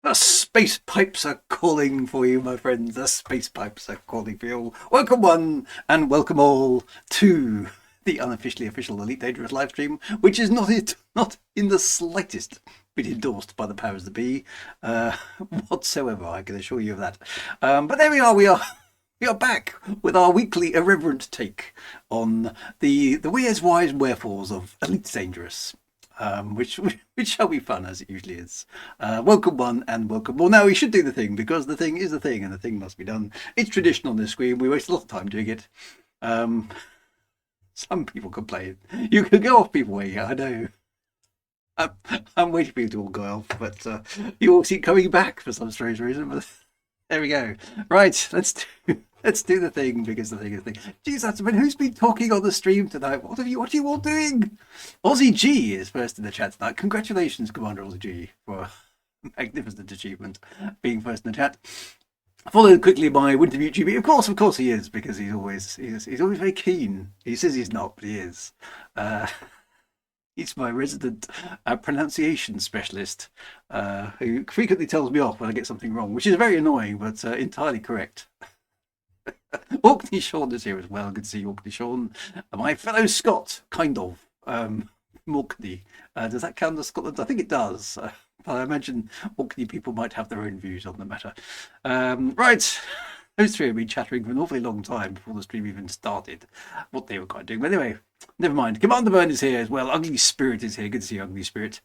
The space pipes are calling for you, my friends. The space pipes are calling for you. Welcome one and welcome all to the unofficially official Elite Dangerous live stream, which is not in the slightest bit endorsed by the powers that be, whatsoever. I can assure you of that. But there we are. We are back with our weekly irreverent take on the wheres, whys, and wherefores of Elite Dangerous. Which shall be fun as it usually is. Welcome one and welcome more. Now we should do the thing because the thing is the thing and the thing must be done. It's tradition on this screen. We waste a lot of time doing it. Some people complain. You can go off people waiting. I know. I'm waiting for you to all go off, but you all keep coming back for some strange reason. But there we go. Right, let's do the thing because the thing is the thing. Jeez, that's been who's been talking on the stream tonight? What are you all doing? Aussie G is first in the chat tonight. Congratulations, Commander Aussie G, for a magnificent achievement, being first in the chat. Followed quickly by Winter Mute GB. Of course he is, because he's always very keen. He says he's not, but he is. He's my resident pronunciation specialist, who frequently tells me off when I get something wrong, which is very annoying, but entirely correct. Orkney Sean is here as well. Good to see you, Orkney Sean. My fellow Scot, kind of. Orkney. Does that count as Scotland? I think it does. But I imagine Orkney people might have their own views on the matter. Right. Those three have been chattering for an awfully long time before the stream even started what they were quite doing. But anyway, never mind. Commander Burn is here as well. Ugly Spirit is here. Good to see you, Ugly Spirit.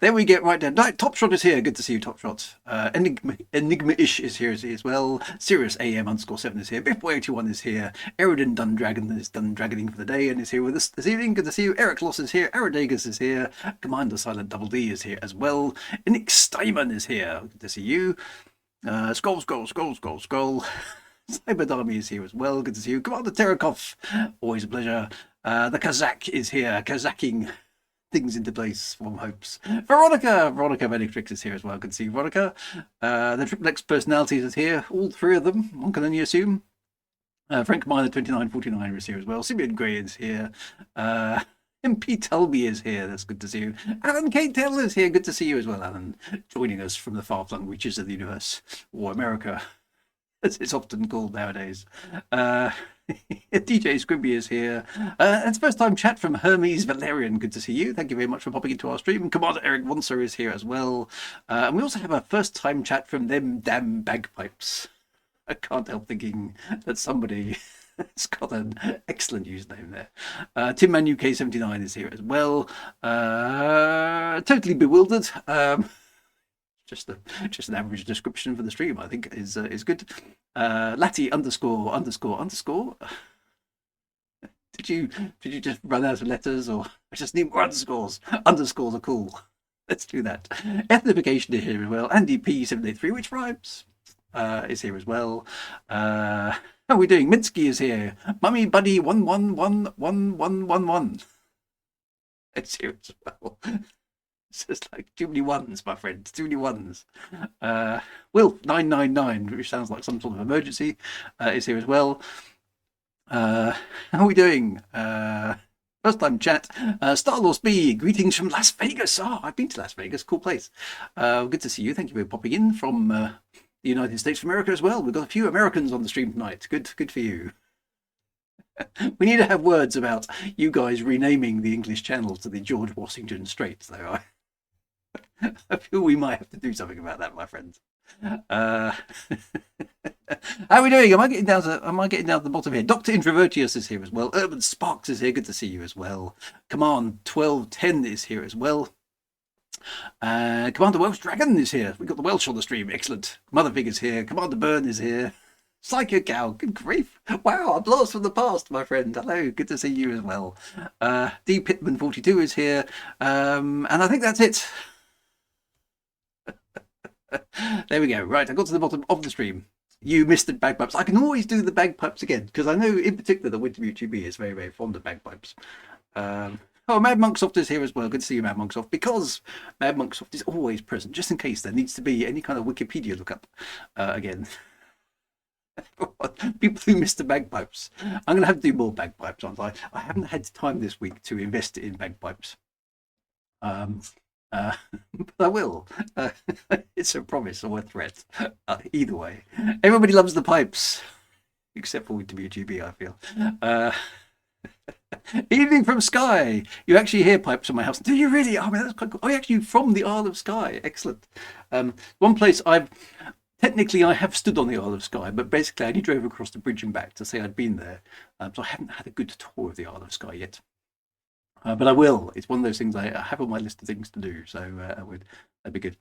Then we get right down. Top Shot is here. Good to see you, Top Shot. Enigma-ish is here as well. Sirius AM_7 is here. Biffboy81 is here. Eridan Dundragon is done dragoning for the day and is here with us this evening. Good to see you. Eric Loss is here. Aridagus is here. Commander Silent Double D is here as well. Nick Steinman is here. Good to see you. Skull. Cyberdami is here as well. Good to see you. Commander Terakov. Always a pleasure. The Kazakh is here. Kazakhing things into place, warm hopes. Veronica Benedictrix is here as well. Good to see you, Veronica. The Triple X personalities is here, all three of them, one can only assume. Frank Miner 2949 is here as well. Simeon Gray is here. MP Tulby is here. That's good to see you. Alan K. Taylor is here. Good to see you as well, Alan. Joining us from the far-flung reaches of the universe, or America, as it's often called nowadays. DJ Scribby is here. It's first time chat from Hermes Valerian. Good to see you. Thank you very much for popping into our stream. Commander Eric Vonser is here as well. And we also have a first time chat from them damn bagpipes. I can't help thinking that somebody has got an excellent username there. Tim Man UK 79 is here as well. Totally bewildered. Just an average description for the stream, I think, is good. Latty ___. Did you just run out of letters, or I just need more underscores? Underscores are cool. Let's do that. Ethnification is here as well. Andy P783, which rhymes, is here as well. How are we doing? Minsky is here. Mummy Buddy 11111111. It's here as well. It's just like too many ones, my friend. Too many ones. Will 999, which sounds like some sort of emergency, is here as well. How are we doing? First time chat. Starlord B, greetings from Las Vegas. Oh, I've been to Las Vegas. Cool place. Good to see you. Thank you for popping in from the United States of America as well. We've got a few Americans on the stream tonight. Good for you. We need to have words about you guys renaming the English channel to the George Washington Straits, though. I feel we might have to do something about that, my friends. How are we doing? Am I getting down to the bottom here? Dr. Introvertius is here as well. Urban Sparks is here. Good to see you as well. Command 1210 is here as well. Commander Welsh Dragon is here. We've got the Welsh on the stream. Excellent. Mother Pig is here. Commander Burn is here. Psycho Cow, good grief. Wow, a blast from the past, my friend. Hello, good to see you as well. D Pittman 42 is here. And I think that's it. There we go. Right, I got to the bottom of the stream. You missed the bagpipes. I can always do the bagpipes again, because I know in particular that Winter Mute GB is very, very fond of bagpipes. Oh, Mad Monksoft is here as well. Good to see you, Mad Monksoft, because Mad Monksoft is always present, just in case there needs to be any kind of Wikipedia lookup again. People who missed the bagpipes. I'm going to have to do more bagpipes, aren't I? I haven't had time this week to invest in bagpipes. But I will. Uh, it's a promise or a threat. Either way, everybody loves the pipes, except for WGB, I feel. Uh, Evening from Skye. You actually hear pipes from my house. Do you really? I mean, that's quite cool. Oh, you're actually from the Isle of Skye. Excellent. One place I've technically I have stood on the Isle of Skye, but basically I only drove across the bridge and back to say I'd been there. So I haven't had a good tour of the Isle of Skye yet. But I will. It's one of those things I have on my list of things to do. So that'd be good.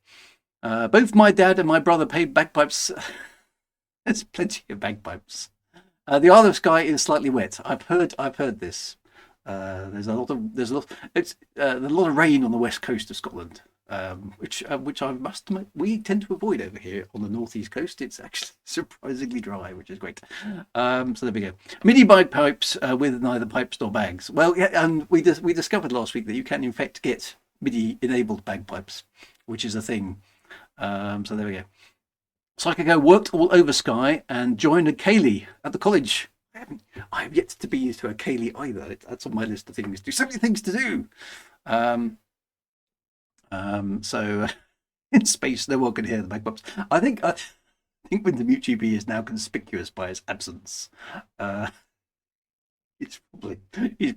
Both my dad and my brother played bagpipes. There's plenty of bagpipes. The Isle of Skye is slightly wet. I've heard this. There's a lot of rain on the west coast of Scotland, which I must admit we tend to avoid over here on the northeast coast. It's actually surprisingly dry, which is great. So there we go. MIDI bagpipes with neither pipes nor bags. Well, yeah, and we discovered last week that you can in fact get MIDI enabled bagpipes, which is a thing. So there we go. Psychico worked all over Skye and joined a Ceilidh at the college. I have yet to be to a Ceilidh either. That's on my list of things to do. So many things to do. So in space, no one can hear the bagpipes. I think Winter Mute GB is now conspicuous by its absence. He's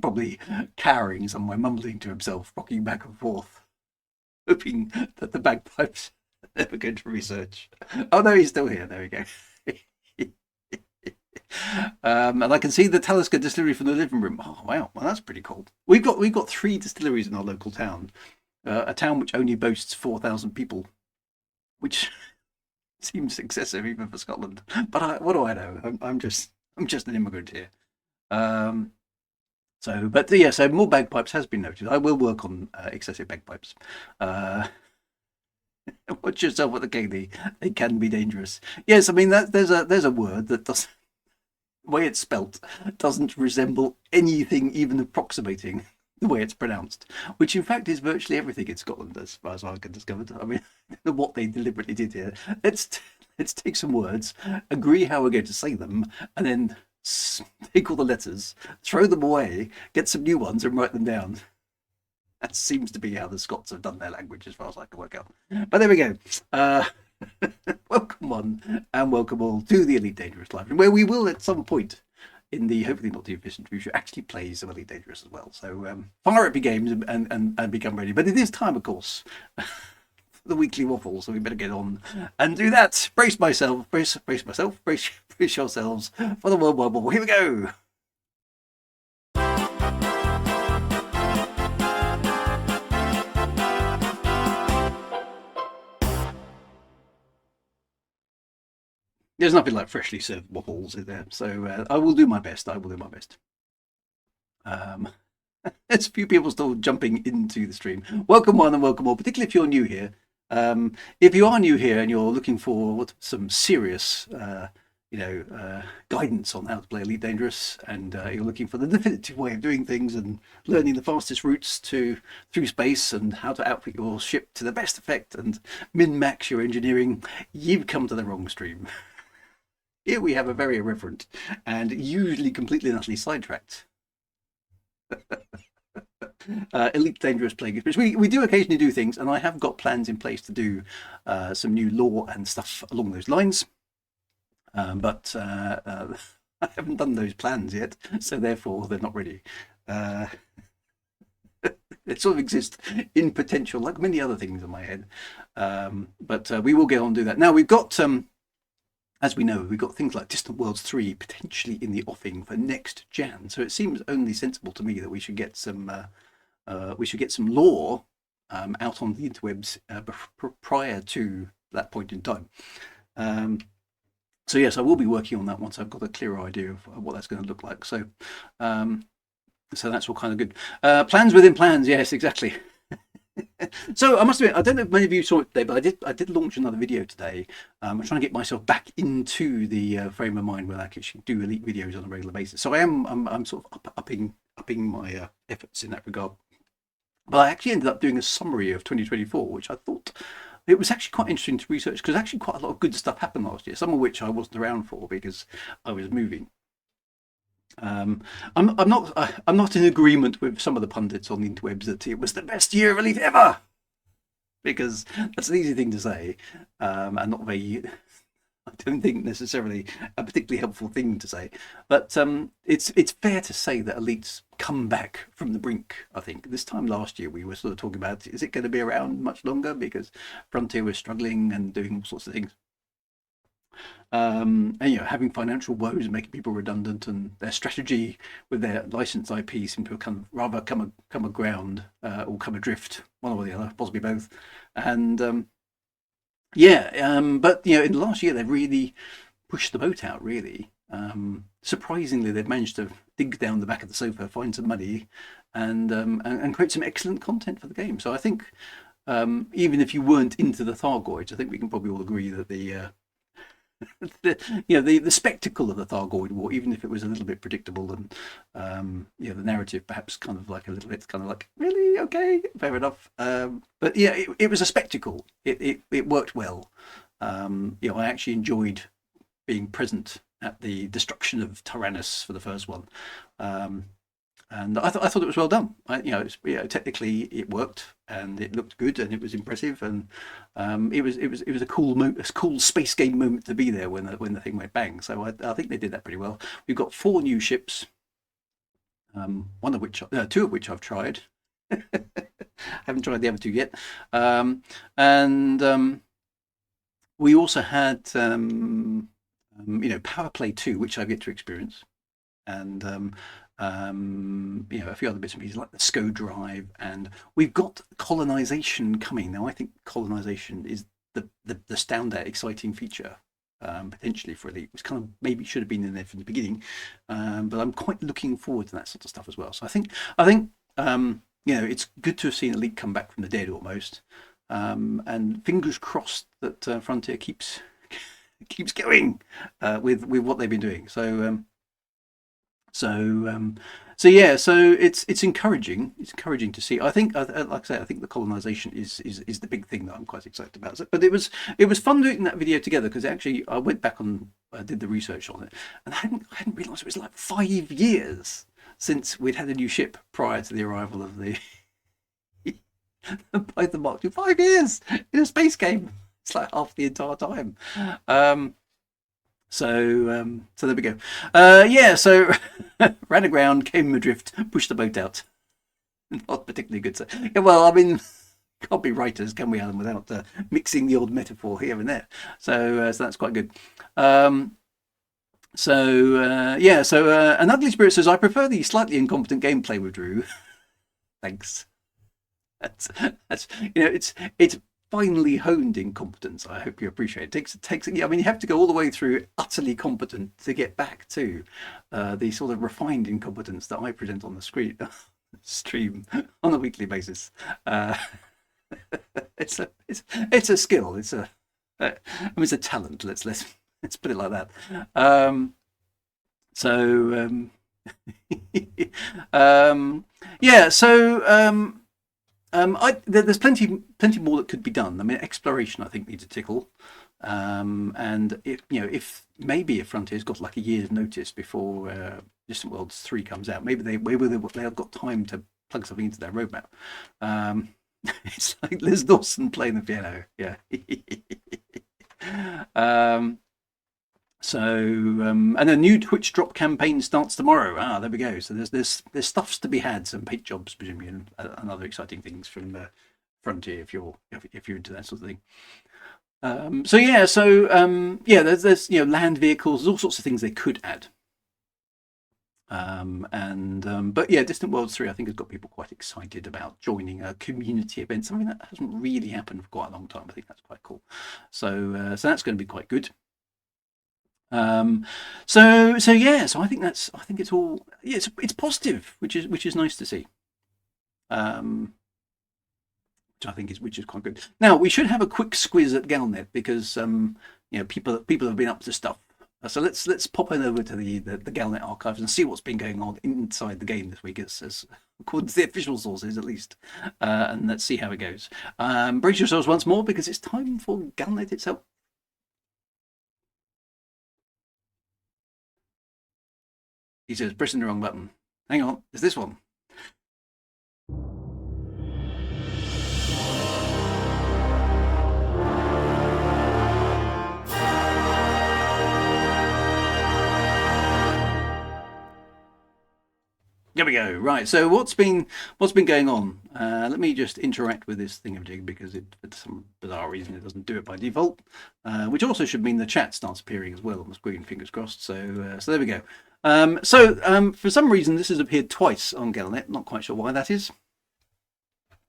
probably cowering somewhere, mumbling to himself, rocking back and forth, hoping that the bagpipes never go to research. Oh no, he's still here. There we go. And I can see the Talisker distillery from the living room. Oh wow, well that's pretty cool. We've got 3 distilleries in our local town, a town which only boasts 4,000 people, which seems excessive even for Scotland. But what do I know? I'm just an immigrant here. So more bagpipes has been noted. I will work on excessive bagpipes. Watch yourself with the Ceilidh. They can be dangerous. Yes, I mean there's a word that does the way it's spelt doesn't resemble anything even approximating the way it's pronounced, which in fact is virtually everything in Scotland as far as I can discover. I mean, what they deliberately did here. Let's take some words, agree how we're going to say them, and then take all the letters, throw them away, get some new ones, and write them down. That seems to be how the Scots have done their language, as far as I can work out. But there we go. Welcome one and welcome all to the Elite Dangerous Live, where we will at some point in the hopefully not too distant future actually play some Elite Dangerous as well. So fire up your games and become ready. But it is time, of course, for the weekly waffle, so we better get on and do that. Brace myself, brace myself, brace yourselves for the World Wide Waffle. Here we go. There's nothing like freshly served waffles in there, so I will do my best. There's a few people still jumping into the stream. Welcome one and welcome all, particularly if you're new here. If you are new here and you're looking for some serious, guidance on how to play Elite Dangerous, and you're looking for the definitive way of doing things and learning the fastest routes through space and how to outfit your ship to the best effect and min-max your engineering, you've come to the wrong stream. Here we have a very irreverent and usually completely and utterly sidetracked Elite Dangerous playing experience. We do occasionally do things, and I have got plans in place to do some new lore and stuff along those lines. But I haven't done those plans yet, so therefore they're not ready. They sort of exist in potential, like many other things in my head. But we will get on and do that. Now we've got... as we know, we've got things like Distant Worlds 3 potentially in the offing for next Jan. So it seems only sensible to me that we should get some lore out on the interwebs prior to that point in time. So yes, I will be working on that once I've got a clearer idea of what that's going to look like. So that's all kind of good. Plans within plans, yes, exactly. So I must admit, I don't know if many of you saw it today, but I did launch another video today. I'm trying to get myself back into the frame of mind where I can actually do Elite videos on a regular basis. So I'm sort of upping my efforts in that regard. But I actually ended up doing a summary of 2024, which I thought it was actually quite interesting to research, because actually quite a lot of good stuff happened last year, some of which I wasn't around for because I was moving. I'm not in agreement with some of the pundits on the interwebs that it was the best year of Elite ever. because that's an easy thing to say, and not very. I don't think necessarily a particularly helpful thing to say, but it's fair to say that Elite's come back from the brink. I think this time last year we were sort of talking about, is it going to be around much longer, because Frontier was struggling and doing all sorts of things, and having financial woes and making people redundant, and their strategy with their licensed IP seemed to have rather come aground, or come adrift, one or the other, possibly both, and but in the last year they've really pushed the boat out. Really, surprisingly, they've managed to dig down the back of the sofa, find some money, and create some excellent content for the game. So I think, even if you weren't into the Thargoids, I think we can probably all agree that the spectacle of the Thargoid War, even if it was a little bit predictable, and the narrative perhaps kind of like a little bit kind of like, really, okay, fair enough, but yeah, it was a spectacle. It worked well. I actually enjoyed being present at the destruction of Tyrannus for the first one, and I thought it was well done. Technically it worked, and it looked good, and it was impressive, and it was a cool space game moment to be there when the thing went bang. So I think they did that pretty well. We've got 4 new ships, two of which I've tried. Haven't tried the other 2 yet, and we also had Powerplay 2, which I've yet to experience, and a few other bits and pieces like the SCO drive, and we've got colonization coming now. I think colonization is the standout exciting feature, potentially for Elite, which kind of maybe should have been in there from the beginning, but I'm quite looking forward to that sort of stuff as well. So I think it's good to have seen Elite come back from the dead almost, and fingers crossed that Frontier keeps going with what they've been doing. So it's encouraging. It's encouraging to see. I think, like I say, I think the colonization is the big thing that I'm quite excited about. But it was fun doing that video together, because actually I went back I did the research on it, and I hadn't realised it was like 5 years since we'd had a new ship prior to the arrival of the Python Mark II. 5 years in a space game. It's like half the entire time. So there we go. So ran aground, came adrift, pushed the boat out. Not particularly good. So, yeah, well, I mean, can't be writers, can we, Alan, without mixing the odd metaphor here and there. So that's quite good. And Ugly Spirit says, I prefer the slightly incompetent gameplay with Drew. Thanks. That's it's finely honed incompetence. I hope you appreciate it. It takes. I mean, you have to go all the way through utterly competent to get back to the sort of refined incompetence that I present on the stream on a weekly basis. It's a skill. It's a talent. Let's put it like that. There's plenty more that could be done. I mean, exploration, I think, needs a tickle, and if Frontier's got like a year's notice before Distant Worlds 3 comes out, maybe they've got time to plug something into their roadmap. It's like Liz Dawson playing the piano, yeah. And a new Twitch drop campaign starts tomorrow. There we go. So there's stuffs to be had, some paint jobs presumably, and other exciting things from Frontier if you're into that sort of thing. There's land vehicles, there's all sorts of things they could add. Distant Worlds 3 I think has got people quite excited about joining a community event, something that hasn't really happened for quite a long time. I think that's quite cool. So that's going to be quite good. So I think it's all, it's positive, which is nice to see. Which is quite good. Now we should have a quick squiz at Galnet, because people have been up to stuff. So let's pop on over to the Galnet archives and see what's been going on inside the game this week, as according to the official sources at least, and let's see how it goes. Brace yourselves once more, because it's time for Galnet itself. He says, pressing the wrong button. Hang on, it's this one. There we go. Right. So what's been going on? Let me just interact with this thingamajig because for some bizarre reason it doesn't do it by default, which also should mean the chat starts appearing as well on the screen. Fingers crossed. So there we go. For some reason this has appeared twice on Galnet. Not quite sure why that is.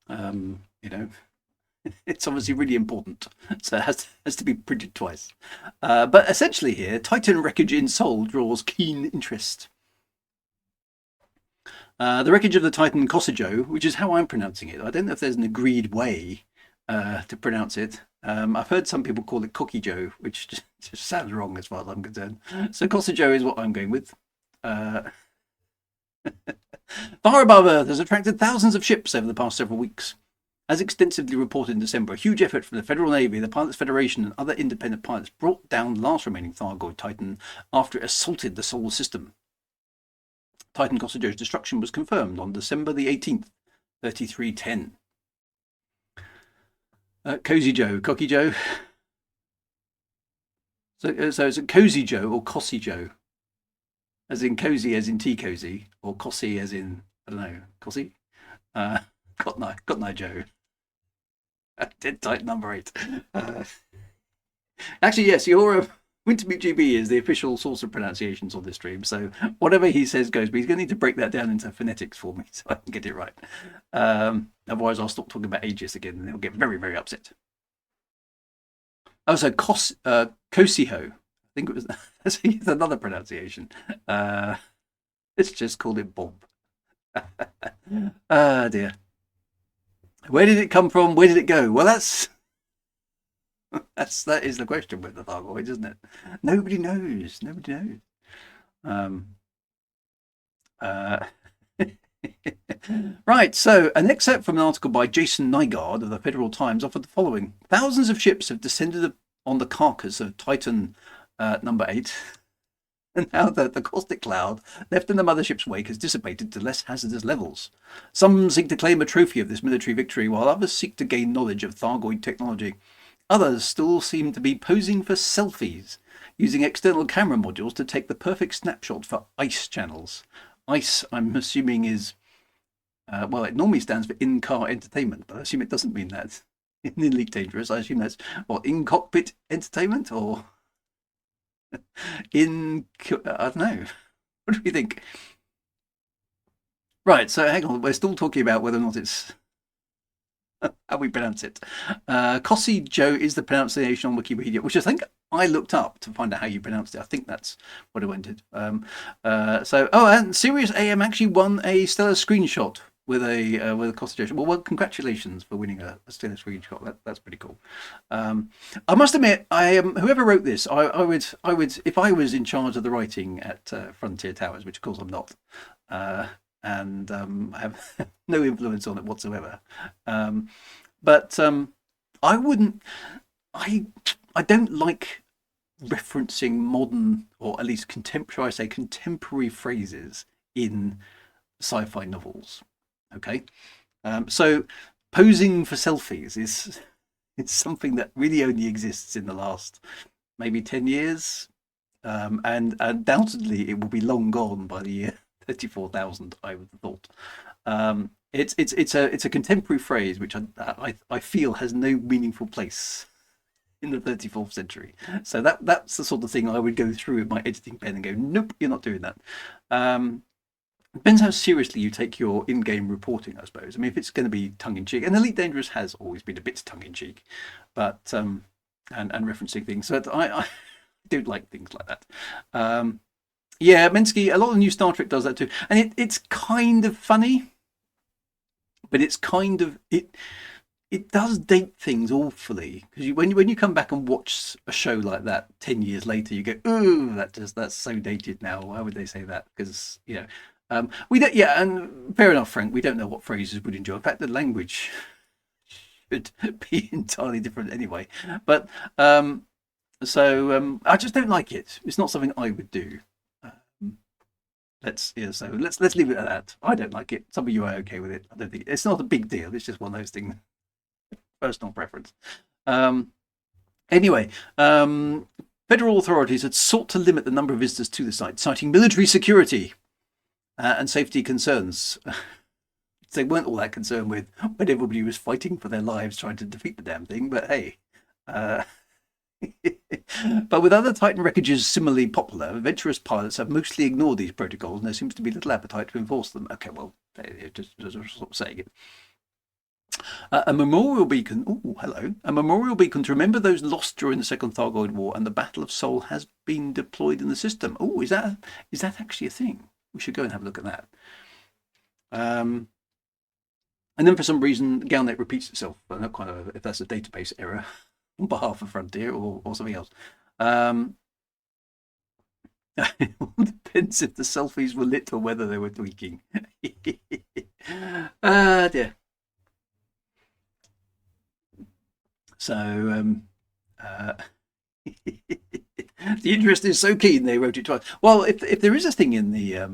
You know, it's obviously really important, so it has to be printed twice. But essentially here, Titan wreckage in Seoul draws keen interest. The wreckage of the Titan Kosijo, which is how I'm pronouncing it. I don't know if there's an agreed way to pronounce it. I've heard some people call it Kokijo, which just sounds wrong as far as I'm concerned. So Kosijo is what I'm going with. Far above Earth has attracted thousands of ships over the past several weeks. As extensively reported in December, a huge effort from the Federal Navy, the Pilots Federation, and other independent pilots brought down the last remaining Thargoid Titan after it assaulted the solar system. Titan Kosijo's destruction was confirmed on December the 18th, 3310. Cozy Joe, Cocky Joe. So it's a Cozy Joe or Cossy Joe, as in cozy, as in tea cozy, or Cossy as in, I don't know, Cossy. Got no Joe. Dead Titan number 8. Actually, yes, your Wintermeat GB is the official source of pronunciations on this stream, so whatever he says goes, but he's going to need to break that down into phonetics for me so I can get it right. Otherwise, I'll stop talking about ages again and he'll get very, very upset. Oh, so Kosiho. I think it was that's another pronunciation. Let's just call it Bob. Ah, dear. Where did it come from? Where did it go? Well, that is the question with the Thargoid, isn't it? Nobody knows. Nobody knows. Right, so an excerpt from an article by Jason Nygaard of the Federal Times offered the following. Thousands of ships have descended on the carcass of Titan number 8. And now that the caustic cloud left in the mothership's wake has dissipated to less hazardous levels. Some seek to claim a trophy of this military victory, while others seek to gain knowledge of Thargoid technology. Others still seem to be posing for selfies, using external camera modules to take the perfect snapshot for ICE channels. ICE, I'm assuming, is, well, it normally stands for in-car entertainment, but I assume it doesn't mean that. In Elite Dangerous, I assume that's, what, in-cockpit entertainment, or I don't know. What do we think? Right, so hang on, we're still talking about whether or not it's how we pronounce it. Cossy Joe is the pronunciation on Wikipedia, which I think I looked up to find out how you pronounced it. I think that's what I went to. And Sirius AM actually won a stellar screenshot with a Cossy Joe. Well, congratulations for winning a stellar screenshot. That's pretty cool. I must admit, whoever wrote this, I would if I was in charge of the writing at Frontier Towers, which of course I'm not. And I have no influence on it whatsoever. But I wouldn't. I don't like referencing modern, or at least contemporary phrases in sci-fi novels. Okay, so posing for selfies is something that really only exists in the last maybe 10 years, and undoubtedly it will be long gone by the year 34,000, I would have thought. It's a contemporary phrase which I feel has no meaningful place in the 34th century. So that's the sort of thing I would go through with my editing pen and go, nope, you're not doing that. Depends how seriously you take your in-game reporting, I suppose. I mean, if it's going to be tongue-in-cheek, and Elite Dangerous has always been a bit tongue-in-cheek, but and referencing things. So I don't like things like that. Yeah, Minsky, a lot of new Star Trek does that too. And it's kind of funny, but it's kind of, it does date things awfully. Because when you come back and watch a show like that 10 years later, you go, ooh, that's so dated now. Why would they say that? Because, you know, we don't, yeah, and fair enough, Frank, we don't know what phrases would endure. In fact, the language should be entirely different anyway. But, I just don't like it. It's not something I would do. Let's leave it at that. I don't like it. Some of you are okay with it. I don't think it's not a big deal. It's just one of those things. Personal preference. Anyway, federal authorities had sought to limit the number of visitors to the site, citing military security. and safety concerns. They weren't all that concerned with when everybody was fighting for their lives trying to defeat the damn thing, but hey. But with other Titan wreckages similarly popular, adventurous pilots have mostly ignored these protocols, and there seems to be little appetite to enforce them. Okay, well, just sort of saying it. A memorial beacon. Oh, hello. A memorial beacon to remember those lost during the Second Thargoid War and the Battle of Seoul has been deployed in the system. Oh, is that actually a thing? We should go and have a look at that. And then for some reason, Galnet repeats itself. I don't know quite if that's a database error on behalf of Frontier or something else. Depends if the selfies were lit or whether they were tweaking. Dear. So the interest is so keen they wrote it twice. Well, if there is a thing in the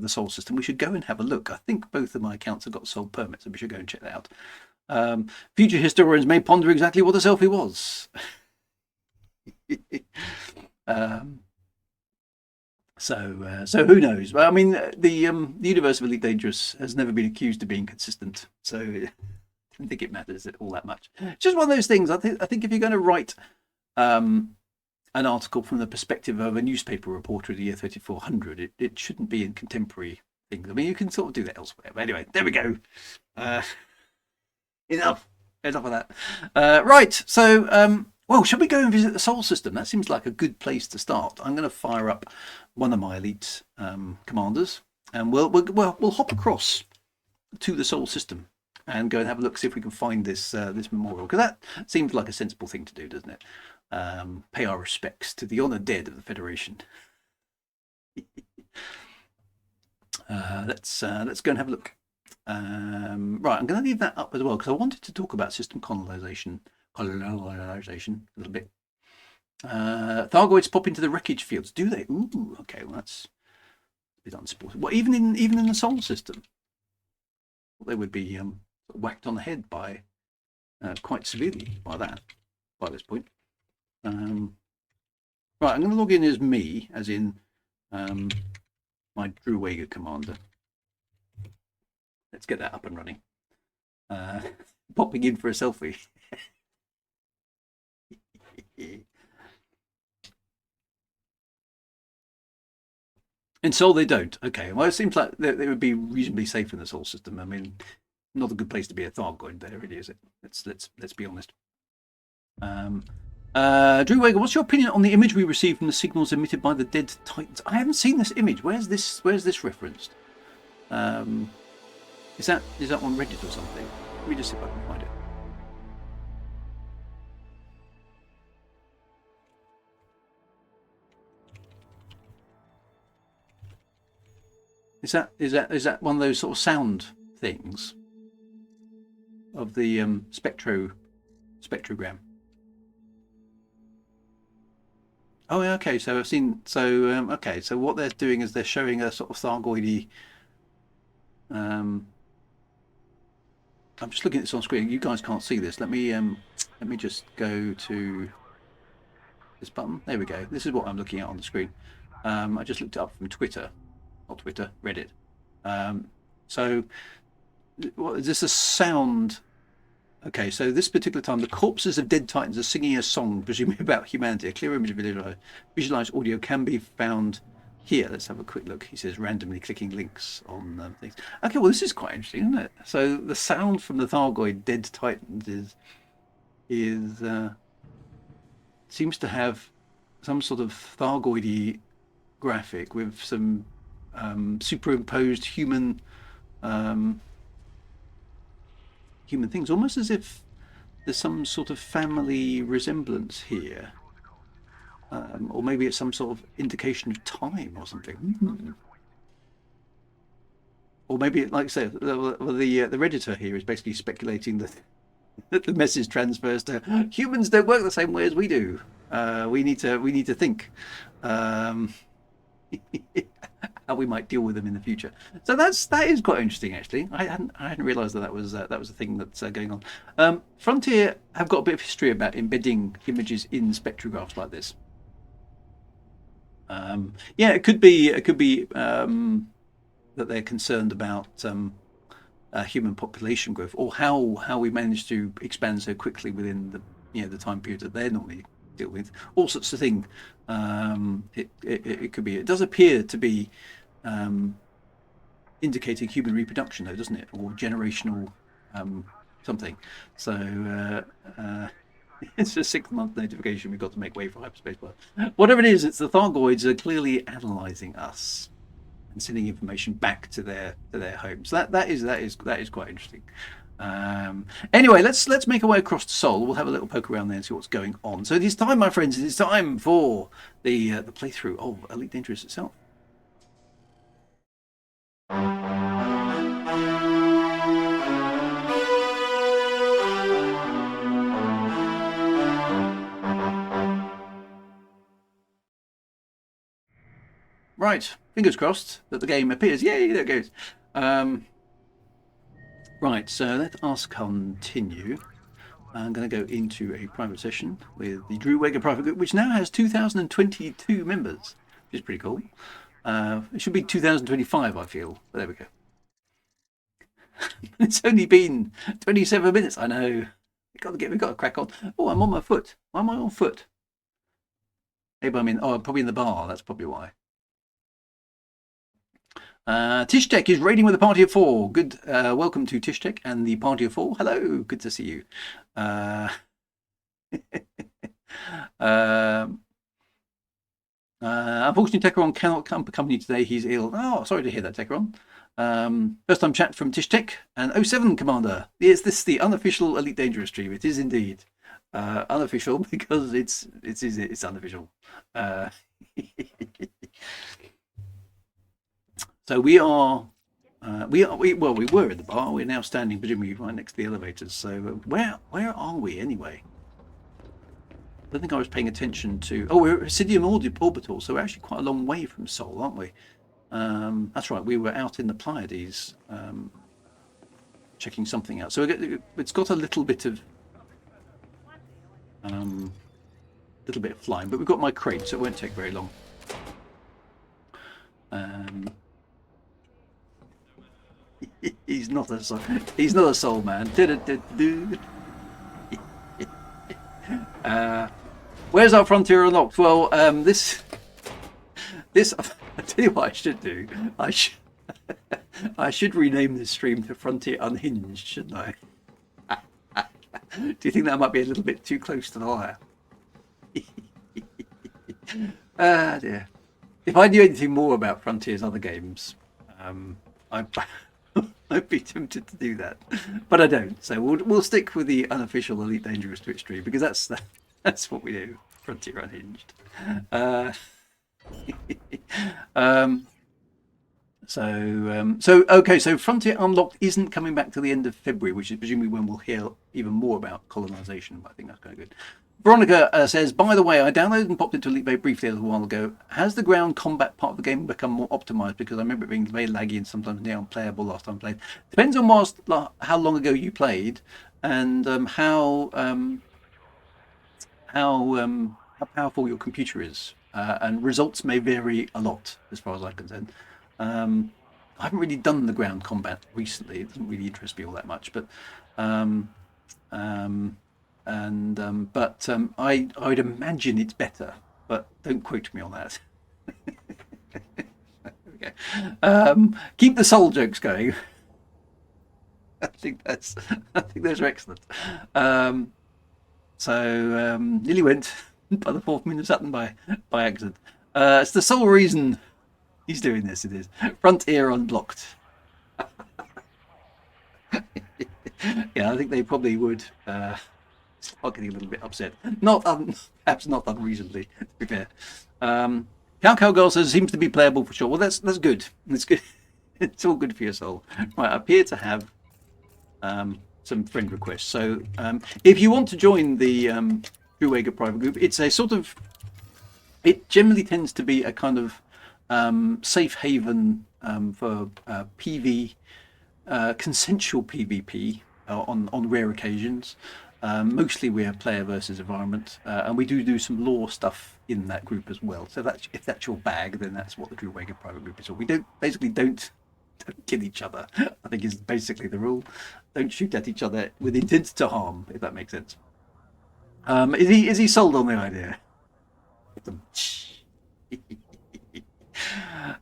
Seoul system, we should go and have a look. I think both of my accounts have got Seoul permits, so we should go and check that out. Future historians may ponder exactly what the selfie was. So who knows? Well, I mean, the universe of Elite Dangerous has never been accused of being consistent, so I don't think it matters all that much. It's just one of those things. I think if you're going to write an article from the perspective of a newspaper reporter of the year 3400, it shouldn't be in contemporary things. I mean, you can sort of do that elsewhere. But anyway, there we go. Enough of that. Right, so well, should we go and visit the Sol system? That seems like a good place to start. I'm going to fire up one of my elite commanders, and we'll hop across to the Sol system and go and have a look, see if we can find this memorial, because that seems like a sensible thing to do, doesn't it? Pay our respects to the honoured dead of the Federation. Let's go and have a look. Right, I'm going to leave that up as well because I wanted to talk about system colonization a little bit. Thargoids pop into the wreckage fields, do they? Ooh, okay, well that's a bit unsporting. Well, even in the Sol system, they would be whacked on the head by quite severely by this point. Right, I'm going to log in as me, as in my Drew Wagar commander. Let's get that up and running. Popping in for a selfie. And Sol they don't. Okay, well it seems like they would be reasonably safe in the Sol system. I mean, not a good place to be a Thargoid there, really, is it? Let's be honest. Drew Wagar, what's your opinion on the image we received from the signals emitted by the dead Titans? I haven't seen this image. Where's this referenced? Is that on Reddit or something? Let me just see if I can find it. Is that one of those sort of sound things of the spectrogram? Oh, yeah, okay. So I've seen. So okay. So what they're doing is they're showing a sort of Thargoidy. I'm just looking at this on screen. You guys can't see this. Let me just go to this button. There we go. This is what I'm looking at on the screen. I just looked it up from Twitter, not Twitter, Reddit. So, what is this a sound? Okay, so this particular time, the corpses of dead Titans are singing a song, presumably about humanity. A clear image of visualized audio can be found here. Let's have a quick look. He says randomly clicking links on things. Okay, well, this is quite interesting, isn't it? So the sound from the Thargoid dead Titans seems to have some sort of Thargoidy graphic with some superimposed human things, almost as if there's some sort of family resemblance here, or maybe it's some sort of indication of time or something. Or maybe, like I say, the Redditor here is basically speculating that the message transfers to humans don't work the same way as we do. We need to think how we might deal with them in the future. So that is quite interesting, actually. I hadn't realised that was a thing that's going on. Frontier have got a bit of history about embedding images in spectrographs like this. Yeah, it could be. It could be that they're concerned about human population growth, or how we managed to expand so quickly within the time period that they're normally deal with. All sorts of things. It could be. It does appear to be indicating human reproduction, though, doesn't it, or generational something. So it's a 6-month notification. We've got to make way for hyperspace. Whatever it is, it's the Thargoids are clearly analysing us and sending information back to their homes. That is quite interesting. Anyway, let's make our way across to Seoul. We'll have a little poke around there and see what's going on. So it is time, my friends. It is time for the playthrough of Elite Dangerous itself. Right, fingers crossed that the game appears. Yay, there it goes. Right, so let us continue. I'm going to go into a private session with the Wagar private group, which now has 2,022 members, which is pretty cool. It should be 2025, I feel, but there we go. It's only been 27 minutes. I know. We've got to crack on. Oh, I'm on my foot. Why am I on foot? Maybe I'm probably in the bar. That's probably why. Tishtech is raiding with a party of 4. Good. Welcome to Tishtech and the party of 4. Hello. Good to see you. Unfortunately, Tekron cannot come accompany today. He's ill. Oh, sorry to hear that, Tekron. First time chat from Tishtech and 07 Commander. Is this the unofficial Elite Dangerous stream? It is indeed unofficial because it's unofficial. So we were in the bar. We're now standing presumably right next to the elevators. So where are we anyway? I don't think I was paying attention to. Oh, we're at Sidium Orbital, so we're actually quite a long way from Seoul, aren't we? That's right. We were out in the Pleiades, checking something out. So it's got a little bit of flying, but we've got my crate, so it won't take very long. He's not a soul. He's not a soul man. Where's our frontier unlocked? Well, this. I tell you what I should do. I should rename this stream to Frontier Unhinged, shouldn't I? Do you think that might be a little bit too close to the wire? Ah, dear. If I knew anything more about Frontier's other games, I'd be tempted to do that, but I don't. So we'll stick with the unofficial Elite Dangerous Twitch stream because that's what we do. Frontier Unhinged. So Frontier Unlocked isn't coming back to the end of February, which is presumably when we'll hear even more about colonization. I think that's kind of good. Veronica says, by the way, I downloaded and popped into Elite Bay briefly a little while ago. Has the ground combat part of the game become more optimized? Because I remember it being very laggy and sometimes near unplayable last time I played. Depends on how long ago you played and how powerful your computer is. And results may vary a lot as far as I'm concerned. I haven't really done the ground combat recently. It doesn't really interest me all that much, but I would imagine it's better, but don't quote me on that. Okay. Keep the soul jokes going. I think those are excellent. Nearly went by the fourth moon of Saturn by accident. It's the sole reason he's doing this. It is Frontier Unblocked. Yeah, I think they probably would start getting a little bit upset. Perhaps not unreasonably, to be fair. Cow Girl says seems to be playable for sure. Well, that's good. It's good. It's all good for your soul. Right, I appear to have some friend requests. So if you want to join the Wagar private group, it's a sort of. It generally tends to be a kind of safe haven for PV, consensual PvP on rare occasions. Mostly we have player versus environment, and we do some lore stuff in that group as well. So that's, if that's your bag, then that's what the Drew Wagar private group is. So we don't kill each other, I think is basically the rule. Don't shoot at each other with intent to harm, if that makes sense. Is he sold on the idea?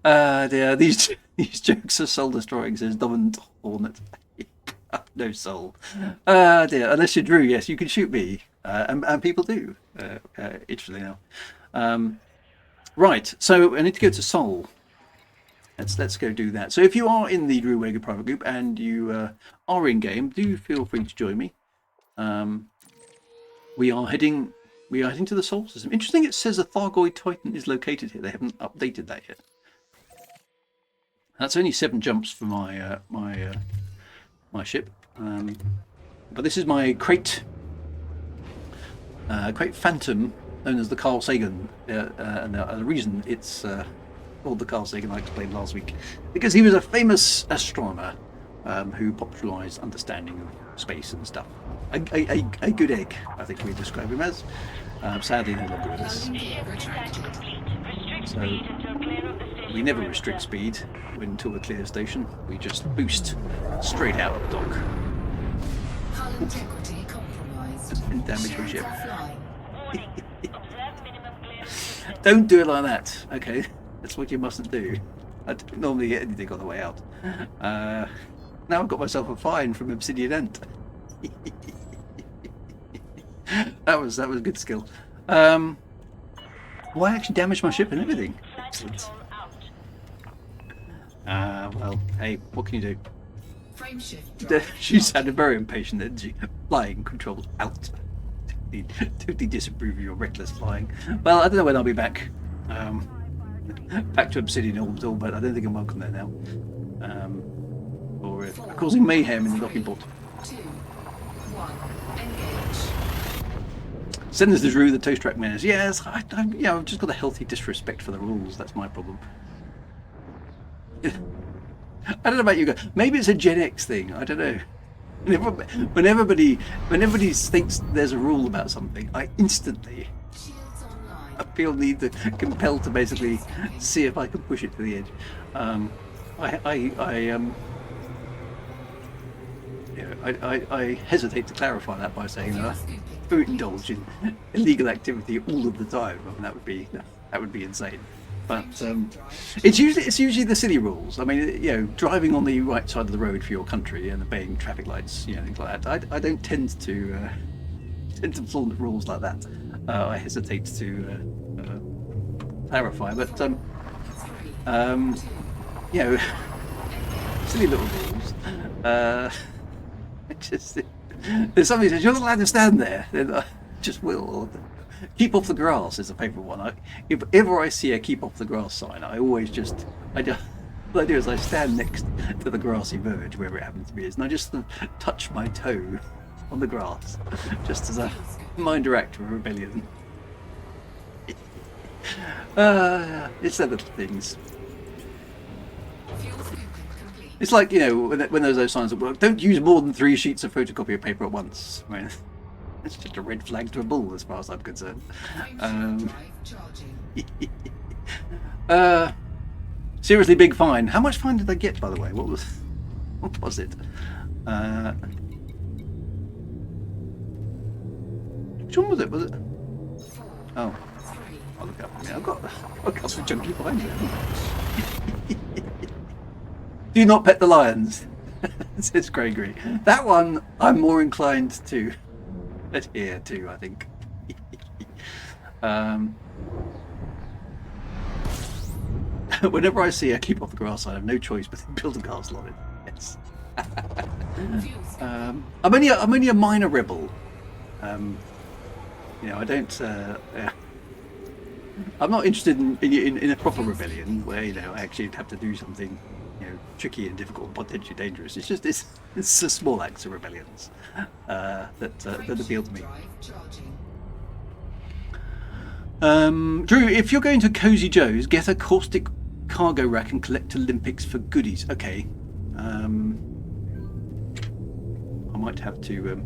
Dear, these jokes are soul destroying, says Dominant Hornet. No soul. Dear, unless you're Drew, yes, you can shoot me, and people do. Interestingly now. Right, so I need to go to Soul. Let's go do that. So if you are in the Drew Wagar private group and you are in game, do feel free to join me. We are heading to the Soul System. Interesting, it says a Thargoid Titan is located here. They haven't updated that yet. That's only 7 jumps for my my ship. But this is my crate Phantom, known as the Carl Sagan, and the reason it's called the Carl Sagan I explained last week, because he was a famous astronomer who popularised understanding of space and stuff. A good egg, I think we describe him as. Sadly, no longer with us. So we never restrict speed into a clear station. We just boost straight out of the dock. And damage your ship. Don't do it like that, okay? That's what you mustn't do. I don't normally hit anything on the way out. Now I've got myself a fine from Obsidian Ant. that was a good skill. Well, I actually damaged my ship and everything. Excellent. Well, hey, what can you do? She sounded very impatient, didn't she? Flying controls out. Totally disapprove of your reckless flying. Well, I don't know when I'll be back. Back to Obsidian Orbital, but I don't think I'm welcome there now. Or causing mayhem in the docking port. 2, 1, engage. Send us the Drew, the Toast Track Menace. Yes, I've just got a healthy disrespect for the rules. That's my problem. I don't know about you guys. Maybe it's a Gen X thing. I don't know. When everybody thinks there's a rule about something, I instantly feel compelled to basically see if I can push it to the edge. I hesitate to clarify that by saying that I don't indulge in illegal activity all of the time. I mean, that would be insane. But it's usually the city rules. I mean, driving on the right side of the road for your country and obeying traffic lights, things like that. I don't tend to flaunt rules like that. I hesitate to clarify, but silly little rules. There's somebody who says you're not allowed to stand there. Then I just will. Keep off the grass is a favourite one. If ever I see a keep off the grass sign, what I do is I stand next to the grassy verge, wherever it happens to be, and I just touch my toe on the grass, just as a minor act of rebellion. It's the little things. It's like, when there's those signs that work, don't use more than 3 sheets of photocopier paper at once. I mean, it's just a red flag to a bull as far as I'm concerned. Seriously big fine. How much fine did I get, by the way? What was it? Which one was it? Was it? Oh, I'll look up. I've got a couple of chunky fines there. Do not pet the lions, says Gregory. That one I'm more inclined to adhere to, I think. Whenever I see a keep off the grass sign, I have no choice but to build a castle on it. Yes. I'm only a minor rebel. I don't. I'm not interested in a proper rebellion where I actually have to do something tricky and difficult and potentially dangerous. It's just it's the small acts of rebellions that appeal to me. Drew, if you're going to Cozy Joe's, get a caustic cargo rack and collect Olympics for goodies. Okay. I might have to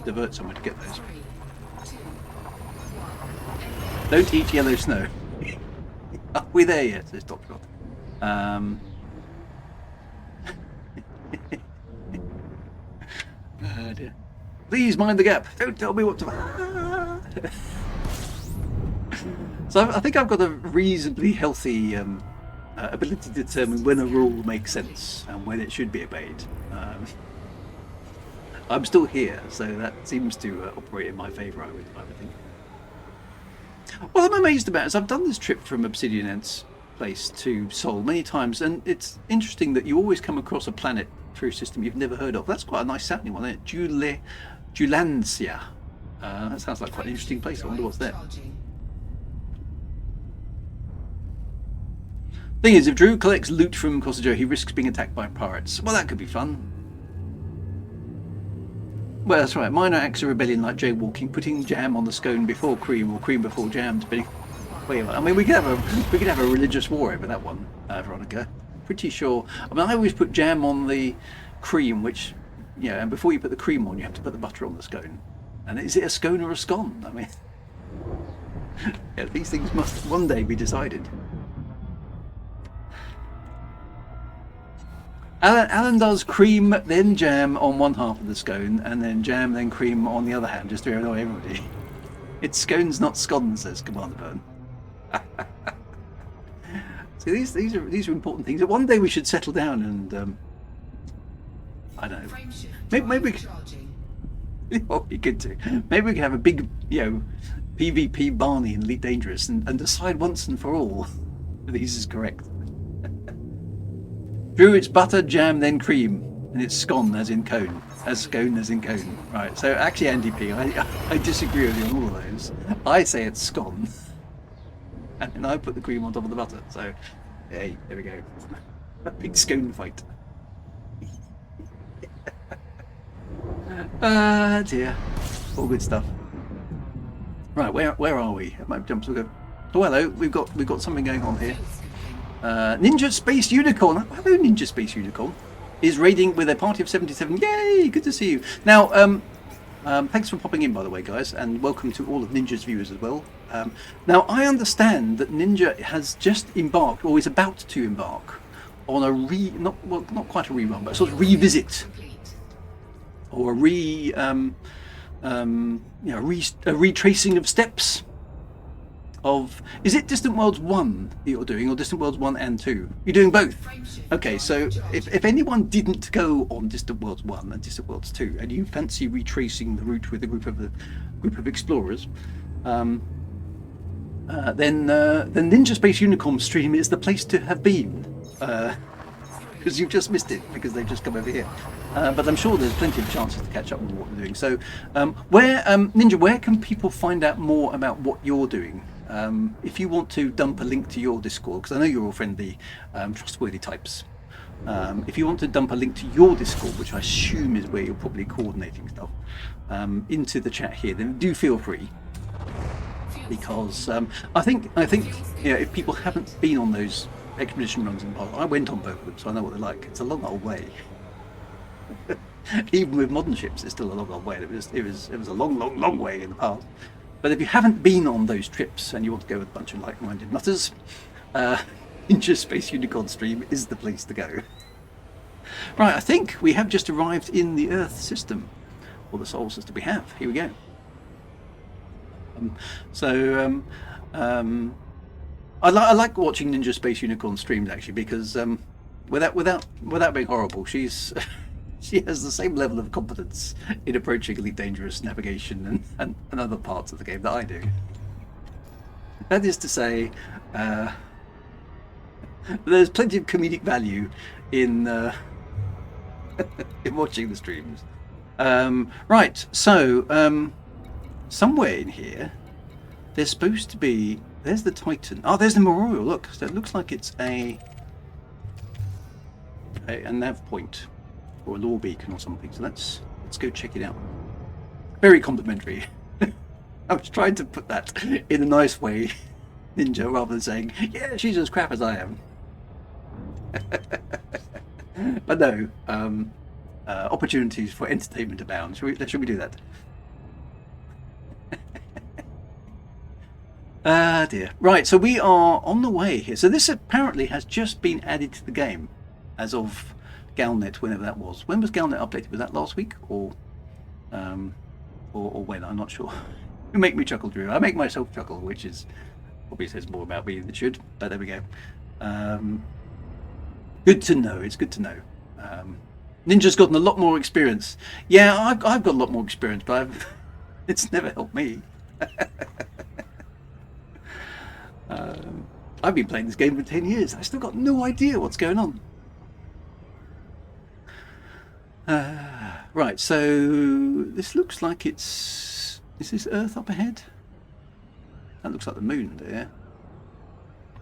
divert somewhere to get those. 3, 2, 1. Don't eat yellow snow. Are we there yet? Says Top Shot. Dear. Please mind the gap. Don't tell me what to. So I think I've got a reasonably healthy ability to determine when a rule makes sense and when it should be obeyed. I'm still here, so that seems to operate in my favour, I would think. What I'm amazed about is I've done this trip from Obsidian Ant's place to Sol many times, and it's interesting that you always come across a planet through a system you've never heard of. That's quite a nice sounding one, isn't it? Julansia. That sounds like quite an interesting place. I wonder what's there. Thing is, if Drew collects loot from Kosojo, he risks being attacked by pirates. Well, that could be fun. Well, that's right. Minor acts of rebellion like jaywalking, putting jam on the scone before cream or cream before jam, depending. Wait, I mean, we could have a religious war over that one, Veronica. Pretty sure. I mean, I always put jam on the cream, which, yeah, and before you put the cream on, you have to put the butter on the scone. And is it a scone or a scone? I mean, yeah, these things must one day be decided. Alan does cream, then jam on one half of the scone, and then jam, then cream on the other hand, just to annoy everybody. It's scones, not scones, says Commander Byrne. So these are important things. One day we should settle down and I don't know. Maybe we could. What we could do. Maybe we could have a big, PvP Barney in Elite Dangerous and decide once and for all if these is correct. Drew, it's butter, jam, then cream, and it's scone as in cone, as scone as in cone. Right. So actually, Andy P, I disagree with you on all of those. I say it's scone, and then I put the cream on top of the butter. So, hey, there we go. A big scone fight. Dear. All good stuff. Right, where are we? It might jump to go. Oh, hello. We've got something going on here. Ninja Space Unicorn. Hello, Ninja Space Unicorn. Is raiding with a party of 77. Yay! Good to see you. Now, thanks for popping in, by the way, guys, and welcome to all of Ninja's viewers as well. Now, I understand that Ninja has just embarked, or is about to embark, on a not quite a rerun, but a sort of revisit, or a retracing of steps. Is it Distant Worlds 1 that you're doing, or Distant Worlds 1 and 2? You're doing both? Okay, so if anyone didn't go on Distant Worlds 1 and Distant Worlds 2, and you fancy retracing the route with a group of explorers, then Ninja Space Unicorn stream is the place to have been, because you've just missed it, because they've just come over here. But I'm sure there's plenty of chances to catch up with what we're doing. So, Ninja, where can people find out more about what you're doing? If you want to dump a link to your Discord, because I know you're all friendly, trustworthy types. If you want to dump a link to your Discord, which I assume is where you're probably coordinating stuff, into the chat here, then do feel free. Because I think if people haven't been on those expedition runs in the past, I went on both of them, so I know what they're like. It's a long old way. Even with modern ships, it's still a long old way. It was a long way in the past. But if you haven't been on those trips and you want to go with a bunch of like-minded nutters, Ninja Space Unicorn stream is the place to go. Right, I think we have just arrived in the Earth system, or the Sol system. We have. Here we go. I like watching Ninja Space Unicorn streams actually, because without being horrible, she has the same level of competence in approaching Elite Dangerous navigation and other parts of the game that I do. That is to say, there's plenty of comedic value in in watching the streams. Right, so somewhere in here, there's supposed to be. There's the Titan. Oh, there's the Memorial. Look, so it looks like it's a nav point. Or a law beacon or something. So let's go check it out. Very complimentary. I was trying to put that in a nice way, Ninja, rather than saying, yeah, she's as crap as I am. But no, opportunities for entertainment abound. Should we do that? Ah dear. Right, so we are on the way here. So this apparently has just been added to the game as of Galnet, whenever that was. When was Galnet updated? Was that last week or when? I'm not sure. You make me chuckle, Drew. I make myself chuckle, which is probably says more about me than it should. But there we go. Good to know. It's good to know. Ninja's gotten a lot more experience. Yeah, I've got a lot more experience, but it's never helped me. I've been playing this game for 10 years. I still got no idea what's going on. Right, so this looks like it's... Is this Earth up ahead? That looks like the moon there.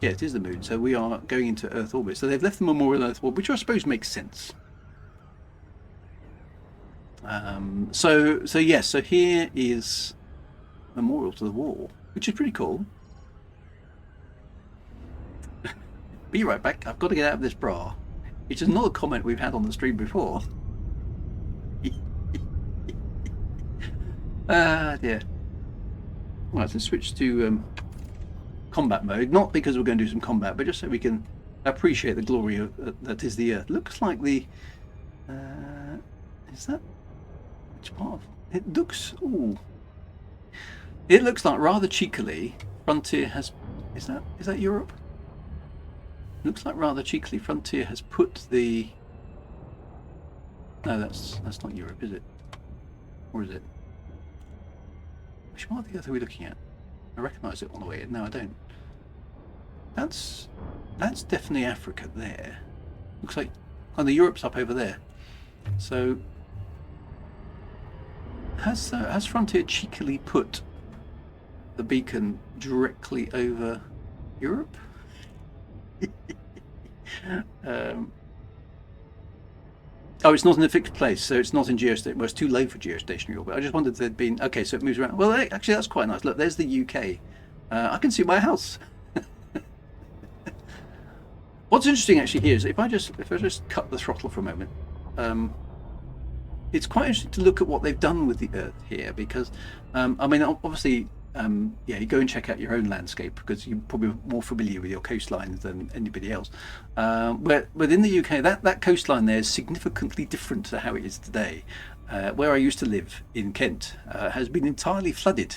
Yeah, it is the moon. So we are going into Earth orbit. So they've left the Memorial Earth orbit, which I suppose makes sense. So yes, so here is Memorial to the War, which is pretty cool. Be right back. I've got to get out of this bra. Which is not a comment we've had on the stream before. Dear. Right, so switch to combat mode. Not because we're going to do some combat, but just so we can appreciate the glory of that is the Earth. Looks like the... is that... Which part of... It looks... Ooh. It looks like rather cheekily Frontier has... Is that Europe? Looks like rather cheekily Frontier has put the... No, that's not Europe, is it? Or is it? Which part of the Earth are we looking at? I recognise it on the way in. No, I don't. That's definitely Africa there. Looks like... Oh, the Europe's up over there. So... Has Frontier cheekily put the beacon directly over Europe? Oh, it's not in a fixed place, so it's not in geostationary. Well, it's too low for geostationary orbit. I just wondered if there'd been... Okay, so it moves around. Well, actually, that's quite nice. Look, there's the UK. I can see my house. What's interesting actually here is if I just cut the throttle for a moment, it's quite interesting to look at what they've done with the Earth here because, I mean, obviously, yeah, you go and check out your own landscape because you're probably more familiar with your coastlines than anybody else. But in the UK, that coastline there is significantly different to how it is today. Where I used to live in Kent has been entirely flooded,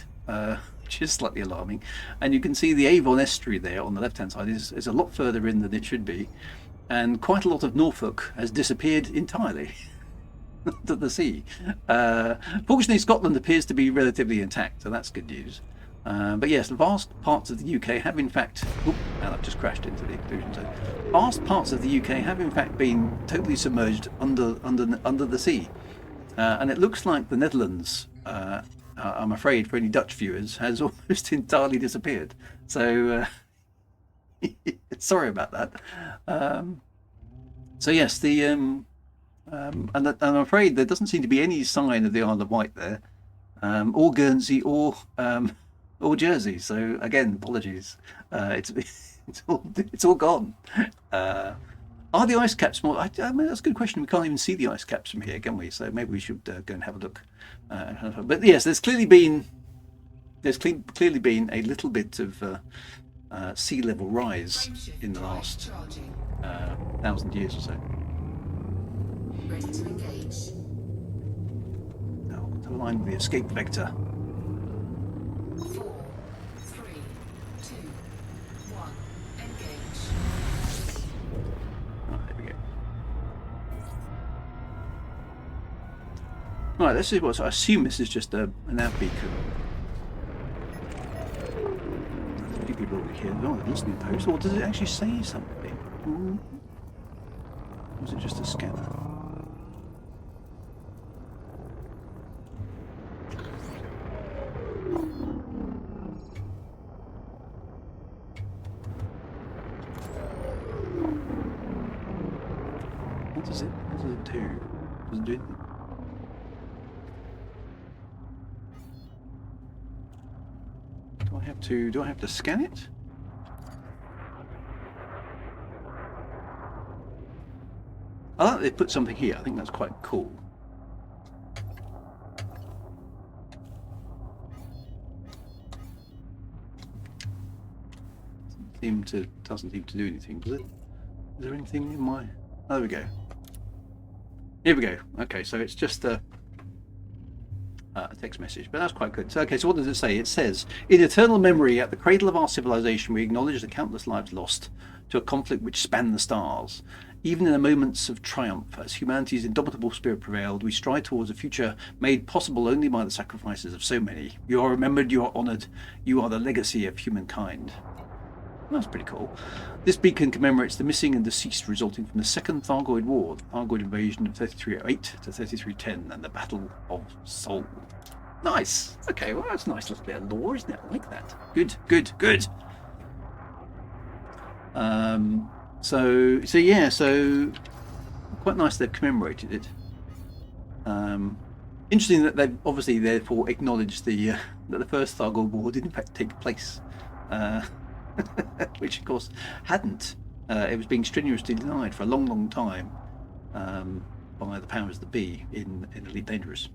which is slightly alarming. And you can see the Avon estuary there on the left-hand side is a lot further in than it should be. And quite a lot of Norfolk has disappeared entirely. To the sea. Fortunately, Scotland appears to be relatively intact, so that's good news. But yes, vast parts of the UK have in fact... Oop, and I've just crashed into the exclusion zone. Vast parts of the UK have in fact been totally submerged under the sea. And it looks like the Netherlands, I'm afraid for any Dutch viewers, has almost entirely disappeared. So, sorry about that. So yes, the... and I'm afraid there doesn't seem to be any sign of the Isle of Wight there, or Guernsey, or Jersey. So again, apologies. It's all gone. Are the ice caps more? I mean, that's a good question. We can't even see the ice caps from here, can we? So maybe we should go and have a look. But yes, there's clearly been a little bit of sea level rise in the last 1,000 years or so. Ready to engage. Now, to align with the escape vector. 4, 3, 2, 1. Engage. Oh, there we go. Right, let's see what. I assume this is just a nav beacon. There's a few people over here. Oh, a listening post. Or does it actually say something? Or is it just a scanner? What does it do? Does it do anything? Do I have to scan it? I like that they put something here. I think that's quite cool. Doesn't seem to do anything, does it? Is there anything in my... Oh, there we go. Here we go. Okay, so it's just a text message, but that's quite good. So, okay, so what does it say? It says, in eternal memory, at the cradle of our civilization, we acknowledge the countless lives lost to a conflict which spanned the stars. Even in the moments of triumph, as humanity's indomitable spirit prevailed, we stride towards a future made possible only by the sacrifices of so many. You are remembered, you are honoured, you are the legacy of humankind. That's pretty cool. This beacon commemorates the missing and deceased resulting from the Second Thargoid War, the Thargoid invasion of 3308 to 3310, and the Battle of Sol. Nice. Okay, well that's a nice little bit of lore, isn't it? I like that. Good, good, good. So quite nice they've commemorated it. Interesting that they've obviously therefore acknowledged that the First Thargoid War did in fact take place. Which of course hadn't. It was being strenuously denied for a long, long time by the powers that be in Elite Dangerous.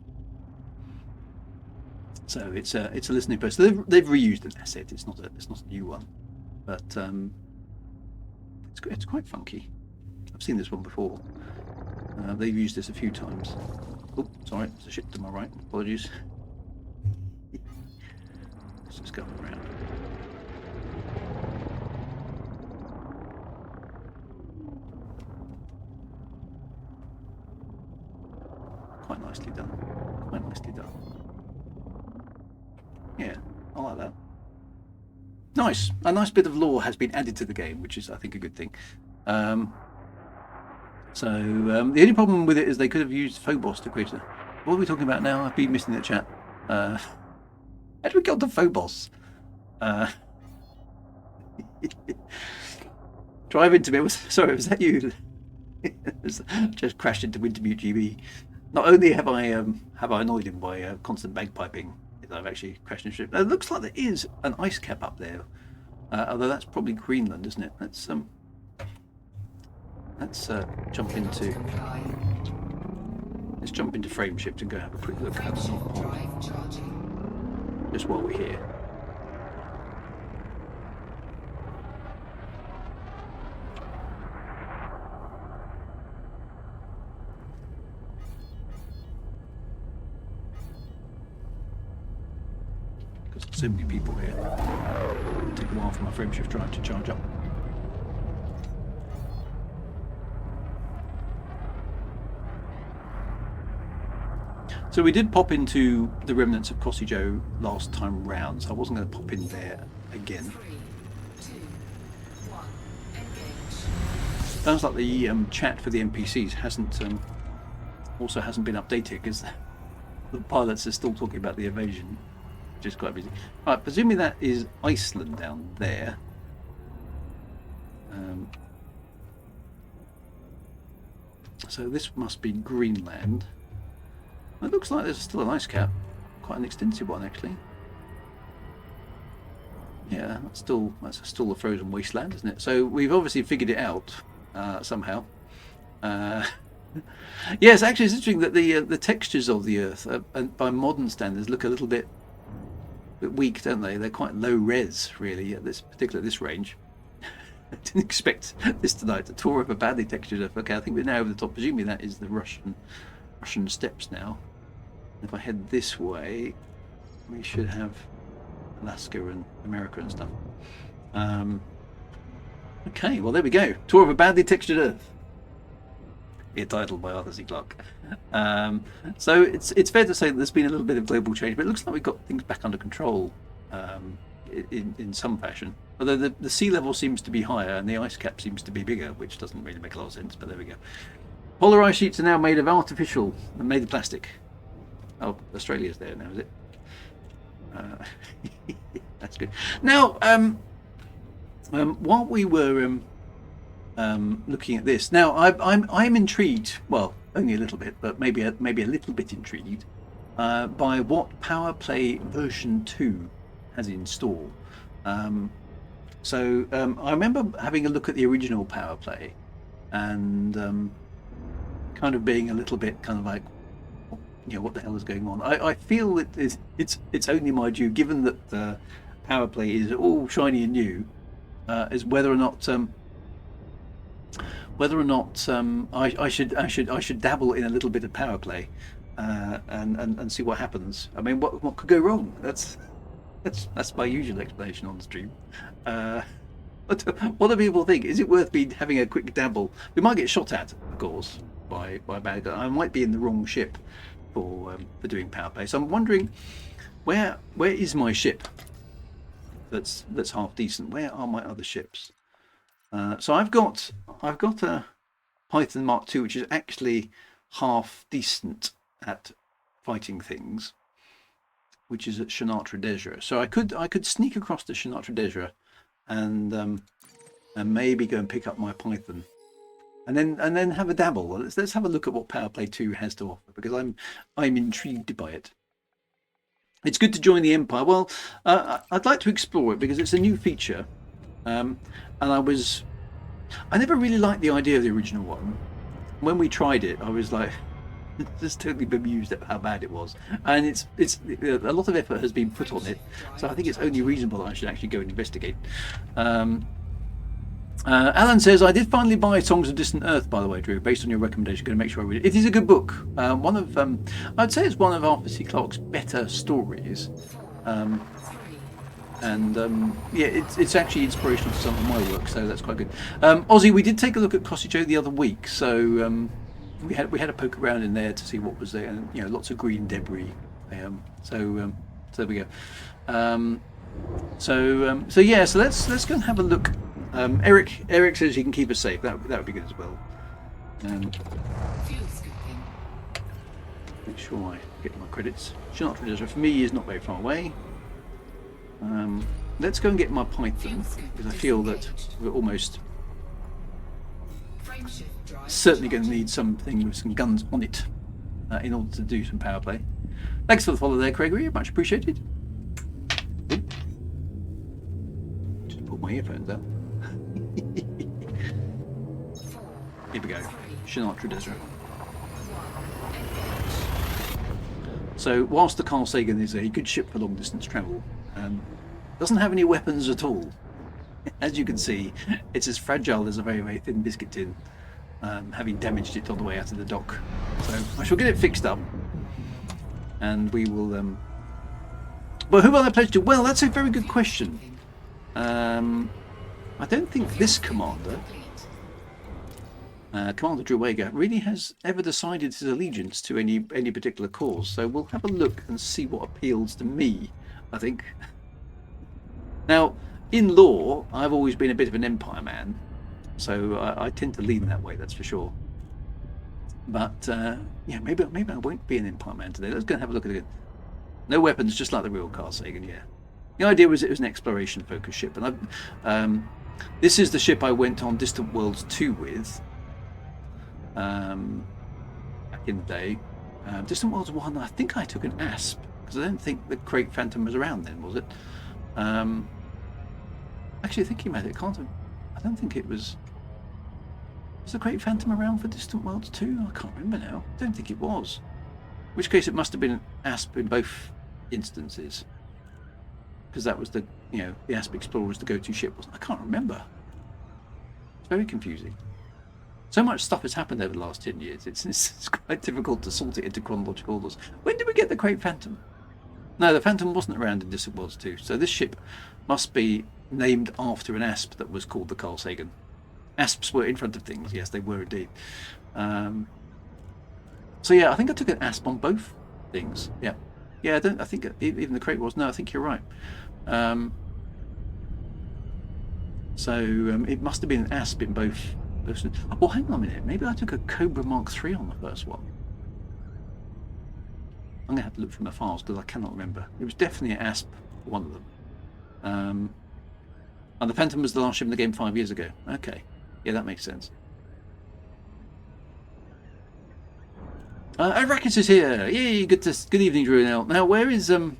So it's a listening post. So they've reused an asset. It's not a new one, but it's quite funky. I've seen this one before. They've used this a few times. Oh, sorry, there's a ship to my right. Apologies. Let's just go around. Quite nicely done. Quite nicely done. Yeah, I like that. Nice. A nice bit of lore has been added to the game, which is, I think, a good thing. The only problem with it is they could have used Phobos to create a... What are we talking about now? I've been missing the chat. How do we get onto Phobos? Drive into me. Sorry, was that you? Just crashed into Wintermute GB. Not only have I annoyed him by constant bagpiping, I've actually crashed into ship. It looks like there is an ice cap up there, although that's probably Greenland, isn't it? Let's jump into Frameshift and go have a quick look at the North Pole just while we're here. So many people here. It'll take a while for my frameshift drive to charge up. So we did pop into the remnants of Kosijo last time round, so I wasn't going to pop in there again. 3, 2, 1, engage. Sounds like the chat for the NPCs hasn't been updated because the pilots are still talking about the invasion. Just quite busy. Right, presumably that is Iceland down there. So this must be Greenland. It looks like there's still an ice cap, quite an extensive one actually. Yeah, that's still a frozen wasteland, isn't it? So we've obviously figured it out somehow. Yes, actually, it's interesting that the textures of the Earth, by modern standards, look a little bit weak, don't they? They're quite low res, really, at this range. I didn't expect this tonight. A tour of a badly textured Earth. Okay, I think we're now over the top. Presumably that is the Russian steppes now. If I head this way, we should have Alaska and America and stuff. Okay, well there we go. Tour of a badly textured Earth. Be titled by Arthur C. Clarke. So it's fair to say that there's been a little bit of global change, but it looks like we've got things back under control in some fashion. Although the sea level seems to be higher and the ice cap seems to be bigger, which doesn't really make a lot of sense, but there we go. Polar ice sheets are now made of artificial and made of plastic. Oh, Australia's there now, is it? That's good. Now, while we were looking at this, now I'm intrigued. Well, only a little bit, but maybe a little bit intrigued by what Powerplay version 2 has in store. So I remember having a look at the original Powerplay, and kind of being a little bit kind of like, what the hell is going on? I feel that it's only my due, given that Powerplay is all shiny and new, is whether or not I should dabble in a little bit of Powerplay, and see what happens. I mean, what could go wrong? That's my usual explanation on the stream. What do people think? Is it worth me having a quick dabble? We might get shot at, of course, by a bad guy. I might be in the wrong ship for doing Powerplay. So I'm wondering, where is my ship that's half decent? Where are my other ships? So I've got a Python Mark II, which is actually half decent at fighting things, which is at Shinatra Desra. So I could sneak across to Shinatra Desra and maybe go and pick up my Python, and then have a dabble. Let's have a look at what Powerplay 2 has to offer, because I'm intrigued by it. It's good to join the Empire. Well, I'd like to explore it because it's a new feature, and I never really liked the idea of the original one. When we tried it, I was like just totally bemused at how bad it was, and it's a lot of effort has been put on it, so I think it's only reasonable that I should actually go and investigate. Alan says, I did finally buy Songs of Distant Earth, by the way, Drew, based on your recommendation. Going to make sure I read it. It is a good book. I'd say it's one of Arthur C. Clarke's better stories. Yeah, it's actually inspirational to some of my work, so that's quite good. Ozzy, we did take a look at Cossage the other week, so we had a poke around in there to see what was there, and lots of green debris. So there we go. So yeah, so let's go and have a look. Eric says he can keep us safe. That would be good as well. Make sure I get my credits. Shinatra Desra for me is not very far away. Let's go and get my Python, because I feel that we're almost certainly going to need something with some guns on it in order to do some Powerplay. Thanks for the follow there, Gregory. Much appreciated. Just pulled my earphones out. Here we go. Shinatra Desra. So whilst the Carl Sagan is a good ship for long distance travel, doesn't have any weapons at all. As you can see, it's as fragile as a very, very thin biscuit tin, having damaged it on the way out of the dock. So I shall get it fixed up, and we will... But who will I pledge to? Well, that's a very good question. I don't think this commander, Commander Drew Wagar, really has ever decided his allegiance to any particular cause. So we'll have a look and see what appeals to me, I think. Now, in law, I've always been a bit of an Empire man, so I tend to lean that way, that's for sure. But yeah, maybe I won't be an Empire man today. Let's go and have a look at it. No weapons, just like the real Carl Sagan. Yeah. The idea was it was an exploration-focused ship, and this is the ship I went on Distant Worlds 2 with back in the day. Distant Worlds 1, I think I took an ASP, because I don't think the Crate Phantom was around then, was it? Actually, thinking about it, I don't think it was. Was the Crate Phantom around for Distant Worlds 2? I can't remember now. I don't think it was. In which case, it must have been an ASP in both instances, because that was the ASP Explorer was the go-to ship, wasn't it? I can't remember. It's very confusing. So much stuff has happened over the last 10 years. It's quite difficult to sort it into chronological orders. When did we get the Crate Phantom? No, the Phantom wasn't around in Distant Worlds 2, so this ship must be named after an ASP that was called the Carl Sagan. ASPs were in front of things, yes, they were indeed. So yeah, I think I took an ASP on both things. Yeah, I think even the Crate was. No, I think you're right. So it must have been an ASP in both. Oh, hang on a minute. Maybe I took a Cobra Mark III on the first one. I'm going to have to look through my files because I cannot remember. It was definitely an ASP for one of them. And the Phantom was the last ship in the game 5 years ago. Okay. Yeah, that makes sense. Arrakis is here. Yay, good evening, Drew. Now, where is... If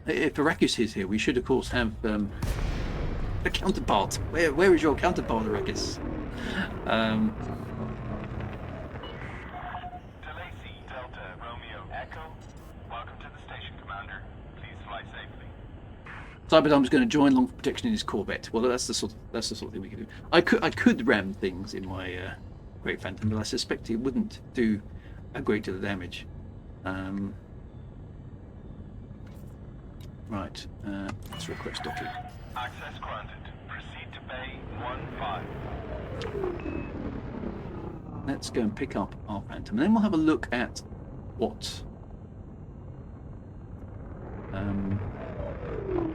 Arrakis is here, we should, of course, have a counterpart. Where is your counterpart, Arrakis? Cyberdyne's going to join long for protection in his Corvette. Well, that's the sort of thing we could do. I could ram things in my Great Phantom, but I suspect it wouldn't do a great deal of damage. Right, let's request docking. Access granted. Proceed to Bay 1-5. Let's go and pick up our Phantom, and then we'll have a look at what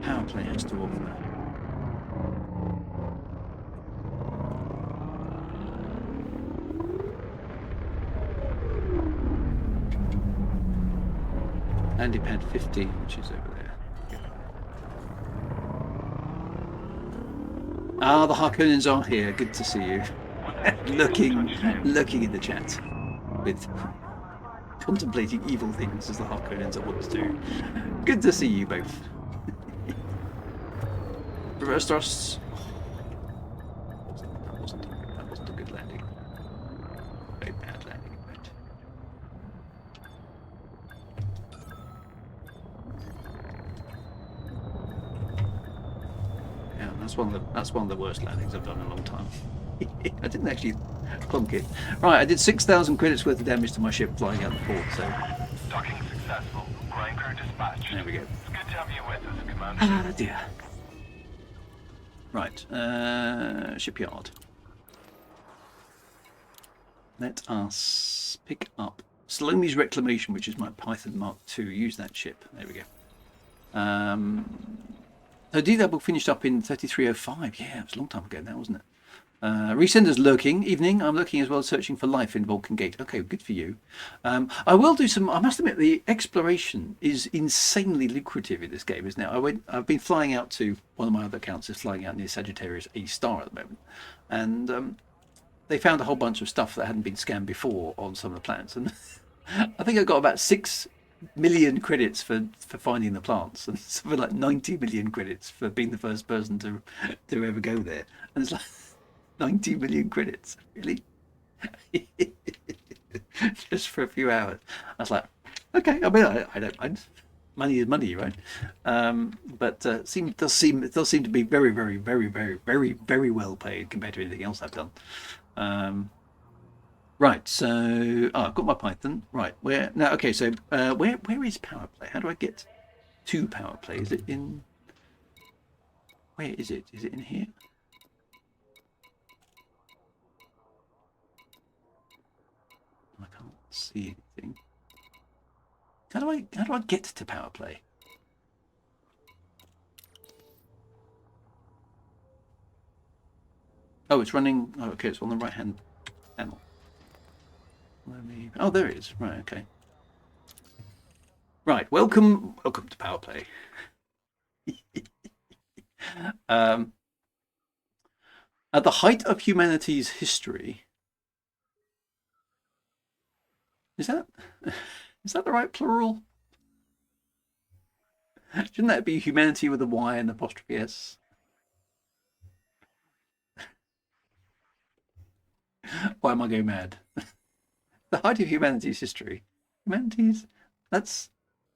Powerplay has to offer. Landing pad 15, which is over there. Ah, the Harkonnens are here. Good to see you. looking in the chat with contemplating evil things as the Harkonnens are wont to do. Good to see you both. Reverse thrusts. That wasn't a good landing. Very bad landing, in fact. Yeah, that's one of the worst landings I've done in a long time. I didn't actually plonk it. Right, I did 6,000 credits worth of damage to my ship flying out the port, so... Docking successful. Ground crew dispatched. There we go. It's good to have you with us, Commander. Ah, dear. Right, shipyard. Let us pick up Salome's Reclamation, which is my Python Mark II. Use that ship. There we go. So D-Double finished up in 3305. Yeah, it was a long time ago now, wasn't it? Resender's lurking. Evening. I'm looking as well, searching for life in Vulcan Gate. Okay, good for you. I will do some. I must admit, the exploration is insanely lucrative in this game, isn't it? I've been flying out to one of my other accounts is flying out near Sagittarius A star at the moment, and they found a whole bunch of stuff that hadn't been scanned before on some of the planets, and I think I got about 6 million credits for finding the plants, and something like 90 million credits for being the first person to ever go there, and it's like. 90 million credits, really? Just for a few hours. I was like, okay, I mean, I don't mind. Money is money, right? But it does seem to be very, very, very, very, very, very well paid compared to anything else I've done. Right, so I've got my Python. Right, where now? Okay, so where is Powerplay? How do I get to Powerplay? Is it in? Where is it? Is it in here? I can't see anything. How do I get to Powerplay? Oh, it's running. Oh, okay, it's on the right hand panel. Oh, there it is. Right, okay. Right, welcome to Powerplay. At the height of humanity's history. Is that the right plural? Shouldn't that be humanity with a Y and apostrophe S? Why am I going mad? The height of humanity's history. Humanities? That's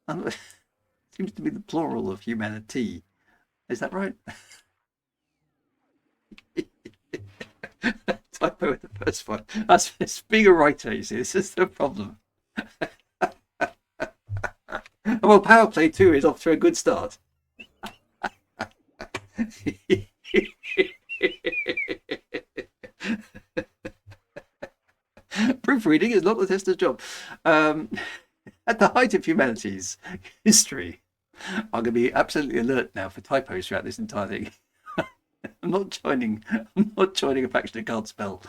seems to be the plural of humanity. Is that right? Typo in the first one. That's being a writer, you see. This is the problem. Well, Powerplay 2 is off to a good start. Proofreading is not the tester's job. At the height of humanity's history, I'm going to be absolutely alert now for typos throughout this entire thing. I'm not joining a faction that can't spell.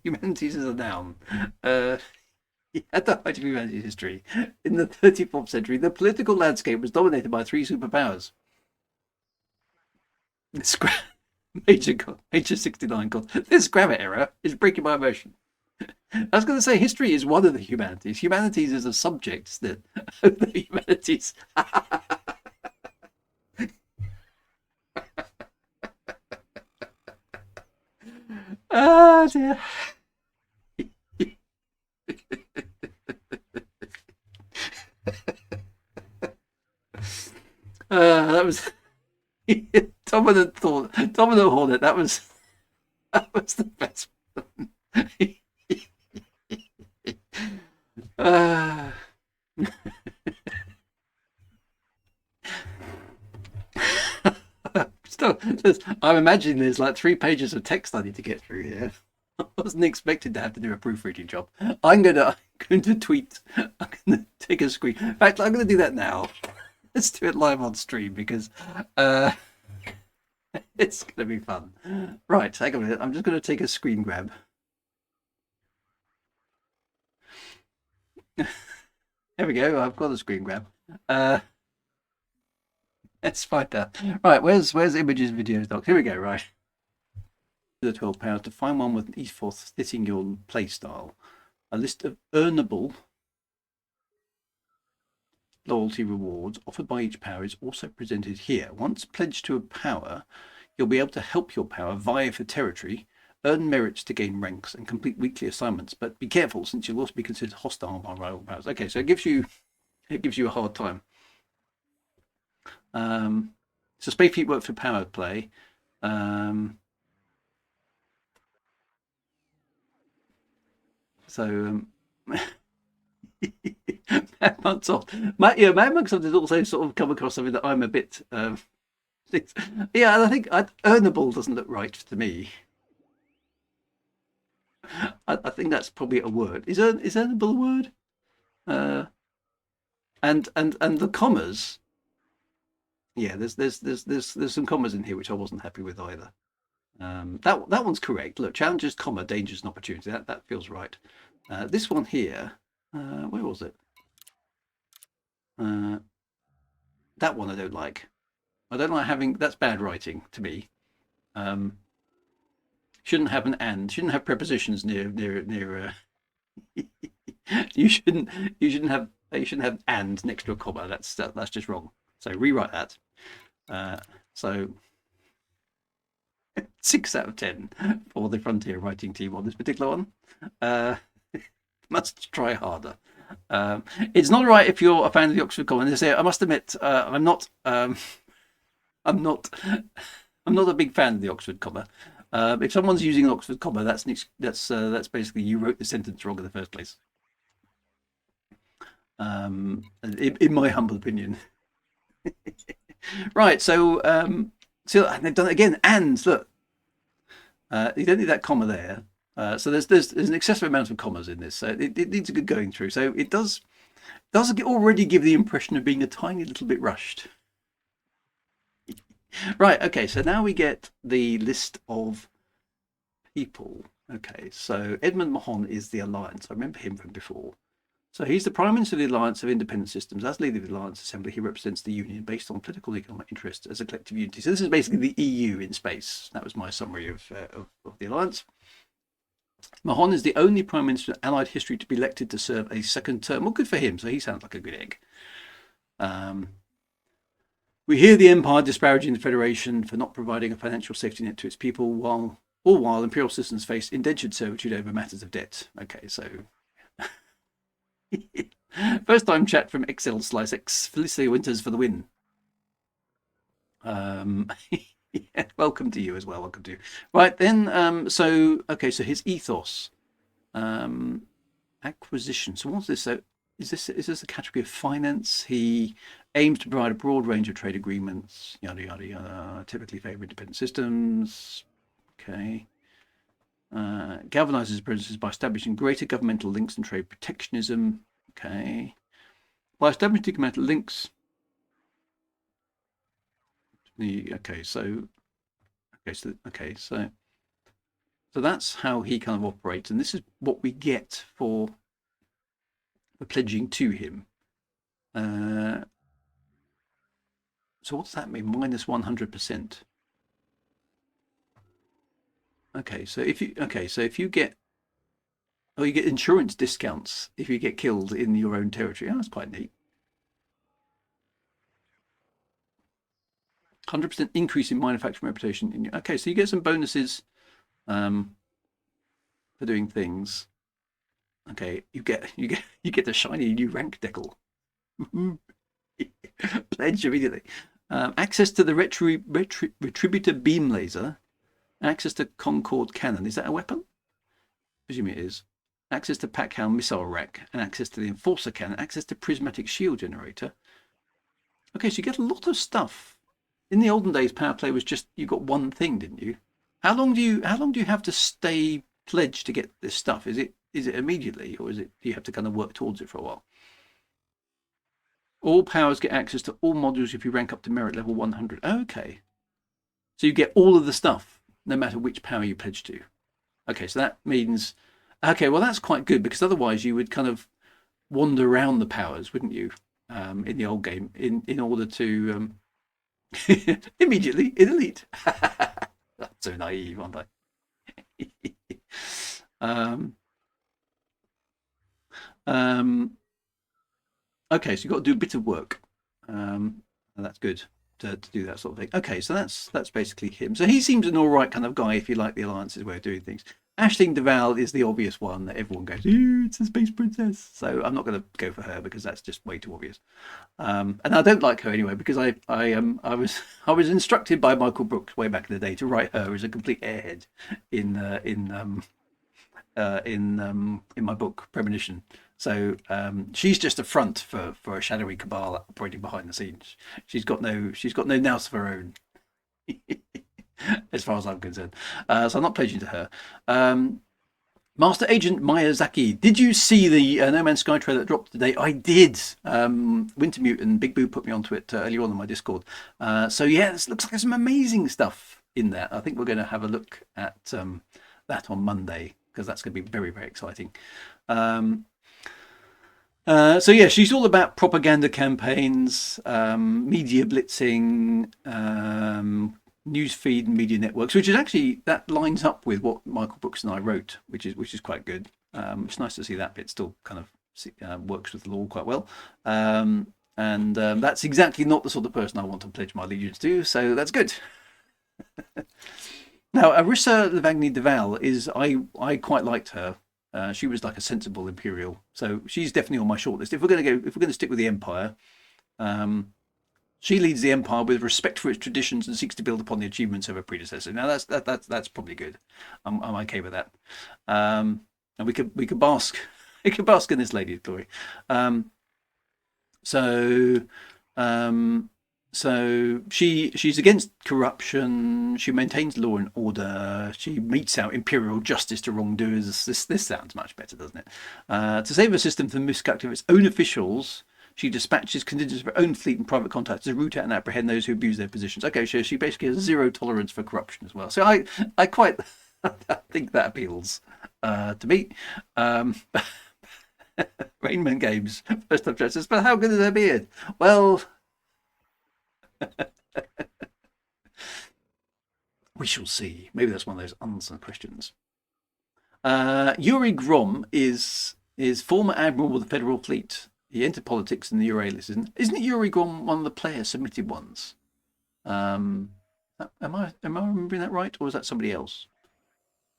Humanities is a noun. At the height of humanity's history, in the 34th century, the political landscape was dominated by 3 superpowers. Major 69 called this grammar error is breaking my immersion. I was going to say history is one of the humanities. Humanities is a subject that the humanities. Oh dear. That was Tom and the Hornet. That was the best one. uh, still, I'm imagining there's like 3 pages of text I need to get through here. I wasn't expecting to have to do a proofreading job. I'm going to tweet. I'm going to take a screen. In fact, I'm going to do that now. Let's do it live on stream because it's going to be fun. Right, hang on a minute. I'm just going to take a screen grab. There we go. I've got a screen grab. Let's find out. Right, where's images, videos, docs? Here we go. Right. The £12 to find one with an ethos fitting your playstyle. A list of earnable loyalty rewards offered by each power is also presented here. Once pledged to a power, you'll be able to help your power vie for territory, earn merits to gain ranks, and complete weekly assignments. But be careful, since you'll also be considered hostile by rival powers. Okay, so it gives you a hard time. So Space Feet work for Powerplay. Mad Monks off. Mad Monks off has also sort of come across something that I'm a bit. Yeah, I think earnable doesn't look right to me. I think that's probably a word. Is earnable a word? And the commas. Yeah, there's some commas in here which I wasn't happy with either. That one's correct. Look, challenges, comma, dangers, and opportunity. That feels right. This one here, where was it? That one I don't like. I don't like having. That's bad writing to me. Shouldn't have an and. Shouldn't have prepositions near. You shouldn't have and next to a comma. That's just wrong. So rewrite that. So 6 out of 10 for the Frontier writing team on this particular one. Must try harder. It's not right if you're a fan of the Oxford comma. I must admit, I'm not a big fan of the Oxford comma. If someone's using an Oxford comma, that's basically you wrote the sentence wrong in the first place. In my humble opinion. Right, so they've done it again. And look, you don't need that comma there. So there's an excessive amount of commas in this, so it needs a good going through. So it does already give the impression of being a tiny little bit rushed. Right, okay, so now we get the list of people. Okay, so Edmund Mahon is the Alliance. I remember him from before. So he's the Prime Minister of the Alliance of Independent Systems. As leader of the Alliance Assembly, he represents the Union based on political and economic interests as a collective unity. So this is basically the EU in space. That was my summary of the Alliance. Mahon is the only Prime Minister in Allied history to be elected to serve a second term. Well, good for him. So he sounds like a good egg. We hear the Empire disparaging the Federation for not providing a financial safety net to its people, while imperial citizens face indentured servitude over matters of debt. Okay, so first time chat from Excel Slice X. Felicia Winters for the win. Yeah, welcome to you as well. Welcome to you. Right then. So his ethos, acquisition. So what's this? So is this a category of finance? He aims to provide a broad range of trade agreements. Yada yada yada. Typically favour independent systems. Okay. Galvanizes businesses by establishing greater governmental links and trade protectionism. Okay. By establishing governmental links. So that's how he kind of operates, and this is what we get for pledging to him. So what does that mean? Minus 100%. Okay, so if you get insurance discounts if you get killed in your own territory. Oh, that's quite neat. 100% increase in manufacturing reputation. Okay, so you get some bonuses. for doing things. Okay, you get the shiny new rank decal. Pledge immediately. Access to the Retributor beam laser. Access to Concorde cannon. Is that a weapon? Presume it is. Access to Packhound missile rack and access to the Enforcer cannon. Access to prismatic shield generator. Okay, so you get a lot of stuff. In the olden days, Powerplay was just you got one thing, didn't you? How long do you have to stay pledged to get this stuff? Is it immediately, or do you have to kind of work towards it for a while? All powers get access to all modules if you rank up to merit level 100. Okay, so you get all of the stuff no matter which power you pledge to. Okay, so that means okay, well that's quite good because otherwise you would kind of wander around the powers, wouldn't you? In the old game, in order to immediately in elite. That's so naive, aren't I? Okay, so you've got to do a bit of work, and that's good to do that sort of thing. Okay, so that's basically him. So he seems an all right kind of guy if you like the Alliance's way of doing things. Aisling Duval is the obvious one that everyone goes, "Ooh, it's a space princess." So I'm not going to go for her because that's just way too obvious. And I don't like her anyway because I was instructed by Michael Brooks way back in the day to write her as a complete airhead in my book Premonition. So she's just a front for a shadowy cabal operating behind the scenes. She's got no nous of her own. As far as I'm concerned. So I'm not pledging to her. Master Agent Miyazaki, did you see the No Man's Sky trailer that dropped today? I did. Wintermute and Big Boo put me onto it earlier on in my Discord. So yeah, this looks like there's some amazing stuff in there. I think we're going to have a look at that on Monday because that's going to be very, very exciting. So yeah, she's all about propaganda campaigns, media blitzing, newsfeed and media networks, which is actually that lines up with what Michael Brooks and I wrote, which is quite good. It's nice to see that bit still kind of works with the law quite well. And that's exactly not the sort of person I want to pledge my allegiance to, so that's good. Now, Arissa Lavagny Duval is I quite liked her. She was like a sensible Imperial, so she's definitely on my shortlist. If we're going to stick with the Empire, she leads the Empire with respect for its traditions and seeks to build upon the achievements of her predecessor. Now that's probably good. I'm okay with that. And we could bask in this lady's glory. So she's against corruption. She maintains law and order. She metes out imperial justice to wrongdoers. This sounds much better, doesn't it? To save her system from the misconduct of its own officials, she dispatches contingents of her own fleet and private contacts to root out and apprehend those who abuse their positions. Okay, so she basically has zero tolerance for corruption as well. So I quite I think that appeals to me. Rainman Games, first time justice. But how good is her beard? Well, we shall see. Maybe that's one of those unanswered questions. Yuri Grom is former admiral of the Federal Fleet. He entered politics in the Uralius. Isn't Yuri Grom one of the player submitted ones? Am I remembering that right, or is that somebody else?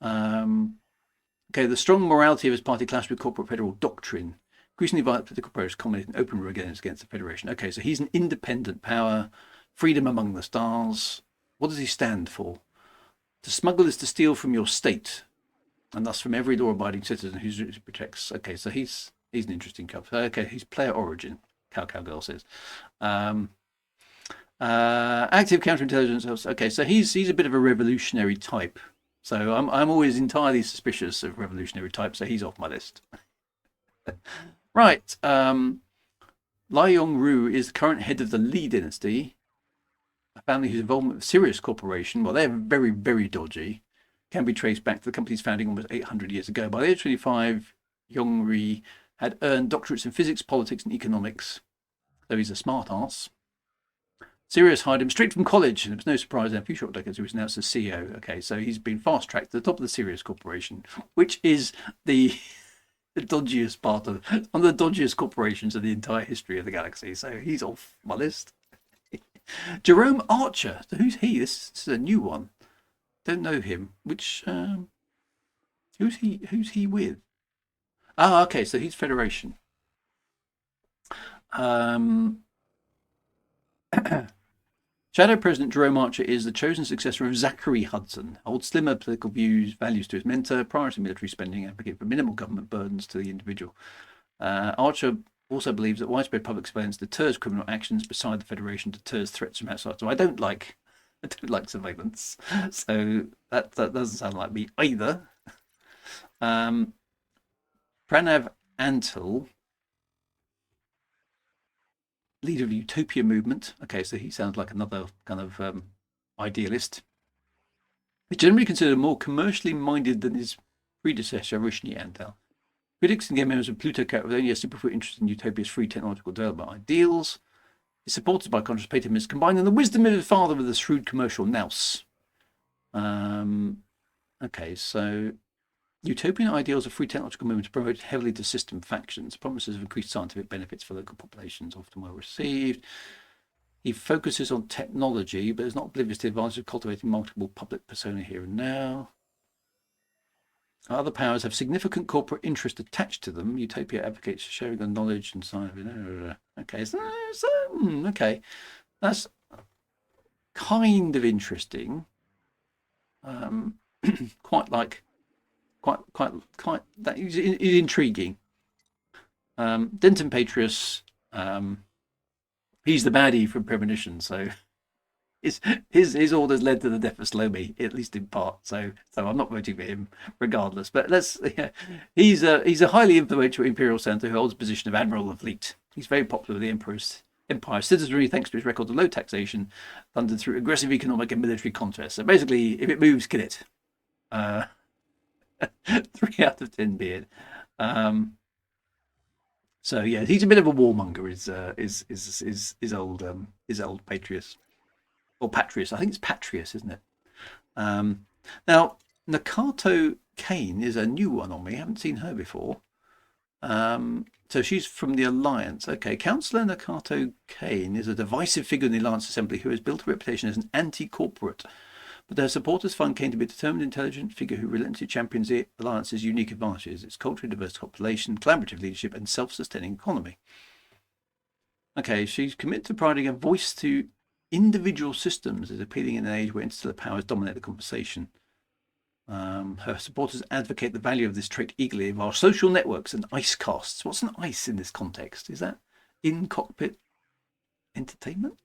Okay, the strong morality of his party clashed with corporate federal doctrine. Increasingly violent political protest culminated in open rebellions against the Federation. Okay, so he's an independent power. Freedom among the stars. What does he stand for? To smuggle is to steal from your state, and thus from every law-abiding citizen who protects. Okay, so he's an interesting character. Okay, he's player origin. Cow Girl says. Active counterintelligence. Okay, so he's a bit of a revolutionary type. So I'm always entirely suspicious of revolutionary types. So he's off my list. Right. Lai Yong-ru is the current head of the Li dynasty, a family whose involvement with Sirius Corporation, well, they're very, very dodgy, can be traced back to the company's founding almost 800 years ago. By the age of 25, Yong-ri had earned doctorates in physics, politics, and economics, so he's a smart ass. Sirius hired him straight from college, and it was no surprise in a few short decades he was announced as CEO. Okay, so he's been fast-tracked to the top of the Sirius Corporation, which is the dodgiest part of one of the dodgiest corporations in the entire history of the galaxy. So he's off my list. Jerome Archer. So who's he? This is a new one. Don't know him. Which Who's he with? Ah, okay, so he's Federation. Shadow President Jerome Archer is the chosen successor of Zachary Hudson. Holds slimmer political values to his mentor, priority military spending, advocate for minimal government burdens to the individual. Archer also believes that widespread public surveillance deters criminal actions, beside the Federation deters threats from outside. So I don't like surveillance. So that doesn't sound like me either. Pranav Antal, leader of the Utopia movement. Okay, so he sounds like another kind of idealist. He's generally considered more commercially minded than his predecessor, Rishni Antal. Critics and game members of Pluto Cat with only a superficial interest in Utopia's free technological development ideals. He's supported by contrast patriotism, combining the wisdom of his father with a shrewd commercial nous. Okay, so utopian ideals of free technological movements promoted heavily to system factions. Promises of increased scientific benefits for local populations often well received. He focuses on technology, but is not oblivious to the advantage of cultivating multiple public persona here and now. Other powers have significant corporate interest attached to them. Utopia advocates for sharing of knowledge and science. Okay, okay, that's kind of interesting. Quite that is intriguing. Denton Patrius, he's the baddie from Premonition, so his orders led to the death of Slomy, at least in part. So I'm not voting for him, regardless. But he's a highly influential imperial senator who holds the position of admiral of the fleet. He's very popular with the Empire's citizenry thanks to his record of low taxation, funded through aggressive economic and military contests. So basically, if it moves, kill it. 3 out of 10 beard. So yeah, he's a bit of a warmonger. Is old Patrius. Or Patrius. I think it's Patrius, isn't it? Now, Nakato Kane is a new one on me. I haven't seen her before. So she's from the Alliance. Okay, Councillor Nakato Kane is a divisive figure in the Alliance Assembly who has built a reputation as an anti-corporate. But their supporters find Kane to be a determined, intelligent figure who relentlessly champions the Alliance's unique advantages, its culturally diverse population, collaborative leadership, and self-sustaining economy. Okay, she's committed to providing a voice to individual systems, is appealing in an age where interstellar powers dominate the conversation. Her supporters advocate the value of this trait eagerly, while social networks and ice casts. What's an ice in this context? Is that in-cockpit entertainment?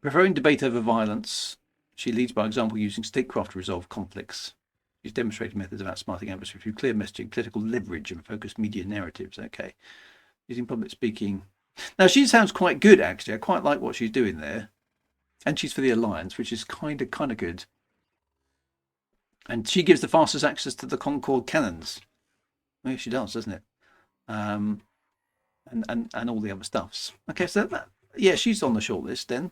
Preferring debate over violence, she leads by example using statecraft to resolve conflicts. She's demonstrated methods of outsmarting adversaries through clear messaging, political leverage, and focused media narratives. Okay. Using public speaking. Now, she sounds quite good, actually. I quite like what she's doing there. And she's for the Alliance, which is kind of good. And she gives the fastest access to the Concorde cannons. Well, she does, doesn't it? And all the other stuffs. Okay, so yeah, she's on the shortlist then.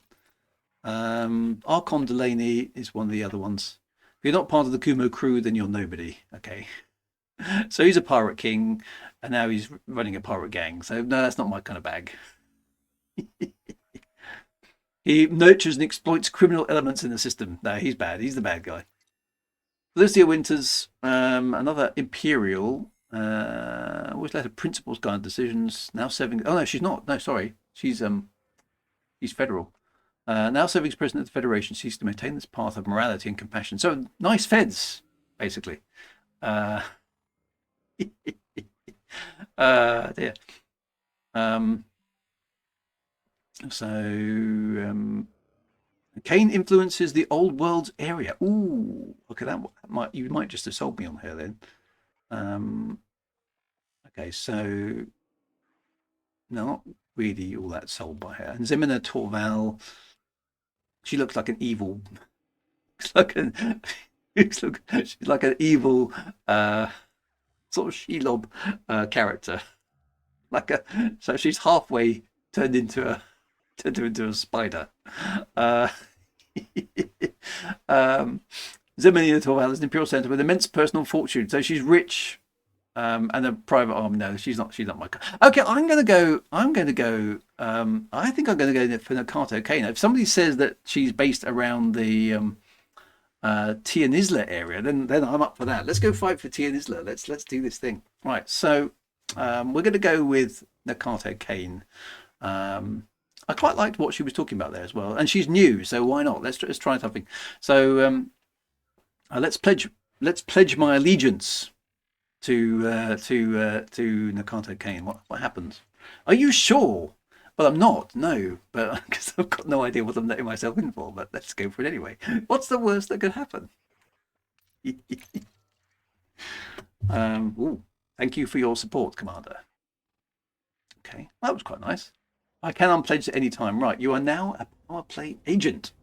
Archon Delaney is one of the other ones. If you're not part of the Kumo crew, then you're nobody. Okay. So he's a pirate king, and now he's running a pirate gang. So no, that's not my kind of bag. He nurtures and exploits criminal elements in the system. No, he's bad. He's the bad guy. Felicia Winters, another Imperial. Always led a principles guide decisions. Now serving. Oh no, she's not. No, sorry. She's federal. Now serving as president of the Federation, seeks to maintain this path of morality and compassion. So nice feds, basically. Dear. Kane influences the old world's area. Ooh, okay, you might just have sold me on her then. Okay, so not really all that sold by her. And Zemina Torval, she looks like an evil. She's like an evil sort of Shelob character. So she's halfway turned into a spider. Zemina Torval is an imperial senator with immense personal fortune. So she's rich, and a private army. No, she's not my. Okay, I'm gonna go. I think I'm gonna go for Nakato Kane. If somebody says that she's based around the Tia Nisla area, then I'm up for that. Let's go fight for Tia Nisla. Let's do this thing. Right. So we're going to go with Nakata Kane. I quite liked what she was talking about there as well, and she's new, so why not? Let's try something. So let's pledge my allegiance to Nakata Kane. What happens? Are you sure? Well, I'm not. No, but because I've got no idea what I'm letting myself in for. But let's go for it anyway. What's the worst that could happen? Thank you for your support, Commander. Okay, that was quite nice. I can unpledge at any time. Right, you are now a Powerplay agent.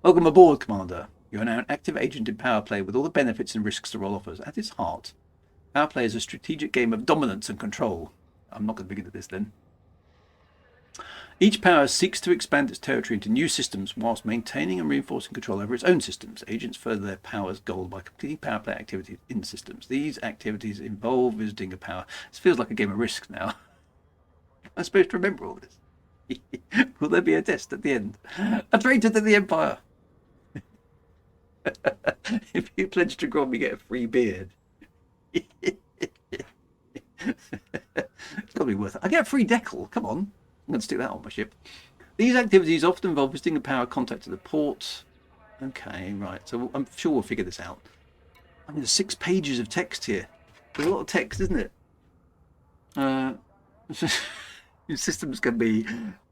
Welcome aboard, Commander. You are now an active agent in Powerplay with all the benefits and risks the role offers. At its heart, Powerplay is a strategic game of dominance and control. I'm not going to begin at this then. Each power seeks to expand its territory into new systems whilst maintaining and reinforcing control over its own systems. Agents further their power's goal by completing Powerplay activities in systems. These activities involve visiting a power. This feels like a game of Risk now. I'm supposed to remember all this. Will there be a test at the end? A traitor to the Empire. If you pledge to Grom, you get a free beard. It's got to be worth it. I get a free decal. Come on. I'm going to stick that on my ship. These activities often involve visiting a power contact at the port. Okay, right. So I'm sure we'll figure this out. I mean, there's 6 pages of text here. There's a lot of text, isn't it? Your systems can be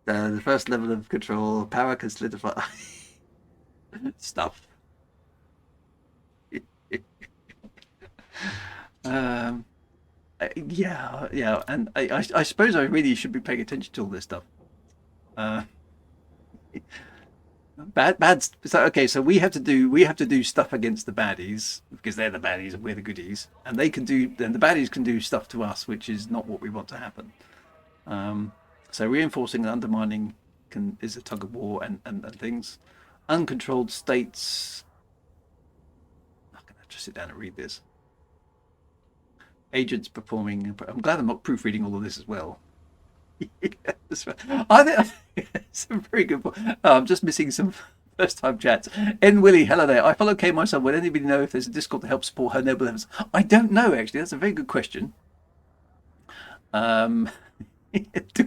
the first level of control. Power can solidify stuff. Yeah, and I suppose I really should be paying attention to all this stuff. Bad. So okay, so we have to do stuff against the baddies because they're the baddies and we're the goodies, and the baddies can do stuff to us, which is not what we want to happen. So reinforcing and undermining is a tug of war and things. Uncontrolled states. I'm gonna have to sit down and read this. Agents performing. I'm glad I'm not proofreading all of this as well. I think it's a very good point. I'm just missing some first-time chats. N. Willie, hello there. I follow Kay myself. Would anybody know if there's a Discord to help support her noble efforts? I don't know, actually. That's a very good question. Do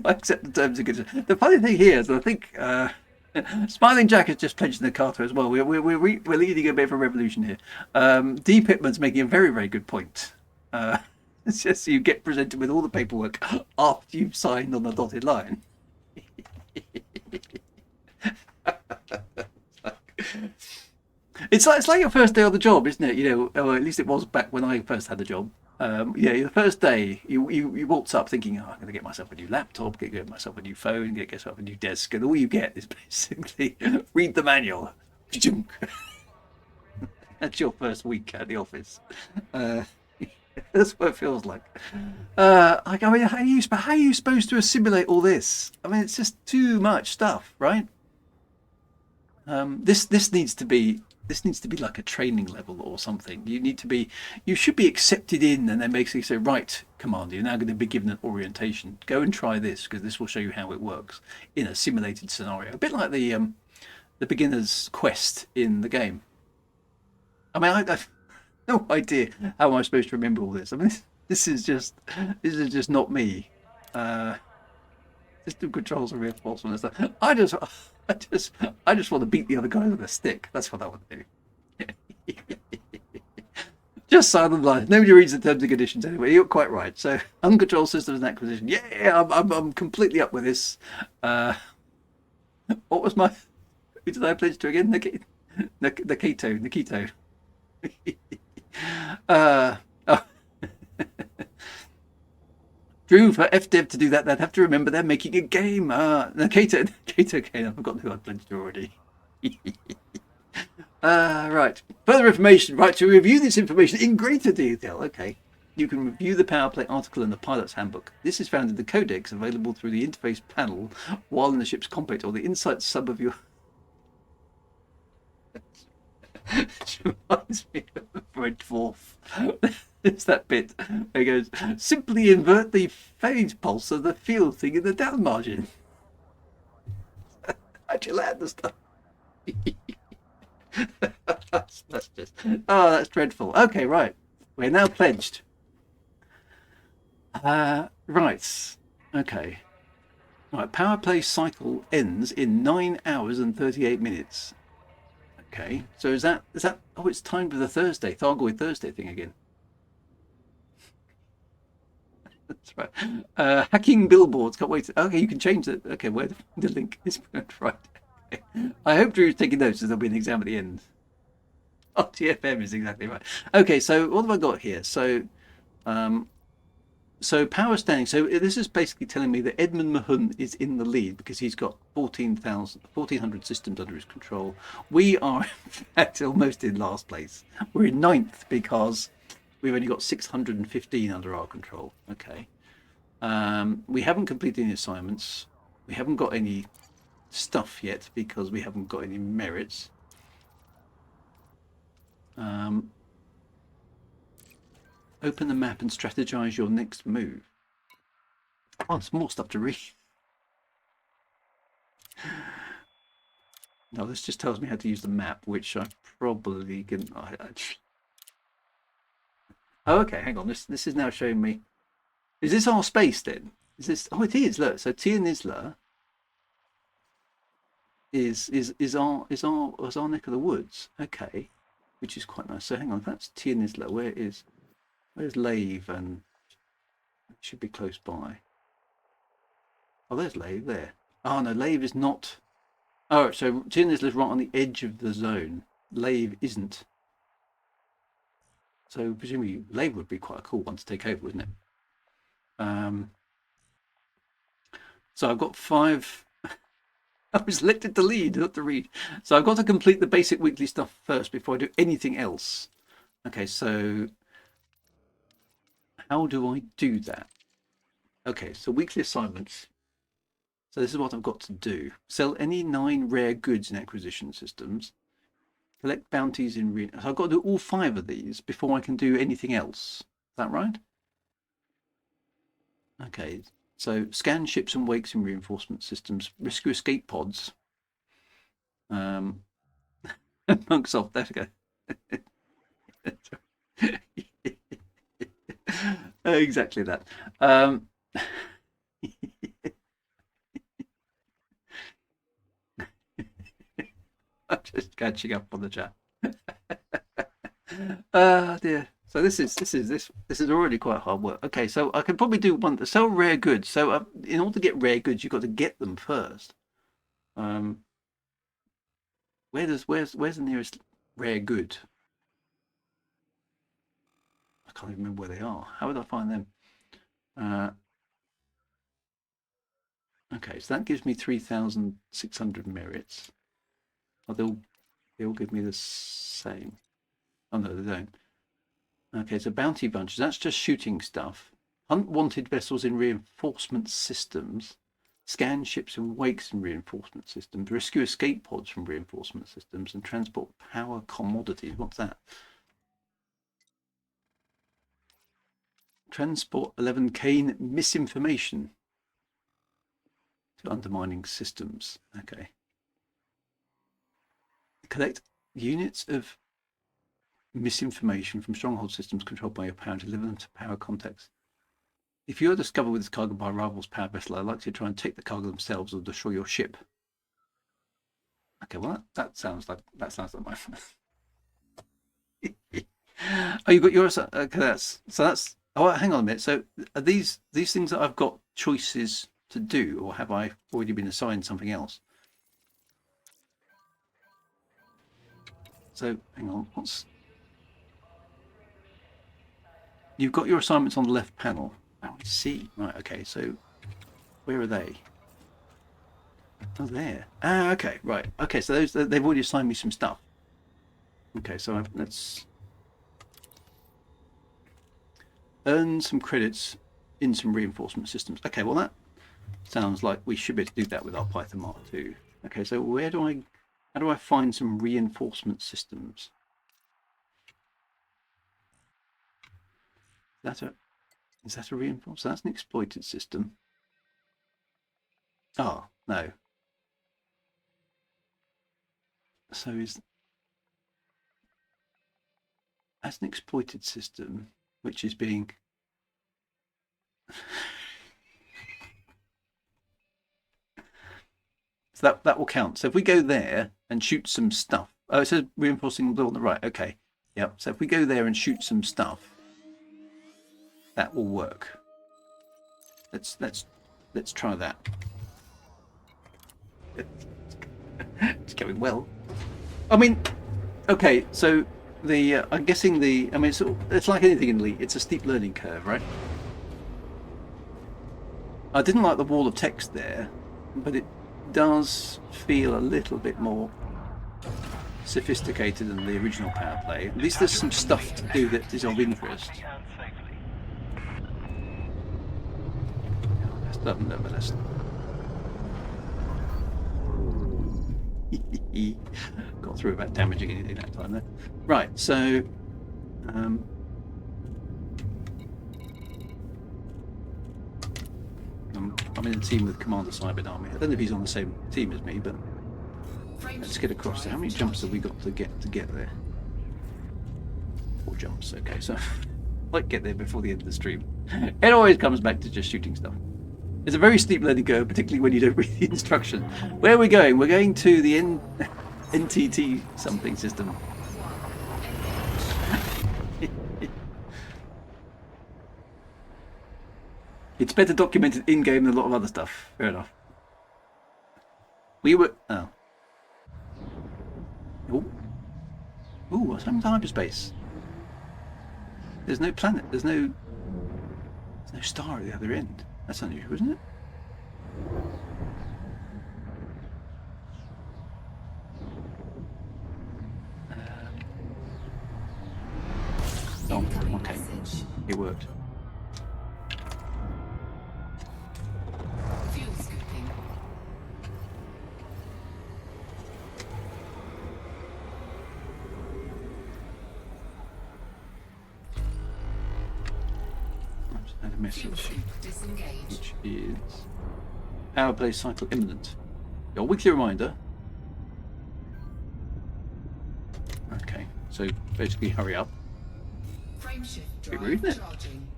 I accept the terms and conditions? The funny thing here is, I think Smiling Jack has just pledged in the Carter as well. We're leading a bit of a revolution here. D. Pittman's making a very, very good point. It's just you get presented with all the paperwork after you've signed on the dotted line. It's like your first day on the job, isn't it? You know, or at least it was back when I first had the job. The first day you waltz up thinking, I'm going to get myself a new laptop, get myself a new phone, get myself a new desk, and all you get is basically read the manual. That's your first week at the office. That's what it feels like. I mean, how are you supposed to assimilate all this? I mean, it's just too much stuff, right? This needs to be like a training level or something. You should be accepted in, and then basically say, right, Commander, you're now going to be given an orientation. Go and try this because this will show you how it works in a simulated scenario. A bit like the beginner's quest in the game. I mean, I've no idea how am I supposed to remember all this. I mean, this is just not me. System controls are reinforcement and stuff. I just want to beat the other guy with a stick. That's what I want to do. Just silent line. Nobody reads the terms and conditions anyway. You're quite right. So uncontrolled systems and acquisition. Yeah, I'm completely up with this. What was my? Who did I pledge to again? Nikito. Drew, for FDev to do that, they'd have to remember they're making a game. Kato, I've forgotten who I pledged to already. Right. Further information. Right, to review this information in greater detail. Okay. You can review the Powerplay article in the Pilot's Handbook. This is found in the Codex, available through the interface panel while in the ship's cockpit or the inside sub of your... Which reminds me of Red Dwarf. It's that bit where it goes, simply invert the phase pulse of the field thing in the down margin. How'd you land the stuff? That's just, oh, that's dreadful. Okay, right. We're now pledged. Right. Okay. Right. Power play cycle ends in 9 hours and 38 minutes. Okay. So is that? Oh, it's timed with the Thursday Thargoid Thursday thing again. That's right. Hacking billboards. Can't wait. Okay, you can change it. Okay, where the link is right. Okay. I hope Drew's taking notes, as there'll be an exam at the end. Oh, TFM is exactly right. Okay, so what have I got here? Um, so power standing. So this is basically telling me that Edmund Mahon is in the lead because he's got 1,400 systems under his control. We are, in fact, almost in last place. We're in ninth because we've only got 615 under our control. Okay. We haven't completed any assignments. We haven't got any stuff yet because we haven't got any merits. Open the map and strategize your next move. Oh, there's more stuff to read. No, this just tells me how to use the map, which I probably can. Oh, okay. Hang on. This is now showing me. Is this our space then? Is this? Oh, it is. Look. So Tir Nizla is our neck of the woods. Okay, which is quite nice. So hang on. If that's Tir Nizla, where's Lave? And it should be close by. Oh, there's Lave there. Oh no, Lave is not. Oh, so Tir Nizla is right on the edge of the zone. Lave isn't. So presumably Lave would be quite a cool one to take over, wouldn't it? So I've got 5. I was elected to lead, not to read. So I've got to complete the basic weekly stuff first before I do anything else. Okay, so how do I do that? Okay, so weekly assignments. So this is what I've got to do. Sell any 9 rare goods in acquisition systems. Collect bounties in... So I've got to do all 5 of these before I can do anything else. Is that right? Okay, so scan ships and wakes in reinforcement systems. Rescue escape pods. Monks off. There we go. Exactly that. I'm just catching up on the chat. Dear. So this is already quite hard work. Okay, so I can probably do one to sell rare goods. So in order to get rare goods, you've got to get them first. Where's the nearest rare good? I can't even remember where they are. How would I find them? Okay, so that gives me 3,600 merits. Oh, they'll give me the same. Oh no, they don't. Okay, so bounty bunches. That's just shooting stuff. Hunt wanted vessels in reinforcement systems. Scan ships and wakes in reinforcement systems. Rescue escape pods from reinforcement systems and transport power commodities. What's that? Transport 11K misinformation to undermining systems. Okay. Collect units of misinformation from stronghold systems controlled by your power and deliver them to power contacts. If you are discovered with this cargo by a rival's power vessel, I'd like to try and take the cargo themselves or destroy your ship. Okay, well that sounds like my. Oh, you got yours. Okay, that's. Oh, hang on a minute. So are these things that I've got choices to do, or have I already been assigned something else? So hang on. You've got your assignments on the left panel. Oh, I see. Right. Okay. So where are they? Oh, there. Ah, okay. Right. Okay. So they've already assigned me some stuff. Okay. So let's earn some credits in some reinforcement systems. Okay. Well, that sounds like we should be able to do that with our Python Mark II. Okay. So how do I find some reinforcement systems? Is that a reinforcement? So that's an exploited system. Oh, no. So as an exploited system, which is being so that will count. So if we go there and shoot some stuff, oh, it says reinforcing the on the right. Okay, yep. So if we go there and shoot some stuff, that will work. Let's try that. It's going well. I mean, okay. So the I'm guessing the. I mean, it's like anything in Elite. It's a steep learning curve, right? I didn't like the wall of text there, but it does feel a little bit more sophisticated than the original Powerplay. At least there's some stuff to do that is of interest. Nevertheless. Got through without damaging anything that time there. Right, so I'm in a team with Commander Cyber Army. I don't know if he's on the same team as me, but let's get across there. How many jumps have we got to get there? 4 jumps. Okay, so like get there before the end of the stream. It always comes back to just shooting stuff. It's a very steep learning curve, particularly when you don't read the instruction. Where are we going? We're going to the NTT something system. It's better documented in-game than a lot of other stuff. Fair enough. We were... Oh. Ooh. Ooh, what's happened to hyperspace? There's no planet. There's no star at the other end. That's unusual, isn't it? Oh, okay. It worked. Fuel scooping. I've had a message, Disengaged. which is Powerplay cycle imminent. Your weekly reminder. Okay, so basically hurry up. Frameshift Bit drive rude, isn't it? charging.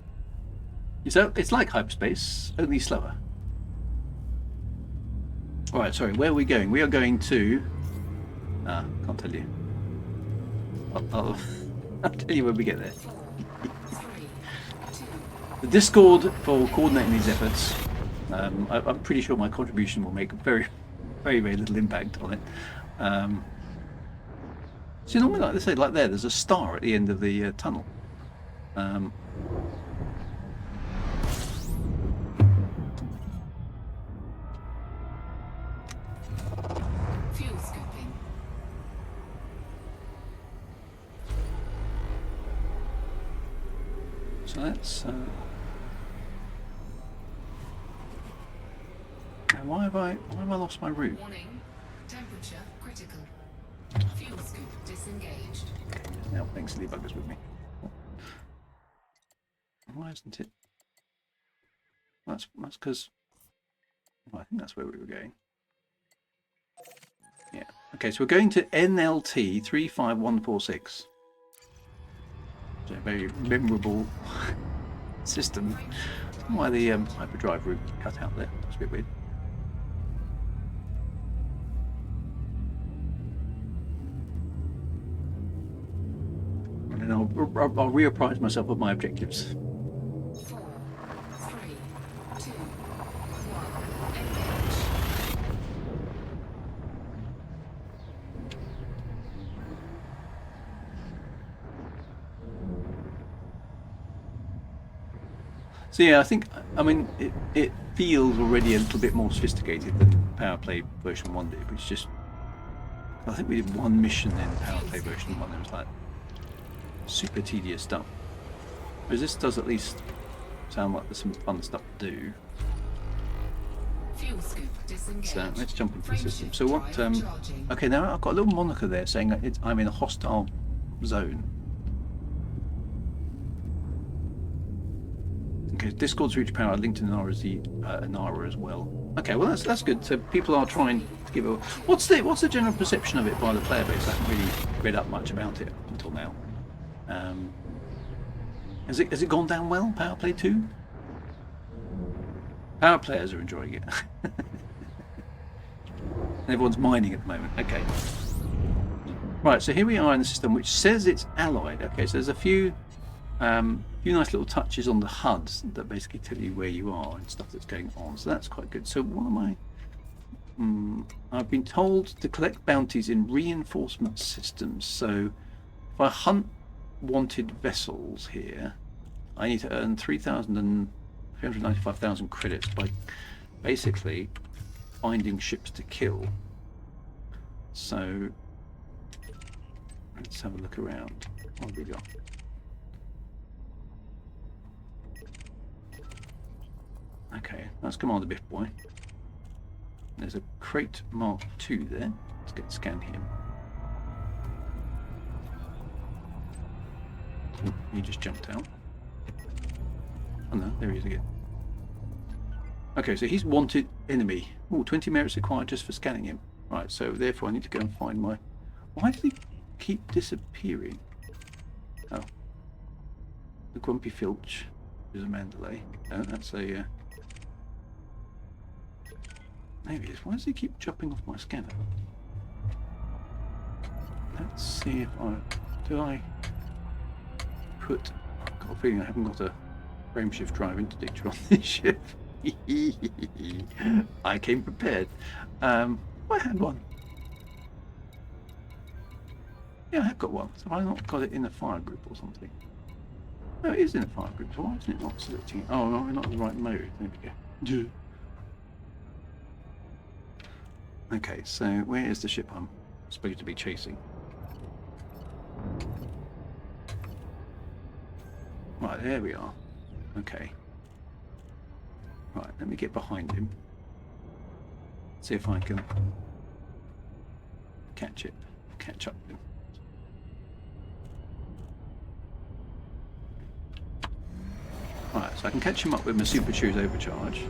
So it's like hyperspace, only slower. Alright, sorry, where are we going? We are going to... can't tell you. I'll tell you when we get there. 4, 3, 2, The Discord for coordinating these efforts, I'm pretty sure my contribution will make a very, very, very little impact on it. So normally, like they say, like there's a star at the end of the tunnel. fuel scooping. So that's... why have I lost my route? Warning. Temperature critical. Fuel scoop disengaged. Now, thanks silly buggers with me. Why isn't it? That's because... Well, I think that's where we were going. Yeah. Okay, so we're going to NLT 35146. It's a very memorable system. I don't know why the hyperdrive route cut out there. That's a bit weird. And then I'll reapprise myself of my objectives. 4, 3, 2, 1. Engage. So yeah, I mean, it feels already a little bit more sophisticated than Powerplay version 1 did, which just... I think we did one mission in Powerplay version 1 that was like super tedious stuff. Whereas this does at least sound like there's some fun stuff to do. Fuel scoop disengaged. So let's jump into the system. So what... Drive charging. okay, now I've got a little moniker there saying that I'm in a hostile zone. Okay, Discord's reach power linked to Nara as well. Okay, well that's good. So people are trying to give a... What's the general perception of it by the player base? I haven't really read up much about it until now. Has it gone down well? Powerplay 2? Power players are enjoying it. Everyone's mining at the moment. Okay. Right, so here we are in the system which says it's allied. Okay, so there's a few nice little touches on the HUDs that basically tell you where you are and stuff that's going on. So that's quite good. So what am I? I've been told to collect bounties in reinforcement systems. So if I hunt wanted vessels here, I need to earn 395,000 credits by basically finding ships to kill. So let's have a look around. What have we got? Okay, that's Commander Biff Boy. There's a crate Mark II there. Let's get scan him. Oh, he just jumped out. Oh no, there he is again. Okay, so he's wanted enemy. Oh, 20 merits required just for scanning him. Right, so therefore I need to go and find my... Why do they keep disappearing? Oh. The Grumpy Filch is a Mandalay. Oh, that's a... Maybe it is. Why does he keep chopping off my scanner? Let's see if I... Do I put... I've got a feeling I haven't got a frameshift drive interdictor on this ship. I came prepared. I had one. Yeah, I have got one. So have I not got it in a fire group or something? No, it is in a fire group. So why isn't it not selecting it? Oh, no, we're not in the right mode. There we go. Okay, so where is the ship I'm supposed to be chasing? Right, there we are. Okay. Right, let me get behind him. See if I can catch up with him. Right, so I can catch him up with my Super Choose Overcharge,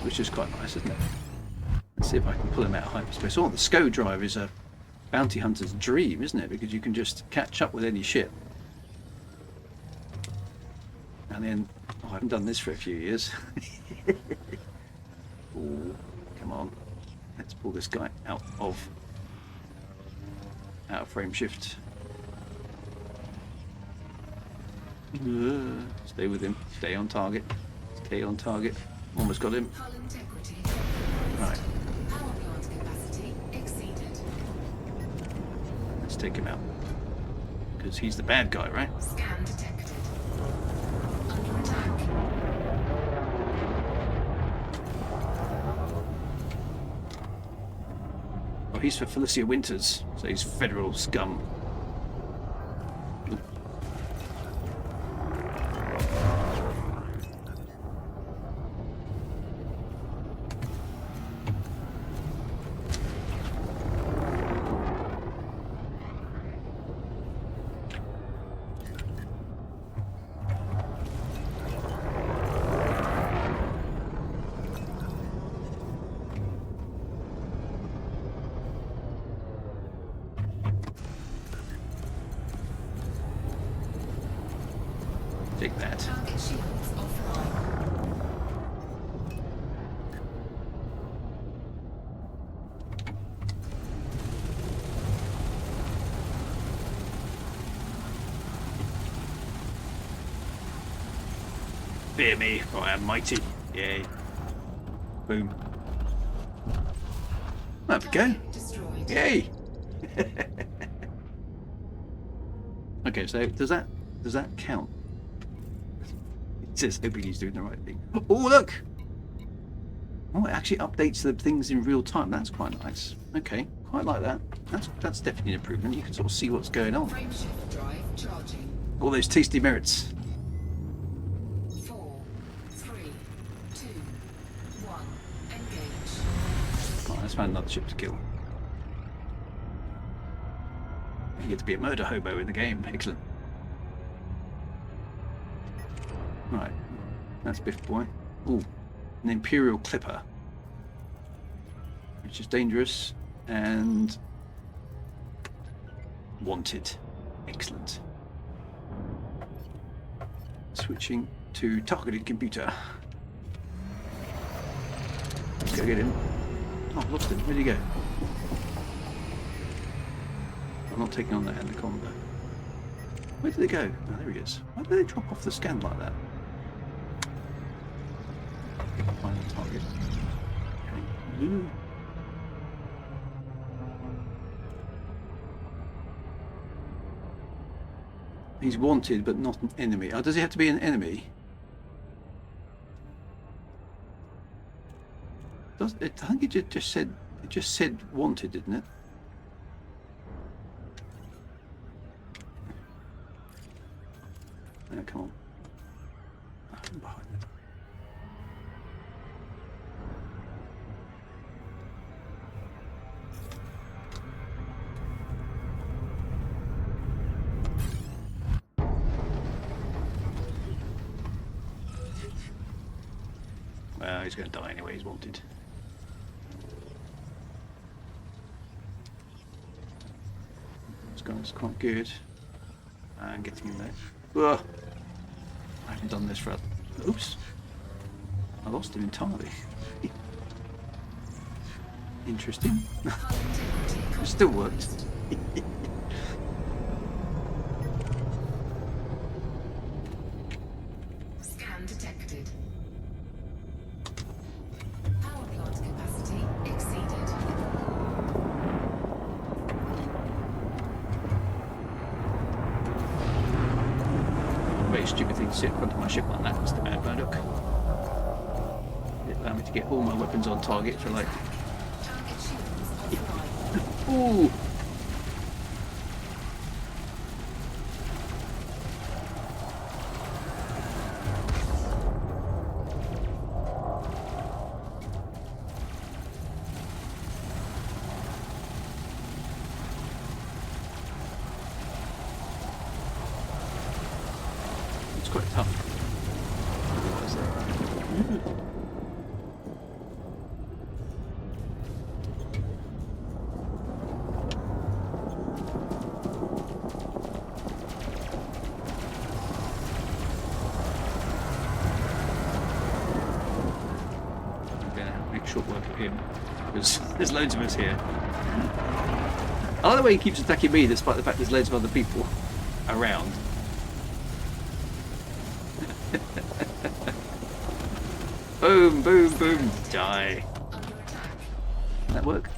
which is quite nice, isn't it? Let's see if I can pull him out of hyperspace. Oh, the SCO drive is a bounty hunter's dream, isn't it? Because you can just catch up with any ship. And then, oh, I haven't done this for a few years. Oh, come on. Let's pull this guy out of frame shift. Stay with him. Stay on target. Stay on target. Almost got him. Hull integrity Right. Power plant capacity exceeded. Let's take him out. Because he's the bad guy, right? Scan detected. Under attack. Oh, he's for Felicia Winters, so he's federal scum. Take that. Target shields offline. Fear me, for I am mighty. Yay. Boom. There we go. Target destroyed. Yay! Okay, so does that count? It says hoping he's doing the right thing. Oh look! Oh, it actually updates the things in real time. That's quite nice. Okay, quite like that. That's definitely an improvement. You can sort of see what's going on. Frameshift drive charging. All those tasty merits. 4, 3, 2, 1. Engage. Right, let's find another ship to kill. You get to be a murder hobo in the game. Excellent. Right, that's Biff Boy. Ooh, an Imperial Clipper, which is dangerous and wanted. Excellent. Switching to targeted computer. Let's go get him. Oh, lost him. Where'd he go? I'm not taking on that anaconda. Where did they go? Oh, there he is. Why did they drop off the scan like that? Find the target. Okay. Ooh. He's wanted, but not an enemy. Oh, does he have to be an enemy? Does it? I think it just said wanted, didn't it? No, come on. I'm behind it. Well, he's going to die anyway. He's wanted. This guy's quite good. And getting in there. Ugh. I haven't done this for. Oops. I lost him entirely. Interesting. It still worked. Scan detected. Power plant capacity exceeded. Very stupid thing to sit in front of my ship like that, Mr. Mad Murdoch. It allowed me to get all my weapons on target for like. Target shields offline. Ooh! It's quite tough. I'm gonna make short work of him because there's loads of us here. I like the way he keeps attacking me despite the fact there's loads of other people around. Boom, boom, boom, die. Under attack. Did that work?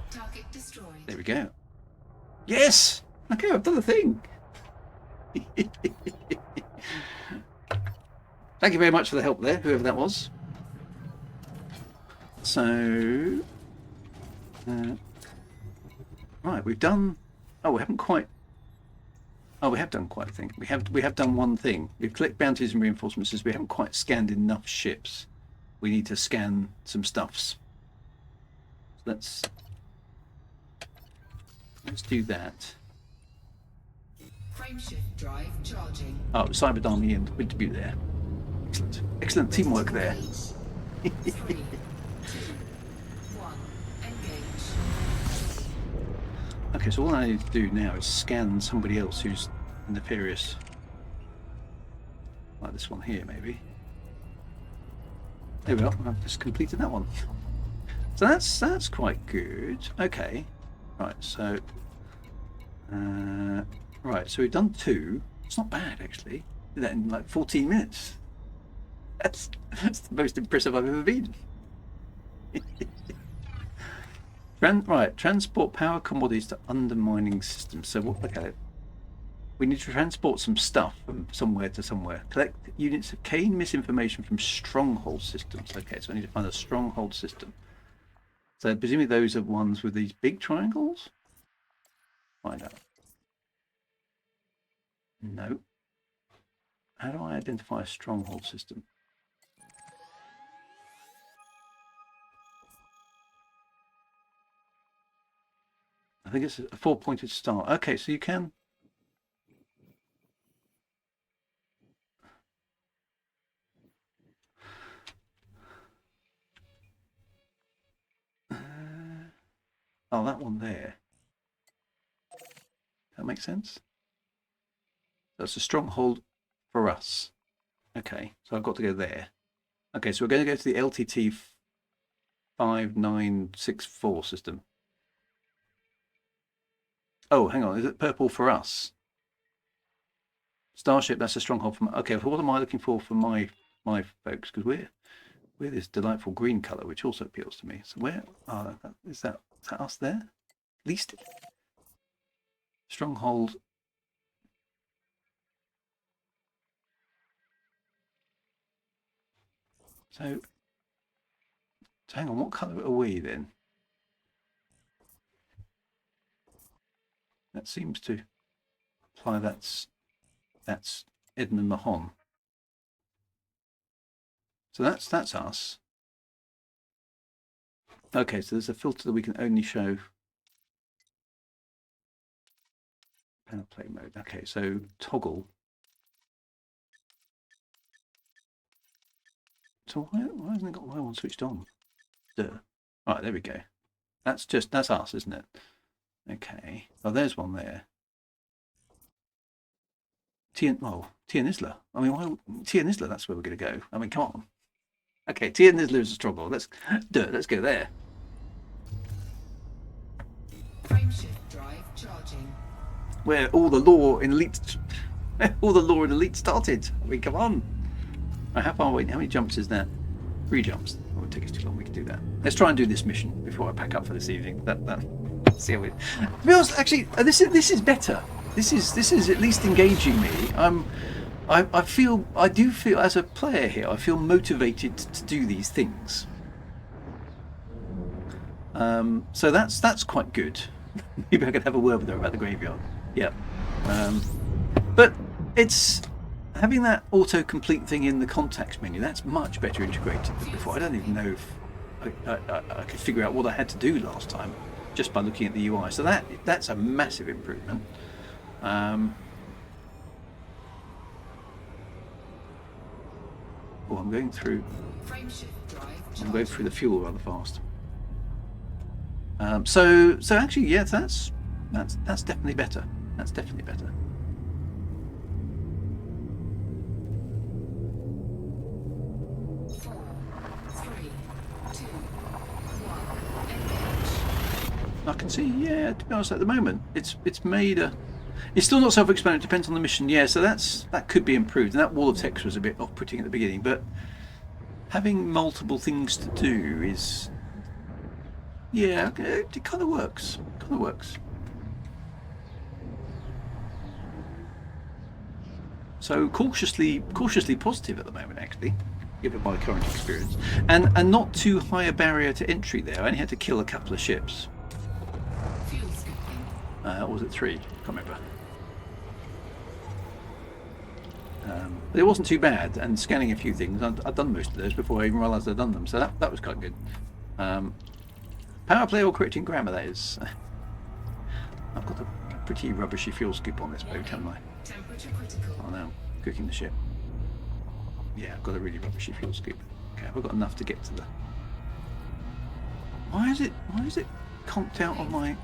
Target destroyed. There we go. Yes! Okay, I've done the thing. Thank you very much for the help there, whoever that was. So, right, we've done. Oh, we haven't quite. Oh, we have done quite a thing. We have done one thing. We've collected bounties and reinforcements. We haven't quite scanned enough ships. We need to scan some stuffs. So let's do that. Frameshift drive charging. Oh, Cyber Army and Winterbutte there. Excellent. Excellent teamwork there. Engage. 3, 2, 1. Engage. Okay, so all I need to do now is scan somebody else who's nefarious. Like this one here, maybe. There we are. I've just completed that one. So that's quite good. Okay. Right, so so we've done 2. It's not bad actually. Did that in like 14 minutes. That's the most impressive I've ever been. Right, transport power commodities to undermining systems. So what? Okay, we need to transport some stuff from somewhere to somewhere. Collect units of Kane misinformation from stronghold systems. Okay, so I need to find a stronghold system. So presumably those are ones with these big triangles. Find out. No. How do I identify a stronghold system? I think it's a 4-pointed star. Okay, so you can. Oh, that one there. That makes sense. That's a stronghold for us. Okay, so I've got to go there. Okay, so we're going to go to the LTT 5964 system. Oh, hang on. Is it purple for us? Starship, that's a stronghold for my... Okay, so what am I looking for my folks? Because we're this delightful green colour, which also appeals to me. So where... Oh, is that us there? Least... Stronghold... So hang on, what colour are we then? That seems to imply that's Edmund Mahon. So that's us. Okay, so there's a filter that we can only show Powerplay mode. Okay, so toggle. So why hasn't it got my one switched on? Right, there we go. That's us, isn't it? Okay. Oh, there's one there. Tia Nisla. I mean, why Tia Nisla? That's where we're going to go. I mean, come on. Okay, Tia Nisla is a stronghold. Let's go there. Frameshift drive charging. Where all the lore in Elite, started. I mean, come on. Right, how far away? How many jumps is that? 3 jumps. Oh, it would take us too long. We can do that. Let's try and do this mission before I pack up for this evening. See how we. To be honest, actually, this is better. This is at least engaging me. I do feel as a player here, I feel motivated to do these things. So that's quite good. Maybe I could have a word with her about the graveyard. Yeah. But it's having that autocomplete thing in the contacts menu. That's much better integrated than before. I don't even know if I could figure out what I had to do last time just by looking at the UI. So that's a massive improvement. I'm going through. I'm going through the fuel rather fast. So actually, yeah, that's definitely better. That's definitely better. I can see, yeah, to be honest, at the moment, it's made a... It's still not self-explanatory, it depends on the mission, yeah, so that could be improved. And that wall of text was a bit off-putting at the beginning, but having multiple things to do is... Yeah, it kind of works. Kind of works. So cautiously positive at the moment, actually, given my current experience. And not too high a barrier to entry there. I only had to kill a couple of ships. Or was it 3? Can't remember. But it wasn't too bad, and scanning a few things, I'd done most of those before I even realised I'd done them, so that was quite good. Powerplay or correcting grammar, that is. I've got a pretty rubbishy fuel scoop on this boat, haven't I? Oh no, cooking the ship. Yeah, I've got a really rubbishy fuel scoop. Okay, have I got enough to get to the... Why is it conked out on my...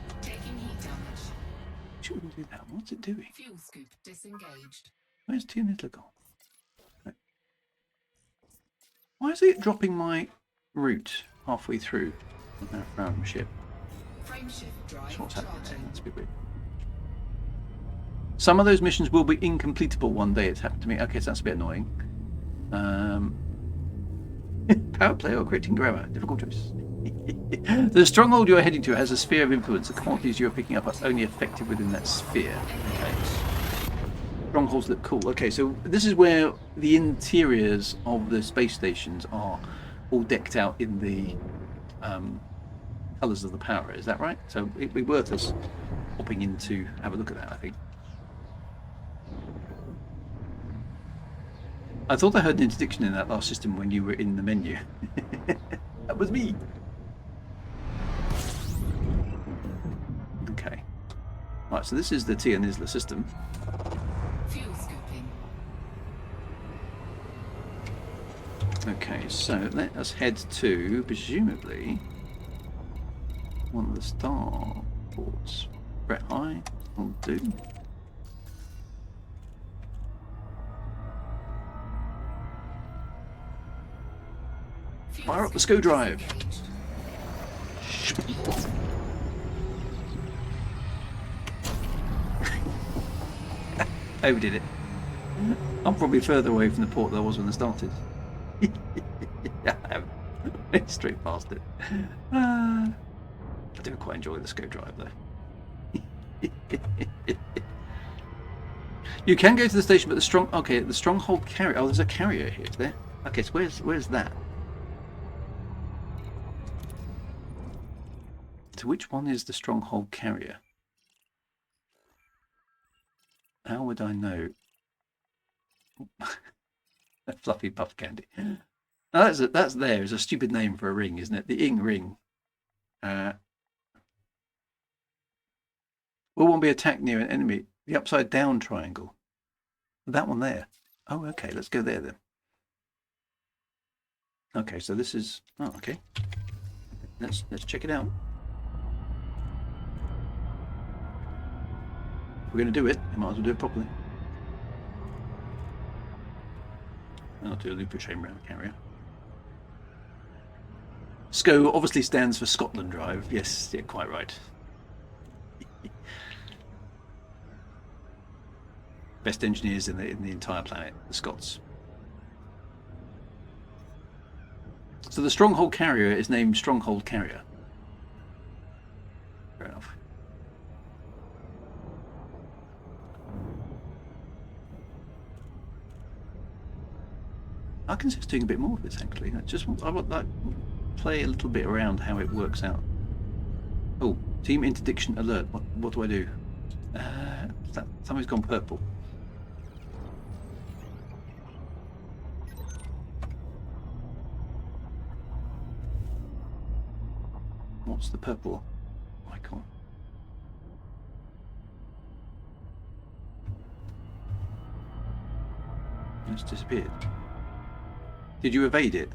Shouldn't do that. What's it doing? Fuel scoop disengaged. Where's Tia Nisla gone? Right. Why is it dropping my route halfway through around the ship? That's what's happening there. That's a bit weird. Some of those missions will be incompletable one day. It's happened to me. Okay, so that's a bit annoying. Powerplay or correcting grammar? Difficult choice. The stronghold you are heading to has a sphere of influence. The commodities you are picking up are only effective within that sphere. Okay. Strongholds look cool. Okay, so this is where the interiors of the space stations are all decked out in the colours of the power. Is that right? So it'd be worth us hopping in to have a look at that, I think. I thought I heard an interdiction in that last system when you were in the menu. That was me. Okay. Right, so this is the Tia Nisla system. Fuel scooping. Okay, so let us head to, presumably, one of the starports. Brett High will do. Fire up the SCO drive. Disengaged. Overdid it. I'm probably further away from the port than I was when I started. Yeah, I am. It's straight past it. I do quite enjoy the SCO drive though. You can go to the station, but the stronghold carrier. Oh, there's a carrier here, is there? Okay, so where's that? So which one is the stronghold carrier? How would I know? A fluffy puff candy. Oh, that's there is a stupid name for a ring, isn't it? The Ing ring. Will one be attacked near an enemy? The upside down triangle. That one there. Oh, okay. Let's go there then. Okay, so this is. Oh, okay. Let's check it out. If we're going to do it, we might as well do it properly. I'll do a loop of shame around the carrier. SCO obviously stands for Scotland Drive. Yes, yeah, quite right. Best engineers in the entire planet, the Scots. So the Stronghold carrier is named Stronghold Carrier. Fair enough. I can just doing a bit more of this actually. I want that play a little bit around how it works out. Oh, team interdiction alert. What do I do? Something's gone purple. What's the purple icon? It's disappeared. Did you evade it?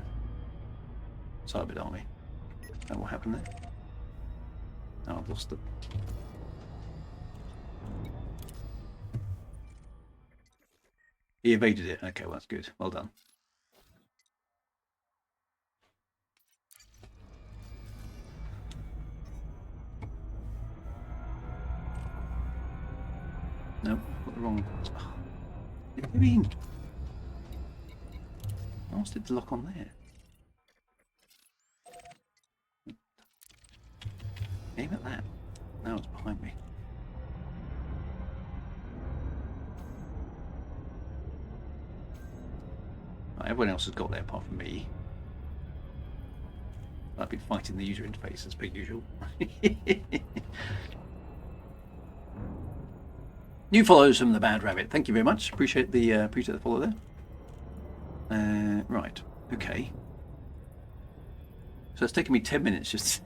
Cyber Army. Is that what happened there? Oh, I've lost it. He evaded it. Okay, well, that's good. Well done. No, got the wrong. Oh, what do you mean? I asked it to lock on there. Aim at that. Now it's behind me. Right, everyone else has got there apart from me. I've been fighting the user interface as per usual. New follows from the Bad Rabbit. Thank you very much. Appreciate the follow there. Right. Okay. So it's taken me 10 minutes just